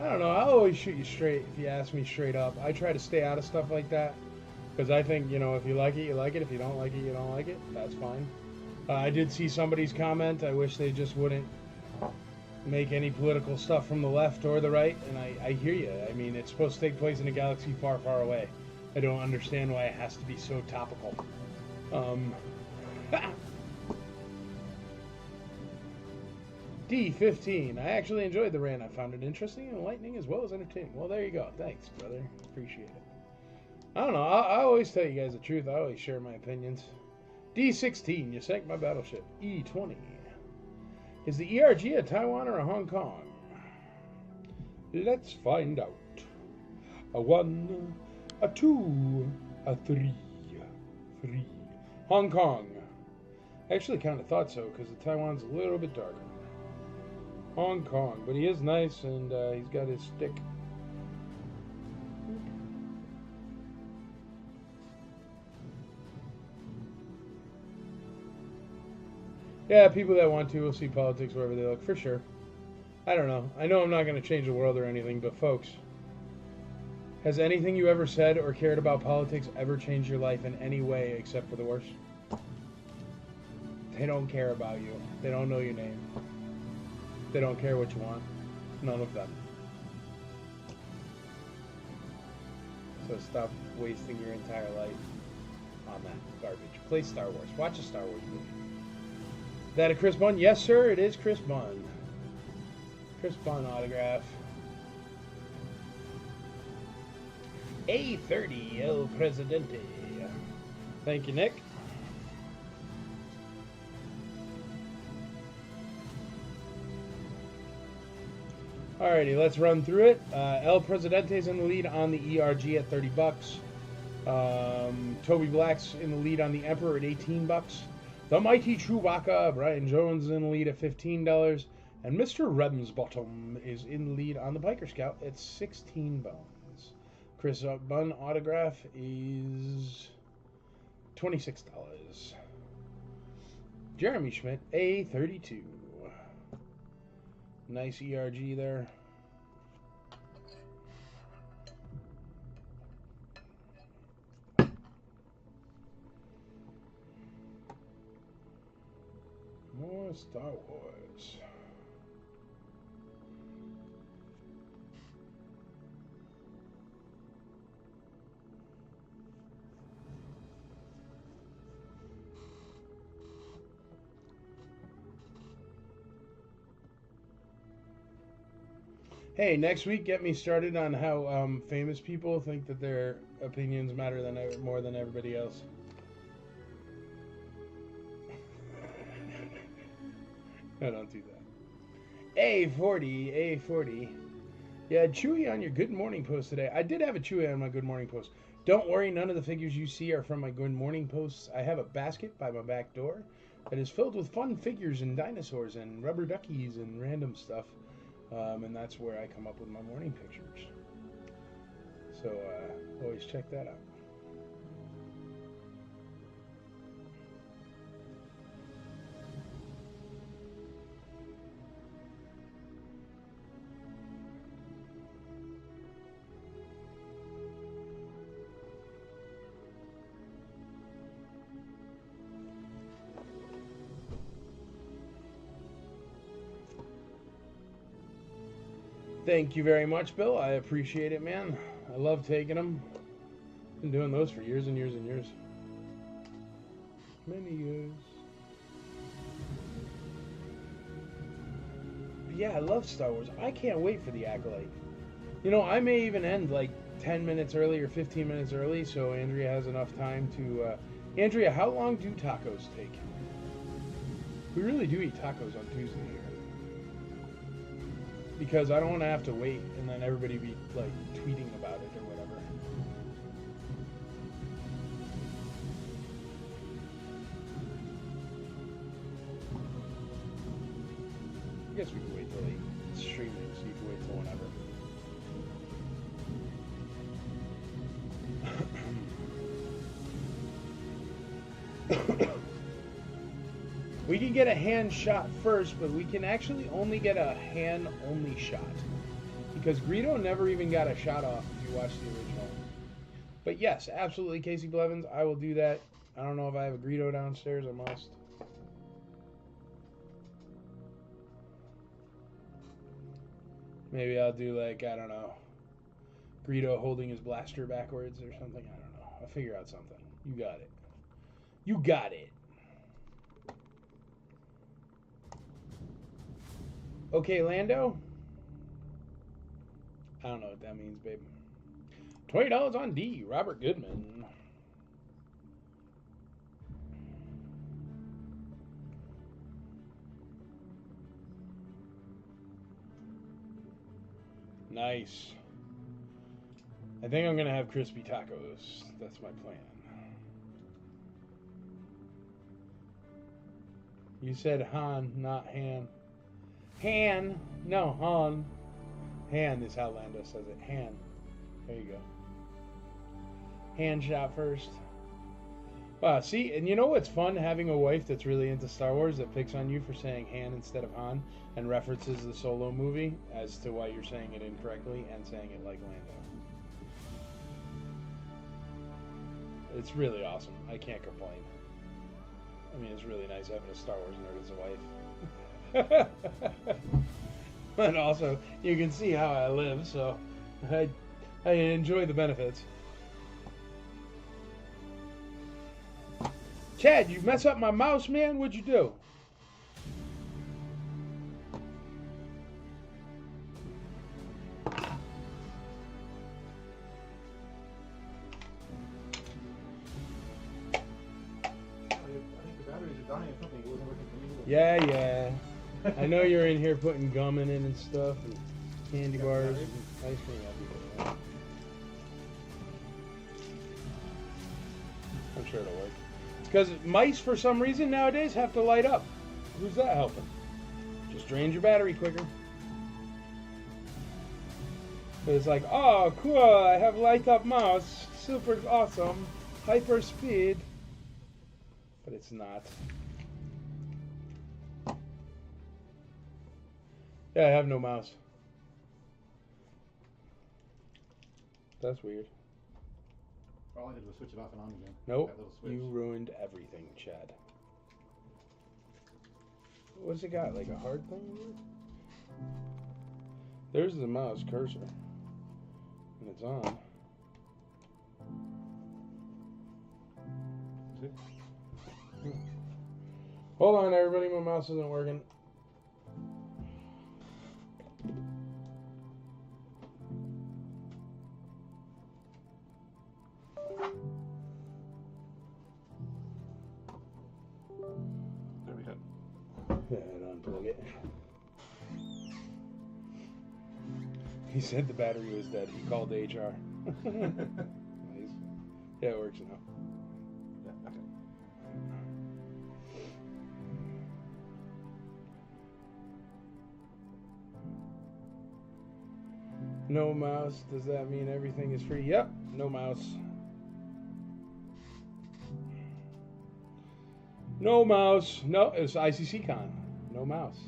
don't know. I'll always shoot you straight if you ask me straight up. I try to stay out of stuff like that because I think, you know, if you like it, you like it. If you don't like it, you don't like it. That's fine. I did see somebody's comment. I wish they just wouldn't make any political stuff from the left or the right. And I hear you. I mean, it's supposed to take place in a galaxy far, far away. I don't understand why it has to be so topical. D15. I actually enjoyed the rant. I found it interesting and enlightening as well as entertaining. Well, there you go. Thanks, brother. Appreciate it. I don't know. I always tell you guys the truth. I always share my opinions. D16. You sank my battleship. E20. Is the ERG a Taiwan or a Hong Kong? Let's find out. A 1, a 2, a 3. 3. Hong Kong. I actually kind of thought so because the Taiwan's a little bit darker. Hong Kong, but he is nice and he's got his stick. Yeah, people that want to will see politics wherever they look, for sure. I don't know. I know I'm not going to change the world or anything, but folks, has anything you ever said or cared about politics ever changed your life in any way except for the worse? They don't care about you. They don't know your name. They don't care what you want. None of them. So stop wasting your entire life on that garbage. Play Star Wars. Watch a Star Wars movie. That a Chris Bunn? Yes, sir, it is Chris Bunn. Chris Bunn autograph. A30 El Presidente. Thank you, Nick. Alrighty, let's run through it. El Presidente's in the lead on the ERG at $30. Toby Black's in the lead on the Emperor at $18. The Mighty Chewbacca, Brian Jones is in the lead at $15. And Mr. Rebensbottom is in the lead on the Biker Scout at 16 bones. Chris Bunn autograph is $26. Jeremy Schmidt, A32. Nice ERG there. More Star Wars. Hey, next week, get me started on how famous people think that their opinions matter more than everybody else. No, don't do that. A40. Yeah, Chewy on your Good Morning Post today. I did have a Chewy on my Good Morning Post. Don't worry, none of the figures you see are from my Good Morning Posts. I have a basket by my back door that is filled with fun figures and dinosaurs and rubber duckies and random stuff. And that's where I come up with my morning pictures. So always check that out. Thank you very much, Bill. I appreciate it, man. I love taking them. Been doing those for years and years and years. Many years. But yeah, I love Star Wars. I can't wait for the Acolyte. You know, I may even end like 10 minutes early or 15 minutes early so Andrea has enough time to... Andrea, how long do tacos take? We really do eat tacos on Tuesday here. Because I don't want to have to wait and then everybody be like tweeting about it or whatever. I guess we can wait till they stream it, so you can wait till whenever. We can get a hand shot first, but we can actually only get a hand-only shot. Because Greedo never even got a shot off if you watch the original. But yes, absolutely, Casey Blevins, I will do that. I don't know if I have a Greedo downstairs, I must. Maybe I'll do like, I don't know, Greedo holding his blaster backwards or something. I don't know. I'll figure out something. You got it. You got it. Okay, Lando? I don't know what that means, babe. $20 on D, Robert Goodman. Nice. I think I'm going to have crispy tacos. That's my plan. You said Han, not Han. Han. No, Han. Han is how Lando says it. Han. There you go. Hand shot first. See, and you know what's fun? Having a wife that's really into Star Wars that picks on you for saying Han instead of Han and references the Solo movie as to why you're saying it incorrectly and saying it like Lando. It's really awesome. I can't complain. I mean, it's really nice having a Star Wars nerd as a wife. And also, you can see how I live, so I enjoy the benefits. Chad, you mess up my mouse, man? What'd you do? Yeah. I know you're in here putting gum in it and stuff, and candy bars and ice cream everywhere. I'm sure it'll work. It's because mice, for some reason, nowadays have to light up. Who's that helping? Just drains your battery quicker. But it's like, oh, cool, I have light up mouse. Super awesome. Hyper speed. But it's not. Yeah, I have no mouse. That's weird. All I did was switch it off and on again. Nope, That little switch. you ruined everything, Chad. What's it got, like a hard thing? There's the mouse cursor. And it's on. See? Hold on, everybody, my mouse isn't working. There we go. Yeah, I'd unplug it. He said the battery was dead. He called HR. Nice. Yeah, it works now. Yeah, okay. No mouse. Does that mean everything is free? Yep, no mouse. No mouse. No, it was ICC-Con. No mouse.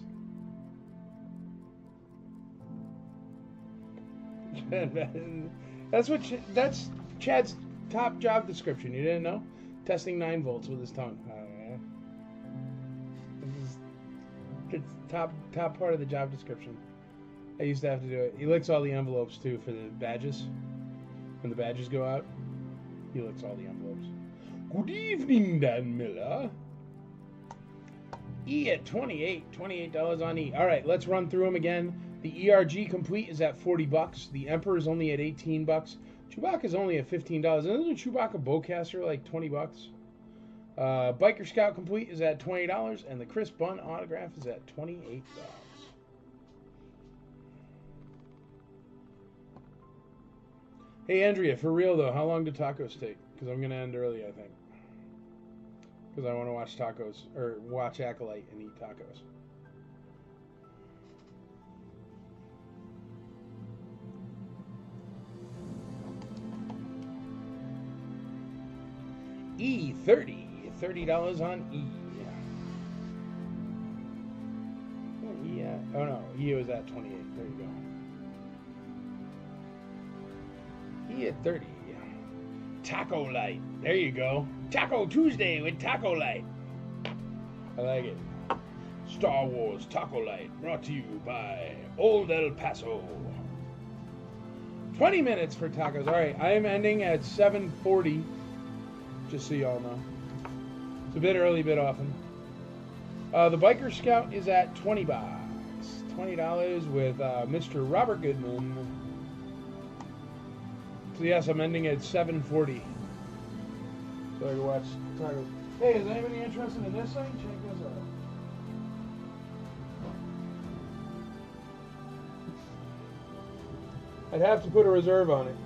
That's Chad's top job description. You didn't know? Testing 9 volts with his tongue. It's top part of the job description. I used to have to do it. He licks all the envelopes too for the badges. When the badges go out, he licks all the envelopes. Good evening, Dan Miller. E at $28 on E. All right, let's run through them again. The ERG Complete is at $40. The Emperor is only at $18. Chewbacca's only at $15. Isn't the Chewbacca Bowcaster like $20? Biker Scout Complete is at $20, and the Chris Bunn Autograph is at $28. Hey, Andrea, for real though, how long do tacos take? Because I'm going to end early, I think. Because I want to watch tacos, or watch Acolyte and eat tacos. E30, $30 on E. Yeah. Oh no, E was at 28. There you go. E at 30. Taco Light. There you go. Taco Tuesday with Taco Light. I like it. Star Wars Taco Light, brought to you by Old El Paso. 20 minutes for tacos. All right, I am ending at 7:40. Just so y'all know. It's a bit early, bit often. The Biker Scout is at $20. $20 with Mr. Robert Goodman. So yes, I'm ending at 7:40. So I can watch tacos. Hey, is anybody interested in this thing? Check this out. I'd have to put a reserve on it.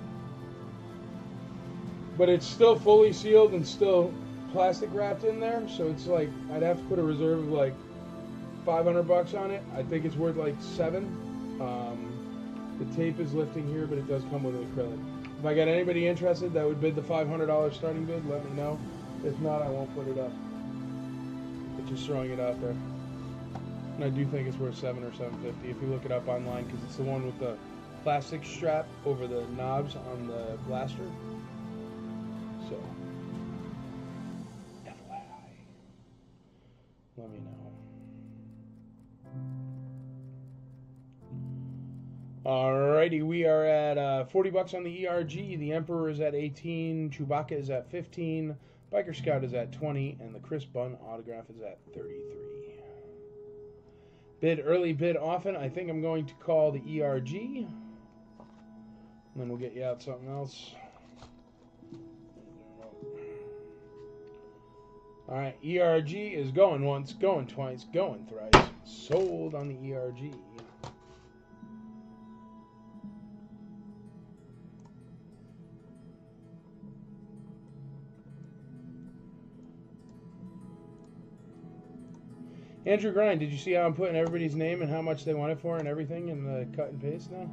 But it's still fully sealed and still plastic wrapped in there, so it's like I'd have to put a reserve of like $500 on it. I think it's worth like $7. The tape is lifting here, but it does come with an acrylic. If I got anybody interested that would bid the $500 starting bid, let me know. If not, I won't put it up. But just throwing it out there. And I do think it's worth $7 or $7.50 if you look it up online, because it's the one with the plastic strap over the knobs on the blaster. So, FYI, let me know. Alrighty, we are at $40 on the ERG. The Emperor is at 18. Chewbacca is at 15. Biker Scout is at 20, and the Chris Bunn autograph is at 33. Bid early, bid often. I think I'm going to call the ERG. And then we'll get you out something else. Alright, ERG is going once, going twice, going thrice. Sold on the ERG. Andrew Grind, did you see how I'm putting everybody's name and how much they want it for and everything in the cut and paste now?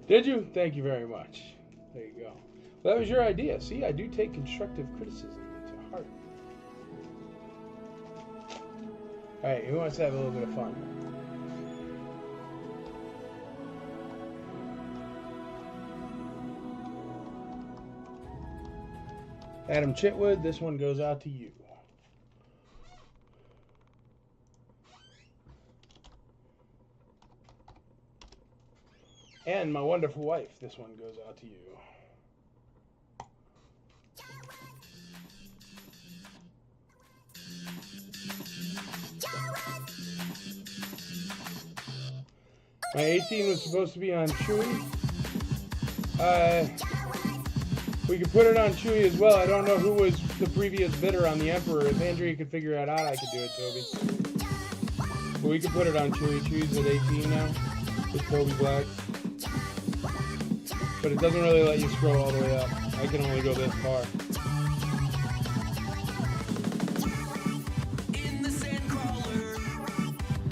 Did you? Thank you very much. There you go. Well, that was your idea. See, I do take constructive criticism to heart. All right, who wants to have a little bit of fun? Adam Chitwood, this one goes out to you. And my wonderful wife, this one goes out to you. My 18 was supposed to be on Chewy. We could put it on Chewy as well. I don't know who was the previous bidder on the Emperor. If Andrea could figure it out, I could do it, Toby. But we could put it on Chewy. Chewy's at 18 now with Toby Black. But it doesn't really let you scroll all the way up. I can only go this far. In the sand crawler,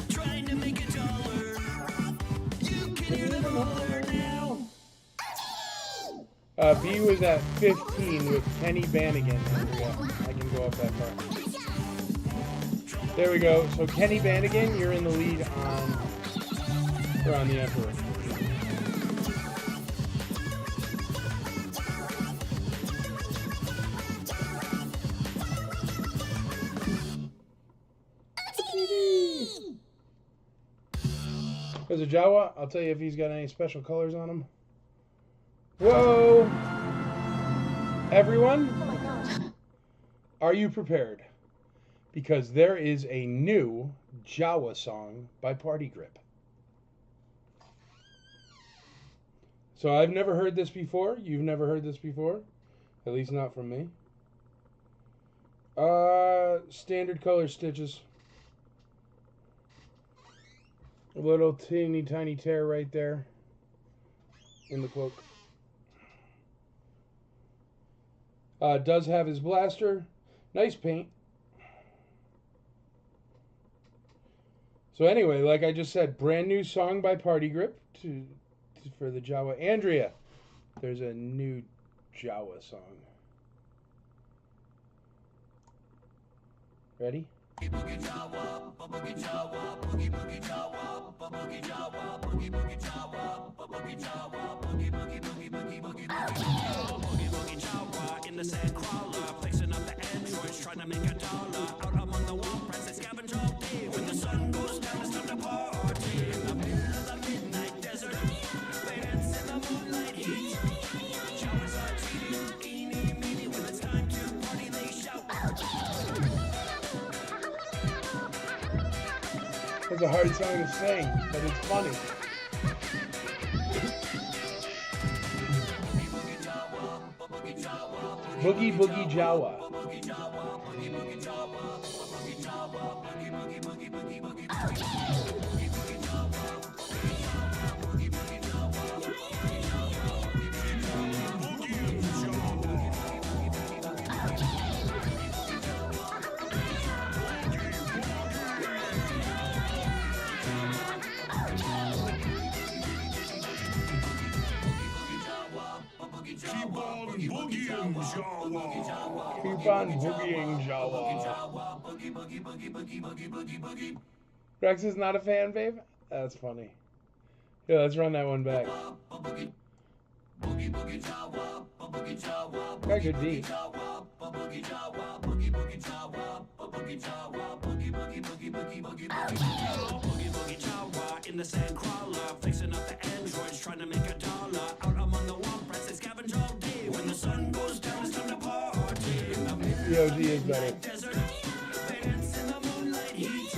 trying to make a dollar. You can hear the holler now. B was at 15 with Kenny Bannigan. I can go up that far. There we go. So Kenny Bannigan, you're in the lead on the Emperor. There's a Jawa. I'll tell you if he's got any special colors on him. Whoa! Everyone, are you prepared? Because there is a new Jawa song by Party Grip. So I've never heard this before. You've never heard this before? At least not from me. Standard color stitches. A little teeny tiny tear right there in the cloak. Does have his blaster. Nice paint. So anyway, like I just said, brand new song by Party Grip for the Jawa. Andrea, there's a new Jawa song. Ready? Boogie Jawa, boogie Jawa, boogie boogie Jawa, boogie Jawa, boogie boogie Jawa, boogie Jawa, boogie boogie boogie boogie boogie boogie boogie Jawa in the sand crawler, placing up the androids, trying to make a dollar out among the womp rats that scavenge all day. When the sun goes down, it's time to party in the middle of the midnight desert. They dance in the moonlight heat. Jawas are cheating, eeny meeny. When it's time to party, they shout. It's a hard song to sing, but it's funny. Boogie Boogie Jawa. Keep on boogieing, Jawa. Keep on boogieing, Jawa. Rex is not a fan, babe? That's funny. Yeah, let's run that one back. That could be. In the sand crawler, fixing up the androids, trying to make $1. Out among the womp rats, they scavenge all day. When the sun goes down, it's time to party. In the EOG is better. desert, dance in the moonlight heat.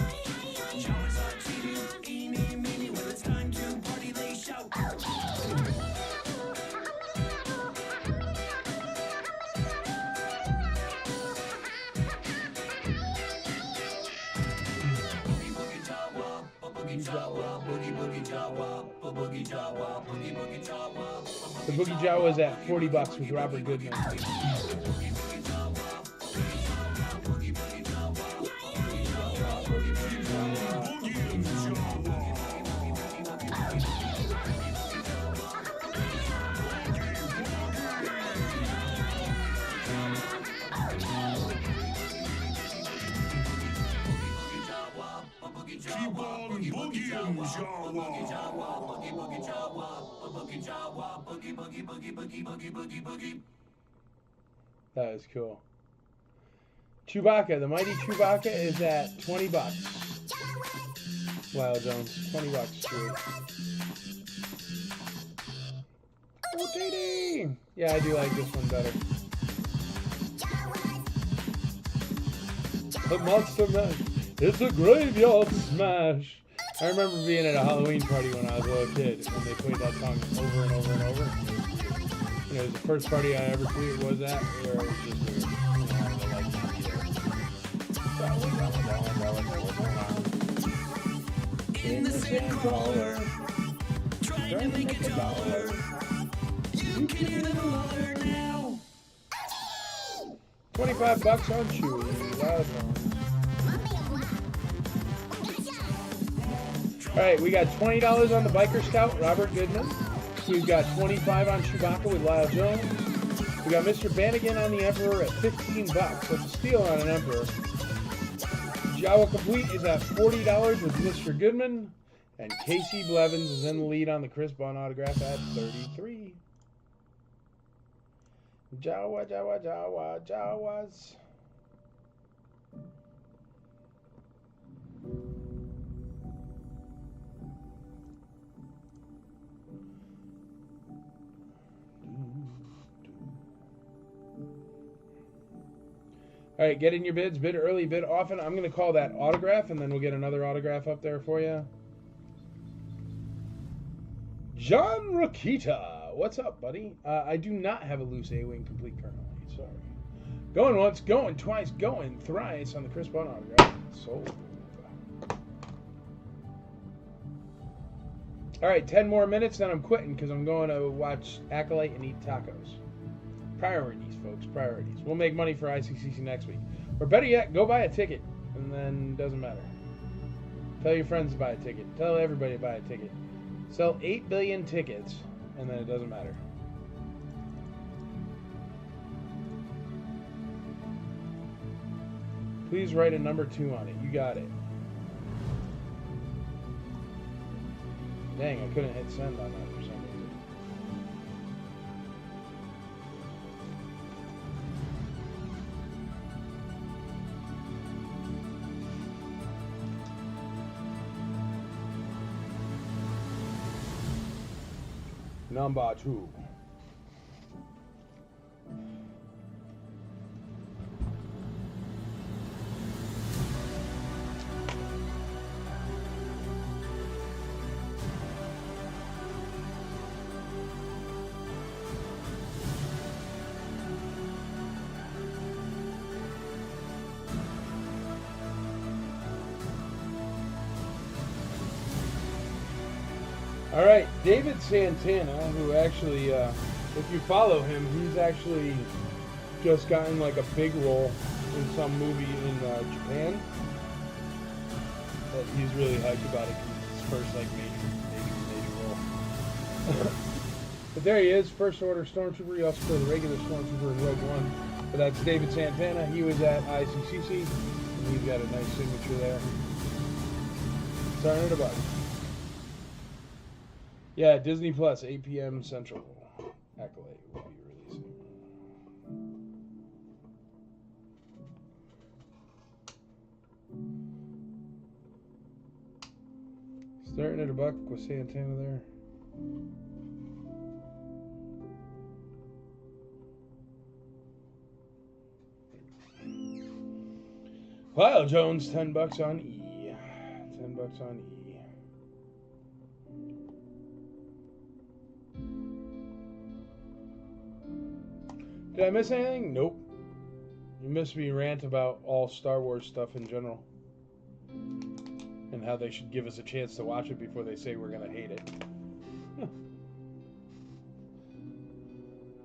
Jawas are cheating, eeny, meeny. When it's time to party, they shout. The Boogie Jawa is at $40 with Robert Goodman. Keep on boogieing, Jawa. That is cool. Chewbacca, the mighty Chewbacca is at $20. Lyle Jones, $20 straight. Oh, JD! Yeah, I do like this one better. The Monster Mash. It's a graveyard smash. I remember being at a Halloween party when I was a little kid, and they played that song over and over and over. You know, it was the first party I ever was at where it was just weird. You know, I was like, not either. In the sand crawler, trying to make $1. You can hear them holler now. $25 on Chewy. Wow. All right, we got $20 on the Biker Scout, Robert Goodman. We've got $25 on Chewbacca with Lyle Jones. We got Mr. Bannigan on the Emperor at $15. That's a steal on an Emperor. Jawa Complete is at $40 with Mr. Goodman. And Casey Blevins is in the lead on the Chris Bond autograph at $33. Jawa, Jawa, Jawa, Jawas. All right, get in your bids. Bid early, bid often. I'm going to call that autograph, and then we'll get another autograph up there for you. John Rakita. What's up, buddy? I do not have a loose A-Wing complete currently. Sorry. Going once, going twice, going thrice on the Chris Bond autograph. Sold. All right, 10 more minutes, then I'm quitting because I'm going to watch Acolyte and eat tacos. Priorities, folks, priorities. We'll make money for ICCC next week. Or better yet, go buy a ticket, and then it doesn't matter. Tell your friends to buy a ticket. Tell everybody to buy a ticket. Sell 8 billion tickets, and then it doesn't matter. Please write a number 2 on it. You got it. Dang, I couldn't hit send on that for some reason. Number 2. All right, David Santana, who actually, if you follow him, he's actually just gotten like a big role in some movie in Japan. But he's really hyped about it because it's his first like major role. But there he is, First Order Stormtrooper. He also played the regular Stormtrooper in Rogue One. But that's David Santana. He was at ICCC, and he's got a nice signature there. Starting at about. Yeah, Disney Plus, 8 p.m. Central. Acolyte will be releasing. Starting at $1 with Santana there. Lyle Jones, $10 on E. $10 on E. Did I miss anything? Nope. You missed me rant about all Star Wars stuff in general. And how they should give us a chance to watch it before they say we're going to hate it. And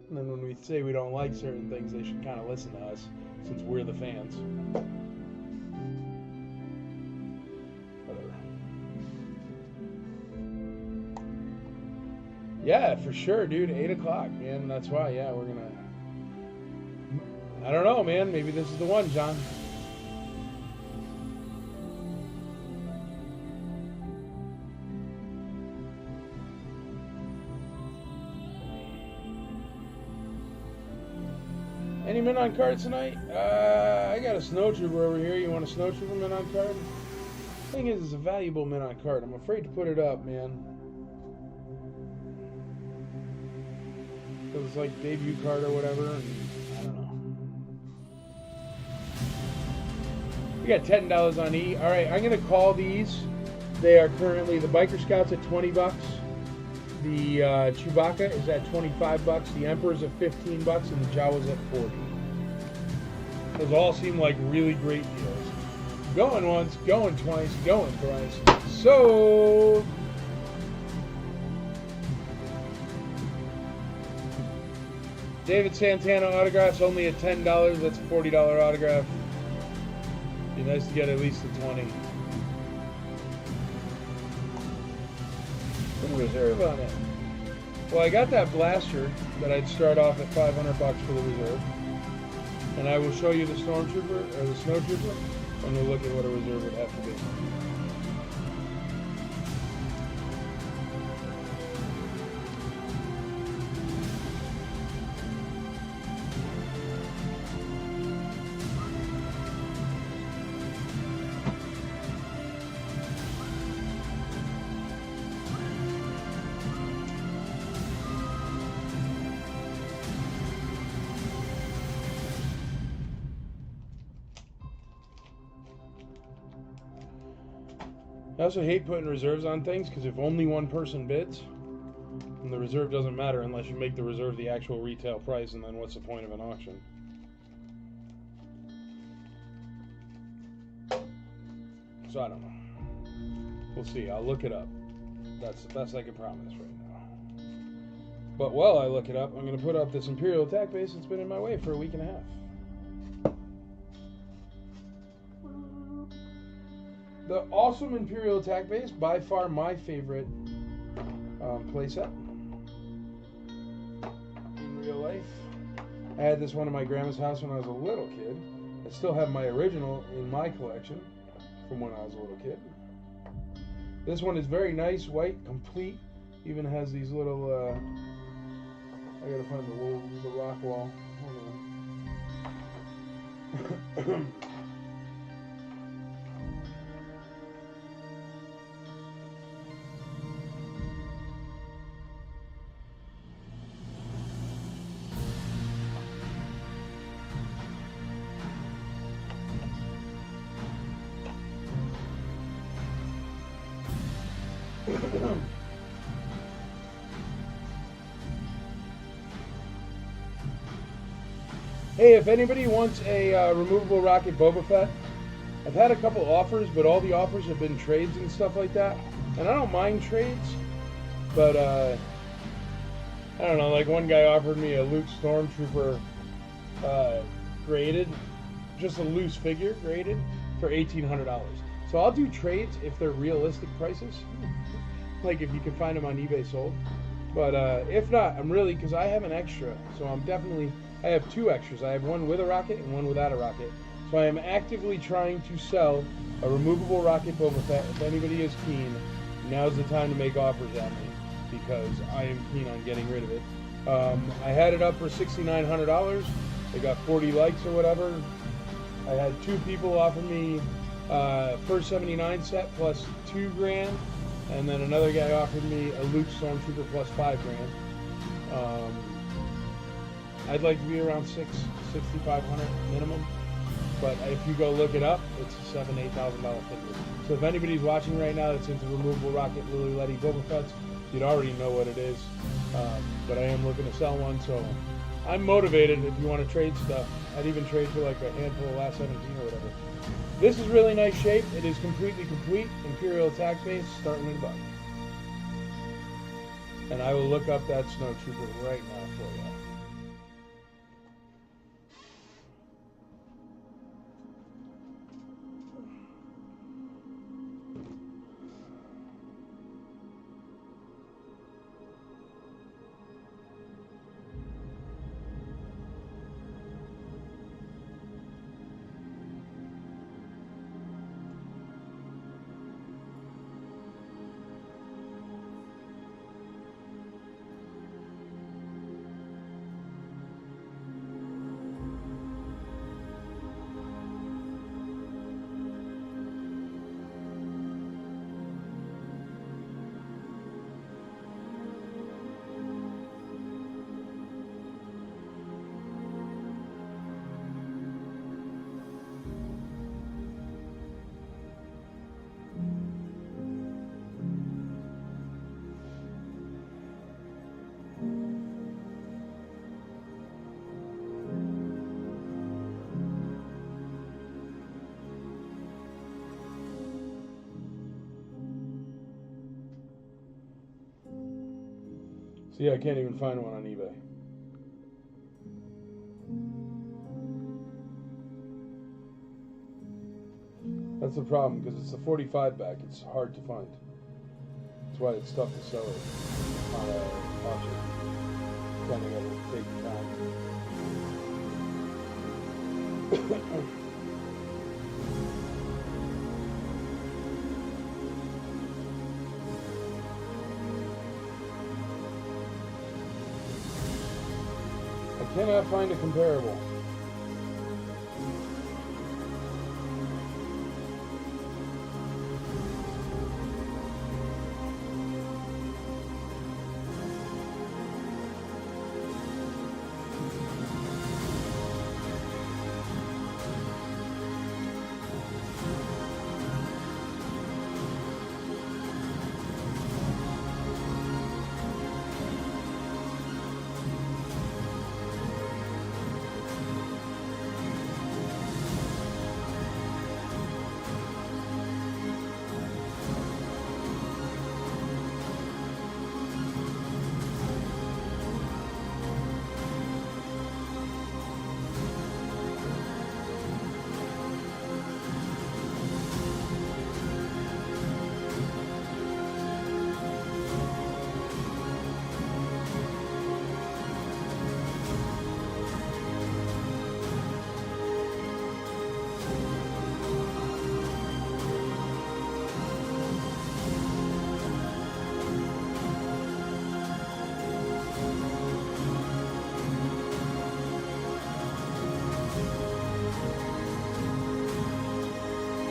then when we say we don't like certain things, they should kind of listen to us, since we're the fans. Whatever. Yeah, for sure, dude. 8 o'clock, man. That's why, yeah, we're going to... I don't know, man. Maybe this is the one, John. Any men on card tonight? I got a snowtrooper over here. You want a snowtrooper men on card? Thing is, it's a valuable men on card. I'm afraid to put it up, man. Because it's like debut card or whatever, and I don't know. We got $10 on E. All right, I'm going to call these. They are currently the Biker Scouts at $20. The Chewbacca is at $25. The Emperor's at $15, and the Jawa's at $40. Those all seem like really great deals. Going once, going twice, going thrice. So David Santana autographs only at $10. That's a $40 autograph. Be nice to get at least a 20. Put a reserve on it. Well, I got that blaster that I'd start off at $500 for the reserve. And I will show you the Stormtrooper, or the Snowtrooper, and we'll look at what a reserve would have to be. I also hate putting reserves on things because if only one person bids, then the reserve doesn't matter unless you make the reserve the actual retail price, and then what's the point of an auction? So I don't know. We'll see. I'll look it up. That's the best I can promise right now. But while I look it up, I'm going to put up this Imperial attack base that's been in my way for a week and a half. The awesome Imperial attack base, by far my favorite playset in real life. I had this one in my grandma's house when I was a little kid. I still have my original in my collection from when I was a little kid. This one is very nice, white, complete. Even has these little, I gotta find the rock wall. Hold on. Hey, if anybody wants a removable rocket Boba Fett, I've had a couple offers, but all the offers have been trades and stuff like that. And I don't mind trades, But I don't know. Like one guy offered me a Luke Stormtrooper graded, just a loose figure graded for $1,800. So I'll do trades if they're realistic prices, like if you can find them on eBay sold. But if not, I'm really, because I have an extra, so I have two extras. I have one with a rocket and one without a rocket. So I am actively trying to sell a removable rocket Boba Fett. If anybody is keen, now's the time to make offers at me, because I am keen on getting rid of it. I had it up for $6,900. They got 40 likes or whatever. I had two people offer me first 79 set plus $2,000, and then another guy offered me a Luke Stormtrooper plus $5,000. I'd like to be around $6,500 minimum, but if you go look it up, it's a $7,000, $8,000 figure. So if anybody's watching right now that's into removable rocket Lily Letty Boba Fett's, you'd already know what it is. But I am looking to sell one, so I'm motivated if you want to trade stuff. I'd even trade for like a handful of last 17 or whatever. This is really nice shape. It is completely complete. Imperial attack base, starting at $1. And I will look up that snowtrooper right now for you. See, I can't even find one on eBay. That's the problem, because it's a 45 back. It's hard to find. That's why it's tough to sell it on an auction. Kind of got to take your time. I cannot find a comparable.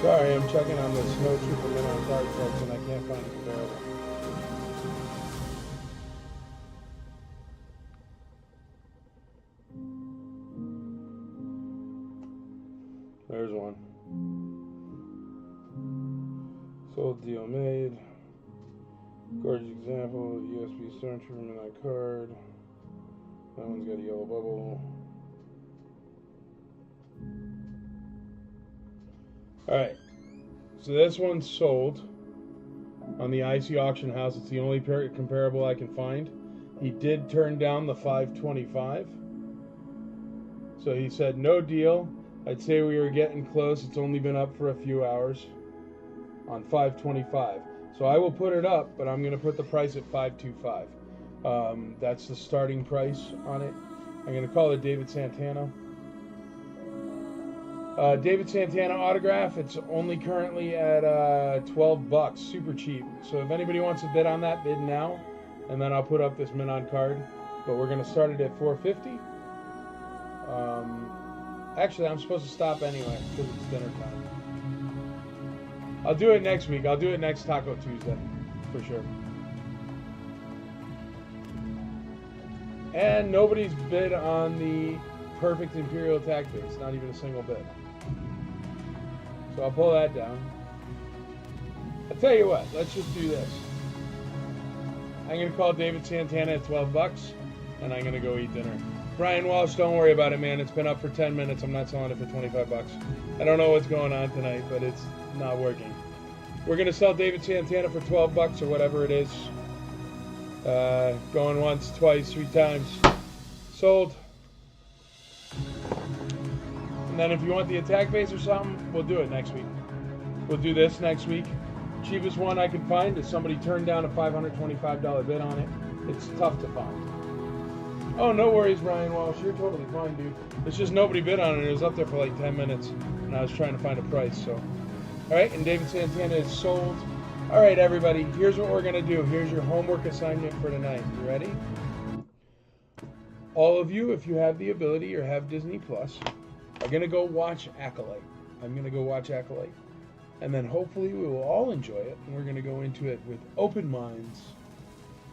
Sorry, I'm checking on the Snowtrooper Min on card folks, and I can't find a comparable. There's one. Sold deal made. Gorgeous example. USB Stormtrooper Min on card. That one's got a yellow bubble. Alright, so this one's sold. on the IC Auction House. It's the only comparable I can find. He did turn down the 525. So he said no deal. I'd say we were getting close. It's only been up for a few hours on 525. So I will put it up, but I'm going to put the price at 525. That's the starting price on it. I'm going to call it David Santana. David Santana autograph. It's only currently at $12, super cheap. So if anybody wants to bid on that, bid now, and then I'll put up this mint-on card. But we're going to start it at $450. Actually, I'm supposed to stop anyway because it's dinner time. I'll do it next week. I'll do it next Taco Tuesday, for sure. And nobody's bid on the perfect Imperial attack base. Not even a single bid. So I'll pull that down. I'll tell you what. Let's just do this. I'm going to call David Santana at $12, and I'm going to go eat dinner. Brian Walsh, don't worry about it, man. It's been up for 10 minutes. I'm not selling it for $25. I don't know what's going on tonight, but it's not working. We're going to sell David Santana for $12 or whatever it is. Going once, twice, 3 times. Sold. And then if you want the attack base or something, we'll do it next week. We'll do this next week. Cheapest one I can find is somebody turned down a $525 bid on it. It's tough to find. Oh, no worries, Brian Walsh. You're totally fine, dude. It's just nobody bid on it. It was up there for like 10 minutes, and I was trying to find a price. So, all right, and David Santana is sold. All right, everybody, here's what we're going to do. Here's your homework assignment for tonight. You ready? All of you, if you have the ability or have Disney Plus, are going to go watch Acolyte. I'm going to go watch Acolyte. And then hopefully we will all enjoy it, and we're going to go into it with open minds,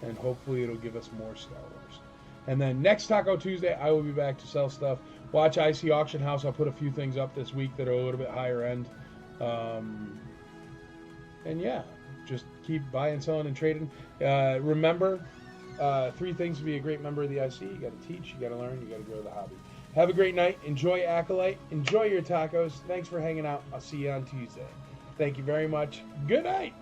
and hopefully it'll give us more Star Wars. And then next Taco Tuesday, I will be back to sell stuff. Watch IC Auction House. I'll put a few things up this week that are a little bit higher end. And yeah, just keep buying, selling, and trading. Remember, 3 things to be a great member of the IC. You got to teach, you got to learn, you got to grow the hobby. Have a great night. Enjoy Acolyte. Enjoy your tacos. Thanks for hanging out. I'll see you on Tuesday. Thank you very much. Good night.